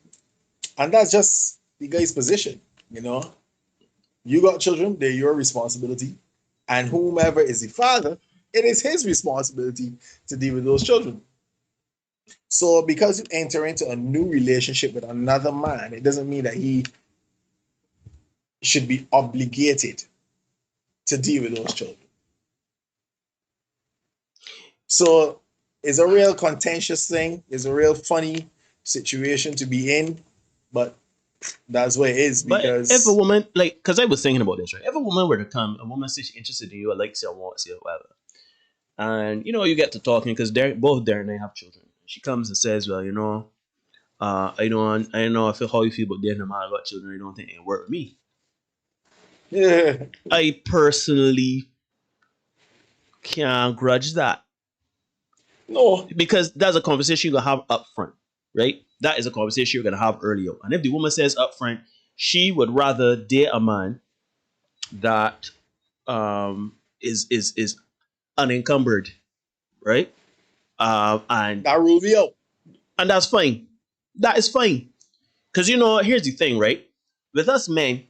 and that's just the guy's position. You know, you got children; they're your responsibility, and whomever is the father, it is his responsibility to deal with those children. So, because you enter into a new relationship with another man, it doesn't mean that he should be obligated to deal with those children. So it's a real contentious thing. It's a real funny situation to be in, but that's what it is. Because but if a woman, like, because I was thinking about this, right? If a woman were to come, a woman says she's interested in you, or likes you, or wants you, or whatever, and you get to talking because both Darren and I have children. She comes and says, well, I don't know how you feel, but then no matter what children, I don't think it work with me. Yeah. I personally can't grudge that. No. Because that's a conversation you're going to have up front, right? That is a conversation you're going to have early on. And if the woman says up front, she would rather date a man that is unencumbered, right? And that rules me out. And that's fine. That is fine. Because, here's the thing, right? With us men,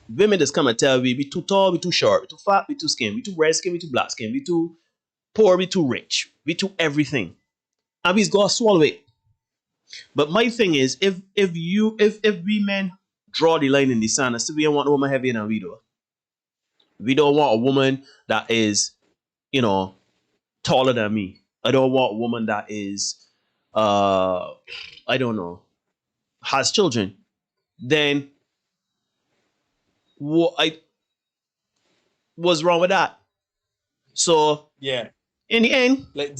women just come and tell we too tall, we too short, we too fat, we too skinny, we too red skin, we too black skin, we too poor, we too rich, we too everything. And we's got to swallow it. But my thing is, if we men draw the line in the sand, I still we don't want a woman heavier than we do. We don't want a woman that is, taller than me. I don't want a woman that is, I don't know, has children. Then what's wrong with that? So yeah, in the end, let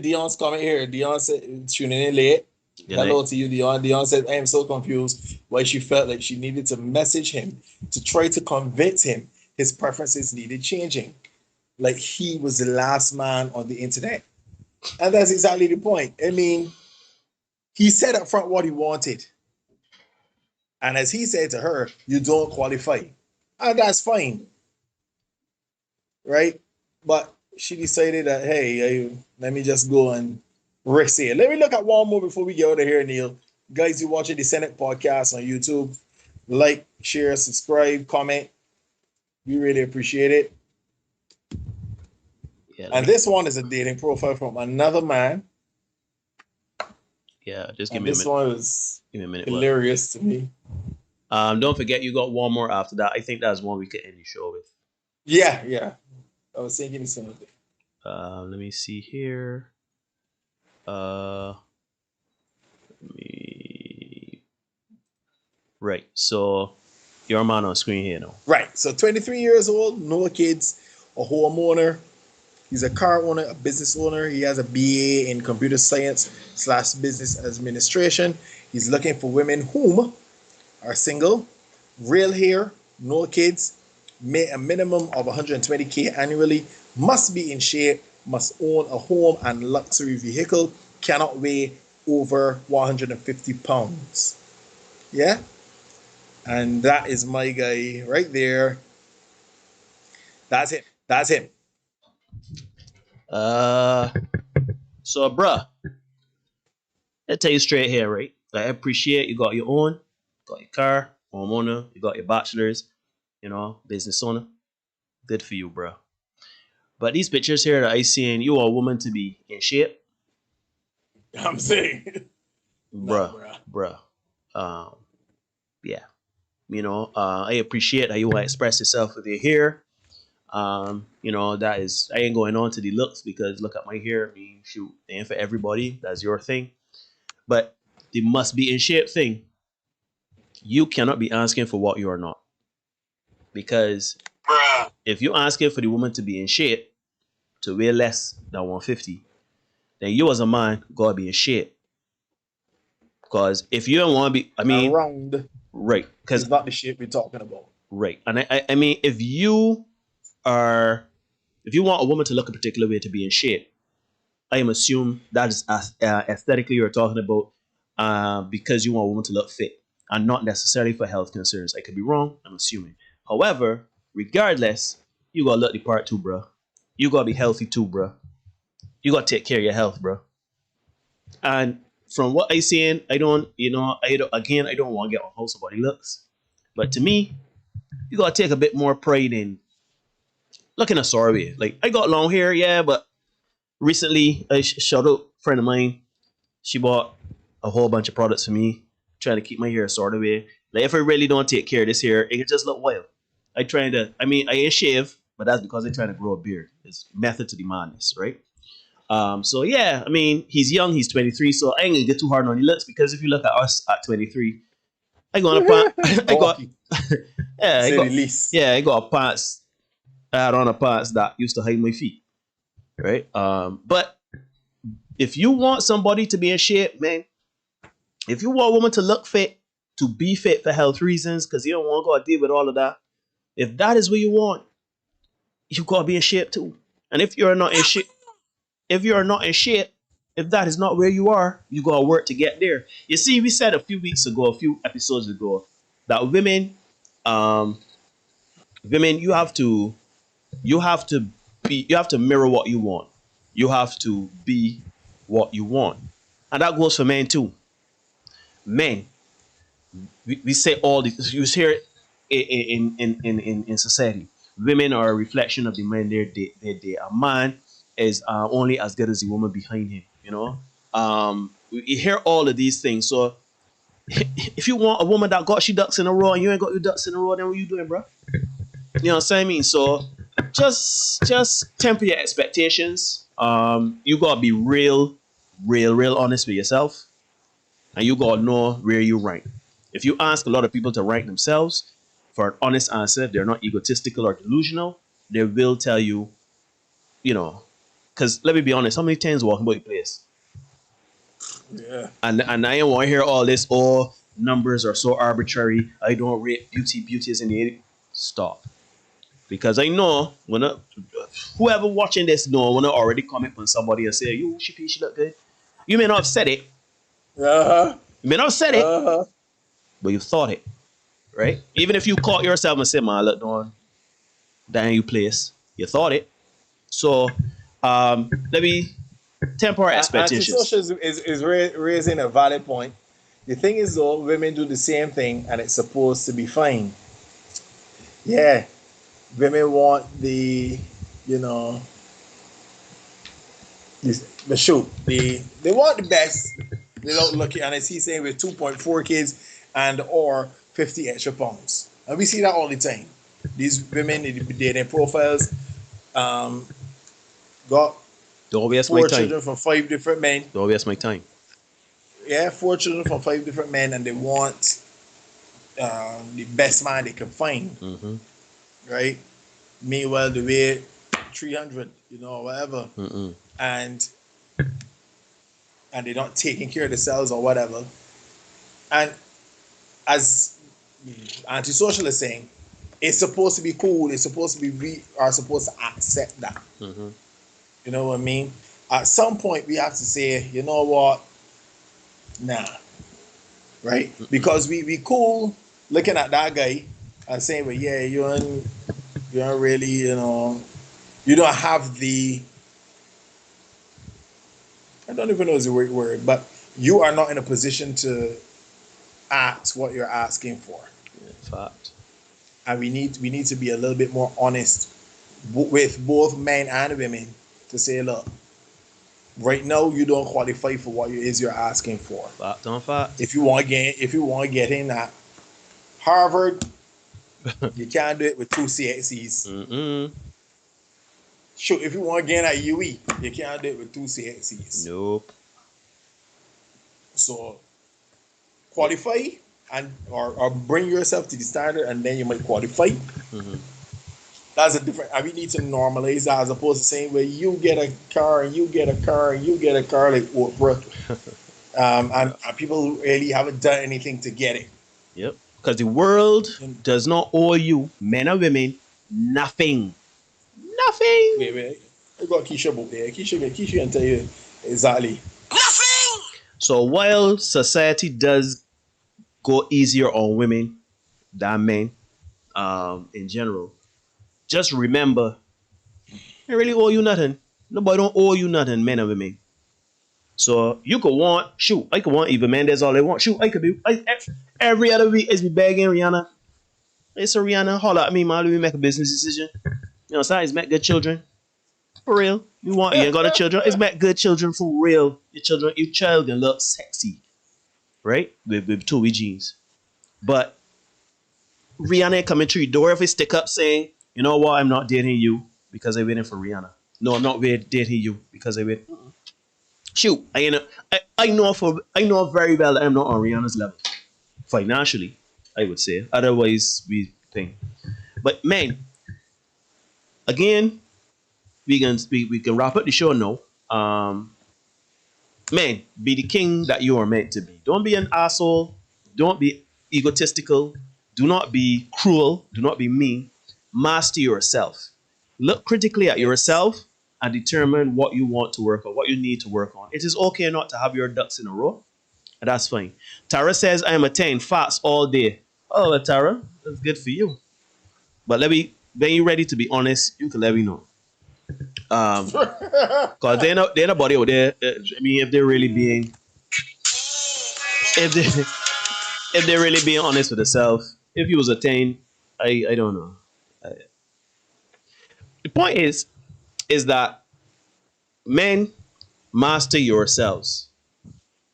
Dion's comment here. Dion said tuning in late. Hello to you, Dion. Dion said, I am so confused why she felt like she needed to message him to try to convince him his preferences needed changing. Like he was the last man on the internet. And that's exactly the point. I mean, he said up front what he wanted. And as he said to her, you don't qualify. And that's fine. Right? But she decided that, hey, let me just go and risk it. Let me look at one more before we get out of here, Neil. Guys, you're watching the Senate podcast on YouTube. Like, share, subscribe, comment. We really appreciate it. Yeah. And this one is a dating profile from another man. Yeah, just give me a minute. This one was give me a minute. hilarious to me. Don't forget you got one more after that. I think that's one we could end the show with. Yeah. I was thinking the same thing. Let me see here. Right. So your man on screen here now. Right. So 23 years old, no kids, a homeowner. He's a car owner, a business owner. He has a BA in computer science / business administration. He's looking for women whom are single, real hair, no kids, make a minimum of 120K annually, must be in shape, must own a home and luxury vehicle, cannot weigh over 150 pounds. Yeah? And that is my guy right there. That's him. So bruh, I tell you straight here, right? I appreciate you got your own, got your car, homeowner, you got your bachelor's, business owner. Good for you, bruh. But these pictures here that I seen, you are a woman to be in shape. I'm saying. Bruh. Yeah. I appreciate how you want to express yourself with your hair. That is, I ain't going on to the looks because look at my hair. I mean, shoot, it ain't for everybody. That's your thing. But the must be in shape thing, you cannot be asking for what you are not. Because if you're asking for the woman to be in shape, to weigh less than 150, then you as a man gotta be in shape. Because if you don't want to be, around, right? Because it's not the shape we're talking about, right? And I mean, if you want a woman to look a particular way to be in shape, I am assume that is aesthetically you're talking about because you want a woman to look fit and not necessarily for health concerns. I could be wrong. I'm assuming. However, regardless, you gotta look the part too, bro. You gotta be healthy too, bro. You gotta take care of your health, bro. And from what I seen, I don't want to get on how somebody looks, but to me, you gotta take a bit more pride in looking a sort of way. Like, I got long hair, yeah, but recently, a shout out friend of mine, she bought a whole bunch of products for me, trying to keep my hair sort of way. Like, if I really don't take care of this hair, it could just look wild. I ain't shave, but that's because I'm trying to grow a beard. It's method to the madness, right? So yeah, I mean, he's young, he's 23, so I ain't gonna get too hard on the looks because if you look at us at 23, I got a pants. I had on a pants that used to hide my feet, right? But if you want somebody to be in shape, man, if you want a woman to look fit, to be fit for health reasons, because you don't want to go deal with all of that, if that is what you want, you gotta be in shape too. And if you're not in shape, if that is not where you are, you gotta work to get there. You see, we said a few episodes ago, that women, you have to mirror what you want. You have to be what you want, and that goes for men too. Men, we say all this. You hear it in society. Women are a reflection of the men they're dating. A man is only as good as the woman behind him. You hear all of these things. So if you want a woman that got she ducks in a row and you ain't got your ducks in a row, then what you doing, bro? You know what I mean? So just temper your expectations. You gotta be real honest with yourself, and you gotta know where you rank. If you ask a lot of people to rank themselves for an honest answer, they're not egotistical or delusional. They will tell you, because let me be honest, how many times walking about your place? Yeah. And I don't want to hear all this, numbers are so arbitrary. I don't rate beauty is in the 80. Stop. Because I know whoever watching this when I already comment on somebody and say, "You, she look good." You may not have said it. You may not have said it, but you thought it, right? Even if you caught yourself and said, "Man, look, down you place," you thought it. So let me temper our expectations. Antisocial is raising a valid point. The thing is, though, women do the same thing, and it's supposed to be fine. Yeah. Women want the, But shoot, they want the best without looking, and as he's saying, with 2.4 kids and or 50 extra pounds. And we see that all the time. These women in the dating profiles got Don't waste my 4 time. children from 5 different men. Don't waste my time. Yeah, 4 children from 5 different men, and they want the best man they can find. Mm-hmm. Right? Meanwhile, they weigh 300, whatever. Mm-mm. And they're not taking care of themselves or whatever. And as antisocial is saying, it's supposed to be cool. It's supposed to be, we are supposed to accept that. Mm-hmm. You know what I mean? At some point, we have to say, you know what? Nah. Right? Mm-hmm. Because we cool looking at that guy and saying, well, yeah, you don't really, you don't have the, I don't even know is the right word, but you are not in a position to ask what you're asking for. Yeah, fact. And we need to be a little bit more honest with both men and women to say, look, right now you don't qualify for what it is you're asking for. Fact on fact. If you want to get in at Harvard, you can't do it with 2 CXCs. Mm-mm. Sure, if you want to get in at UE, you can't do it with 2 CXCs. Nope. So qualify and or bring yourself to the standard, and then you might qualify. Mm-hmm. That's a different. And we need to normalize that as opposed to saying, well, you get a car and you get a car and you get a car like Oprah. And people really haven't done anything to get it. Yep. Because the world does not owe you, men and women, nothing. Nothing. Wait. I got Keisha book there. Keisha can tell you exactly. Nothing. So while society does go easier on women than men, in general, just remember, they really owe you nothing. Nobody don't owe you nothing, men and women. So you could want, I could want Eva Mendes all they want. I could be, every other week is be begging Rihanna. Hey, so Rihanna, holler at me, man. Let me make a business decision. So it's make good children. For real. You ain't got a children. It's make good children for real. Your child can look sexy. Right? With 2 genes. But Rihanna coming through your door if it stick up saying, you know what, I'm not dating you because I'm waiting for Rihanna. No, I'm not dating you because I wait. I know very well that I'm not on Rihanna's level. Financially, I would say. Otherwise, we think. But man, again, we can wrap up the show now. Man, be the king that you are meant to be. Don't be an asshole. Don't be egotistical. Do not be cruel. Do not be mean. Master yourself. Look critically at yourself and determine what you want to work on, what you need to work on. It is okay not to have your ducks in a row. And that's fine. Tara says, I am a 10, fast all day. Oh, Tara, that's good for you. But when you're ready to be honest, you can let me know. Because they're nobody out there. If they're really being, if they're really being honest with themselves, if you was a 10, I don't know. The point is that men, master yourselves.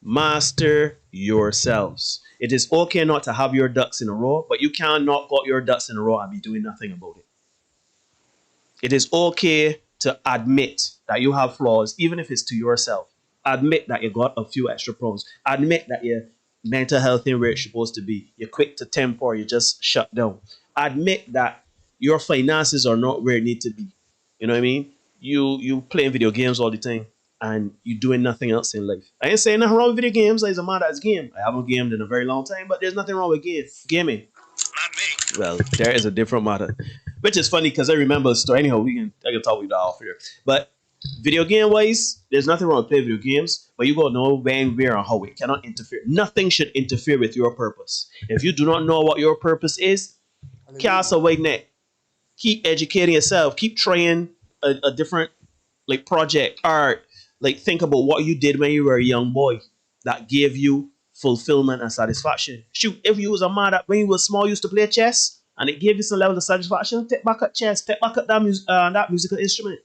Master yourselves. It is okay not to have your ducks in a row, but you cannot got your ducks in a row and be doing nothing about it. It is okay to admit that you have flaws, even if it's to yourself. Admit that you got a few extra problems. Admit that your mental health ain't where it's supposed to be. You're quick to temper, or you just shut down. Admit that your finances are not where it need to be. You know what I mean? You playing video games all the time and you doing nothing else in life. I ain't saying nothing wrong with video games. It's a man that's game. I haven't gamed in a very long time, but there's nothing wrong with gaming. Not me. Well, there is a different matter. Which is funny because I remember a story. Anyhow, I can talk with that off here. But video game wise, there's nothing wrong with playing video games, but you gotta know when, where, and how it cannot interfere. Nothing should interfere with your purpose. If you do not know what your purpose is, cast a wide net. Keep educating yourself. Keep trying a different project, art. Think about what you did when you were a young boy that gave you fulfillment and satisfaction. Shoot, if you was a man that when you was small used to play chess and it gave you some level of satisfaction, take back at chess, take back at that musical instrument.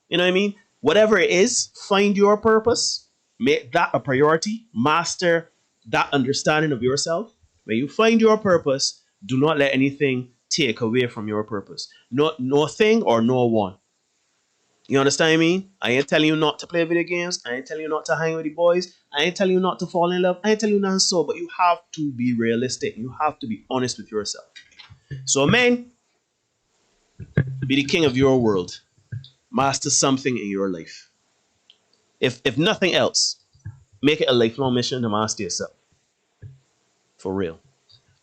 You know what I mean? Whatever it is, find your purpose, make that a priority, master that understanding of yourself. When you find your purpose, do not let anything take away from your purpose. No thing or no one. You understand what I mean? I ain't telling you not to play video games. I ain't telling you not to hang with the boys. I ain't telling you not to fall in love. I ain't telling you nothing so, but you have to be realistic. You have to be honest with yourself. So, man, be the king of your world. Master something in your life. If nothing else, make it a lifelong mission to master yourself. For real.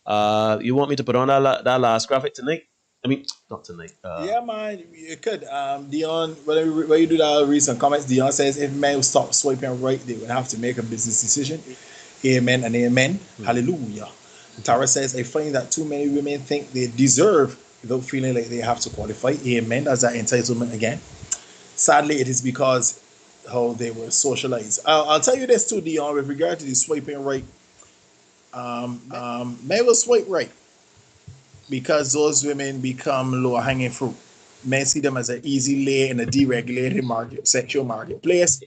You want me to put on that last graphic tonight? I mean, not tonight. Yeah, man, you could. Dion, when you do that recent comments, Dion says if men stop swiping right, they would have to make a business decision. Amen and amen. Hallelujah. Tara says, I find that too many women think they deserve without feeling like they have to qualify. Amen. That's that entitlement again. Sadly, it is because how they were socialized. I'll tell you this too, Dion, with regard to the swiping right. Men will swipe right because those women become low hanging fruit. Men see them as an easy lay in a deregulated sexual marketplace.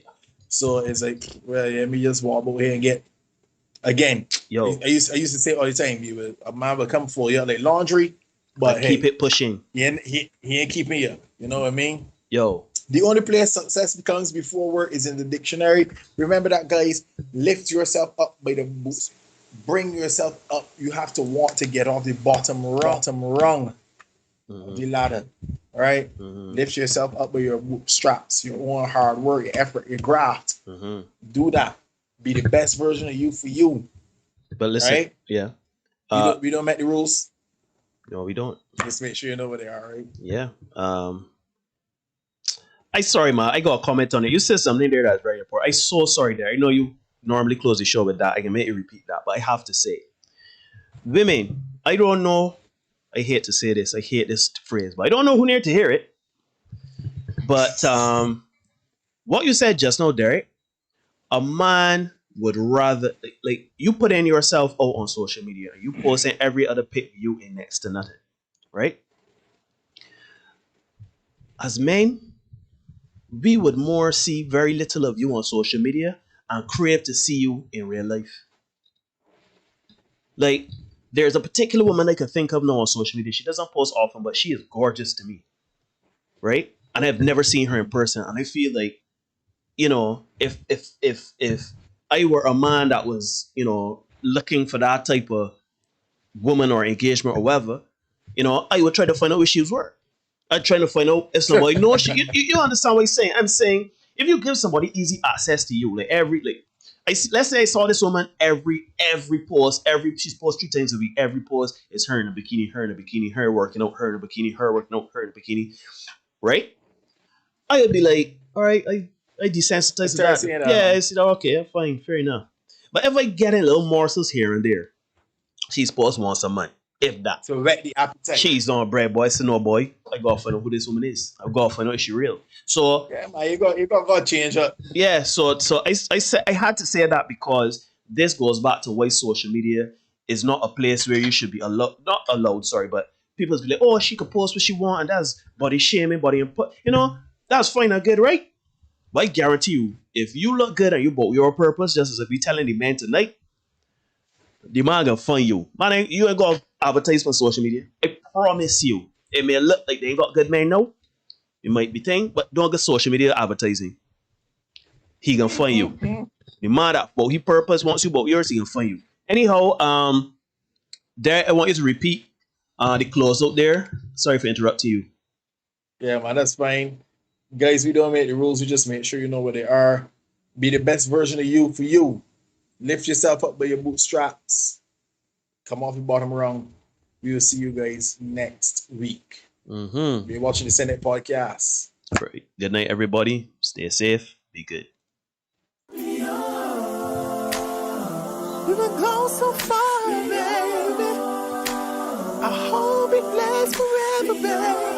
So it's like, well, let me just walk over here and get. Again, yo, I used to say all the time, a man will come for you like laundry, but hey, keep it pushing. He ain't keeping you. You know what I mean? Yo. The only place success comes before work is in the dictionary. Remember that, guys. Lift yourself up by the boots. Bring yourself up. You have to want to get off the bottom rung of the ladder. All right? Lift yourself up by your straps, your own hard work, your effort, your graft. Do that. Be the best version of you for you. But listen, right? Yeah. We don't make the rules. No, we don't. Just make sure you know what they are, right? Yeah. I sorry, man. I got a comment on it. You said something there that's very important. I'm so sorry there. I know you normally close the show with that. I can make you repeat that, but I have to say, women, I don't know. I hate to say this. I hate this phrase, but I don't know who needed to hear it. But what you said just now, Derek, a man would rather like you put in yourself out on social media. You posting every other pic you in next to nothing, right? As men, we would more see very little of you on social media and crave to see you in real life. Like, there's a particular woman I can think of now on social media. She doesn't post often, but she is gorgeous to me, right? And I've never seen her in person, and I feel like, you know, if I were a man that was, you know, looking for that type of woman or engagement or whatever, you know, I would try to find out where she was. I'm trying to find out if somebody knows she. You understand what I'm saying? I'm saying if you give somebody easy access to you, let's say I saw this woman every post, she's posts 3 times a week. Every post is her in a bikini, her working out, her in a bikini, her working out, her in a bikini, right? I would be like, all right, I desensitize to that. Yeah, I said, okay, fine, fair enough. But if I get in little morsels here and there, she's supposed to want some money. If that. So whet the appetite. She's on bread, boy. So no, boy. I gotta find out who this woman is. I gotta find out if she real. So yeah, man, you got change up. Yeah. So I said I had to say that because this goes back to why social media is not a place where you should be not allowed. Sorry, but people be like, oh, she could post what she want, and that's body shaming, body input. You know, that's fine and good, right? But I guarantee you, if you look good and you bought your purpose, just as if you telling the man tonight, the man gonna find you. Man, you ain't gonna advertise on social media. I promise you. It may look like they ain't got good men now. It might be thing, but don't get social media advertising. He gonna find you. The man that bought his purpose wants you bought yours, he gonna find you. Anyhow, there I want you to repeat the close out there. Sorry for interrupting you. Yeah, man, that's fine. Guys, we don't make the rules, we just make sure you know what they are. Be the best version of you for you. Lift yourself up by your bootstraps. Come off your bottom rung. We will see you guys next week. Be watching the Senate podcast. Great. Good night, everybody. Stay safe. Be good. We will go so far, baby. I hope it lasts forever, baby.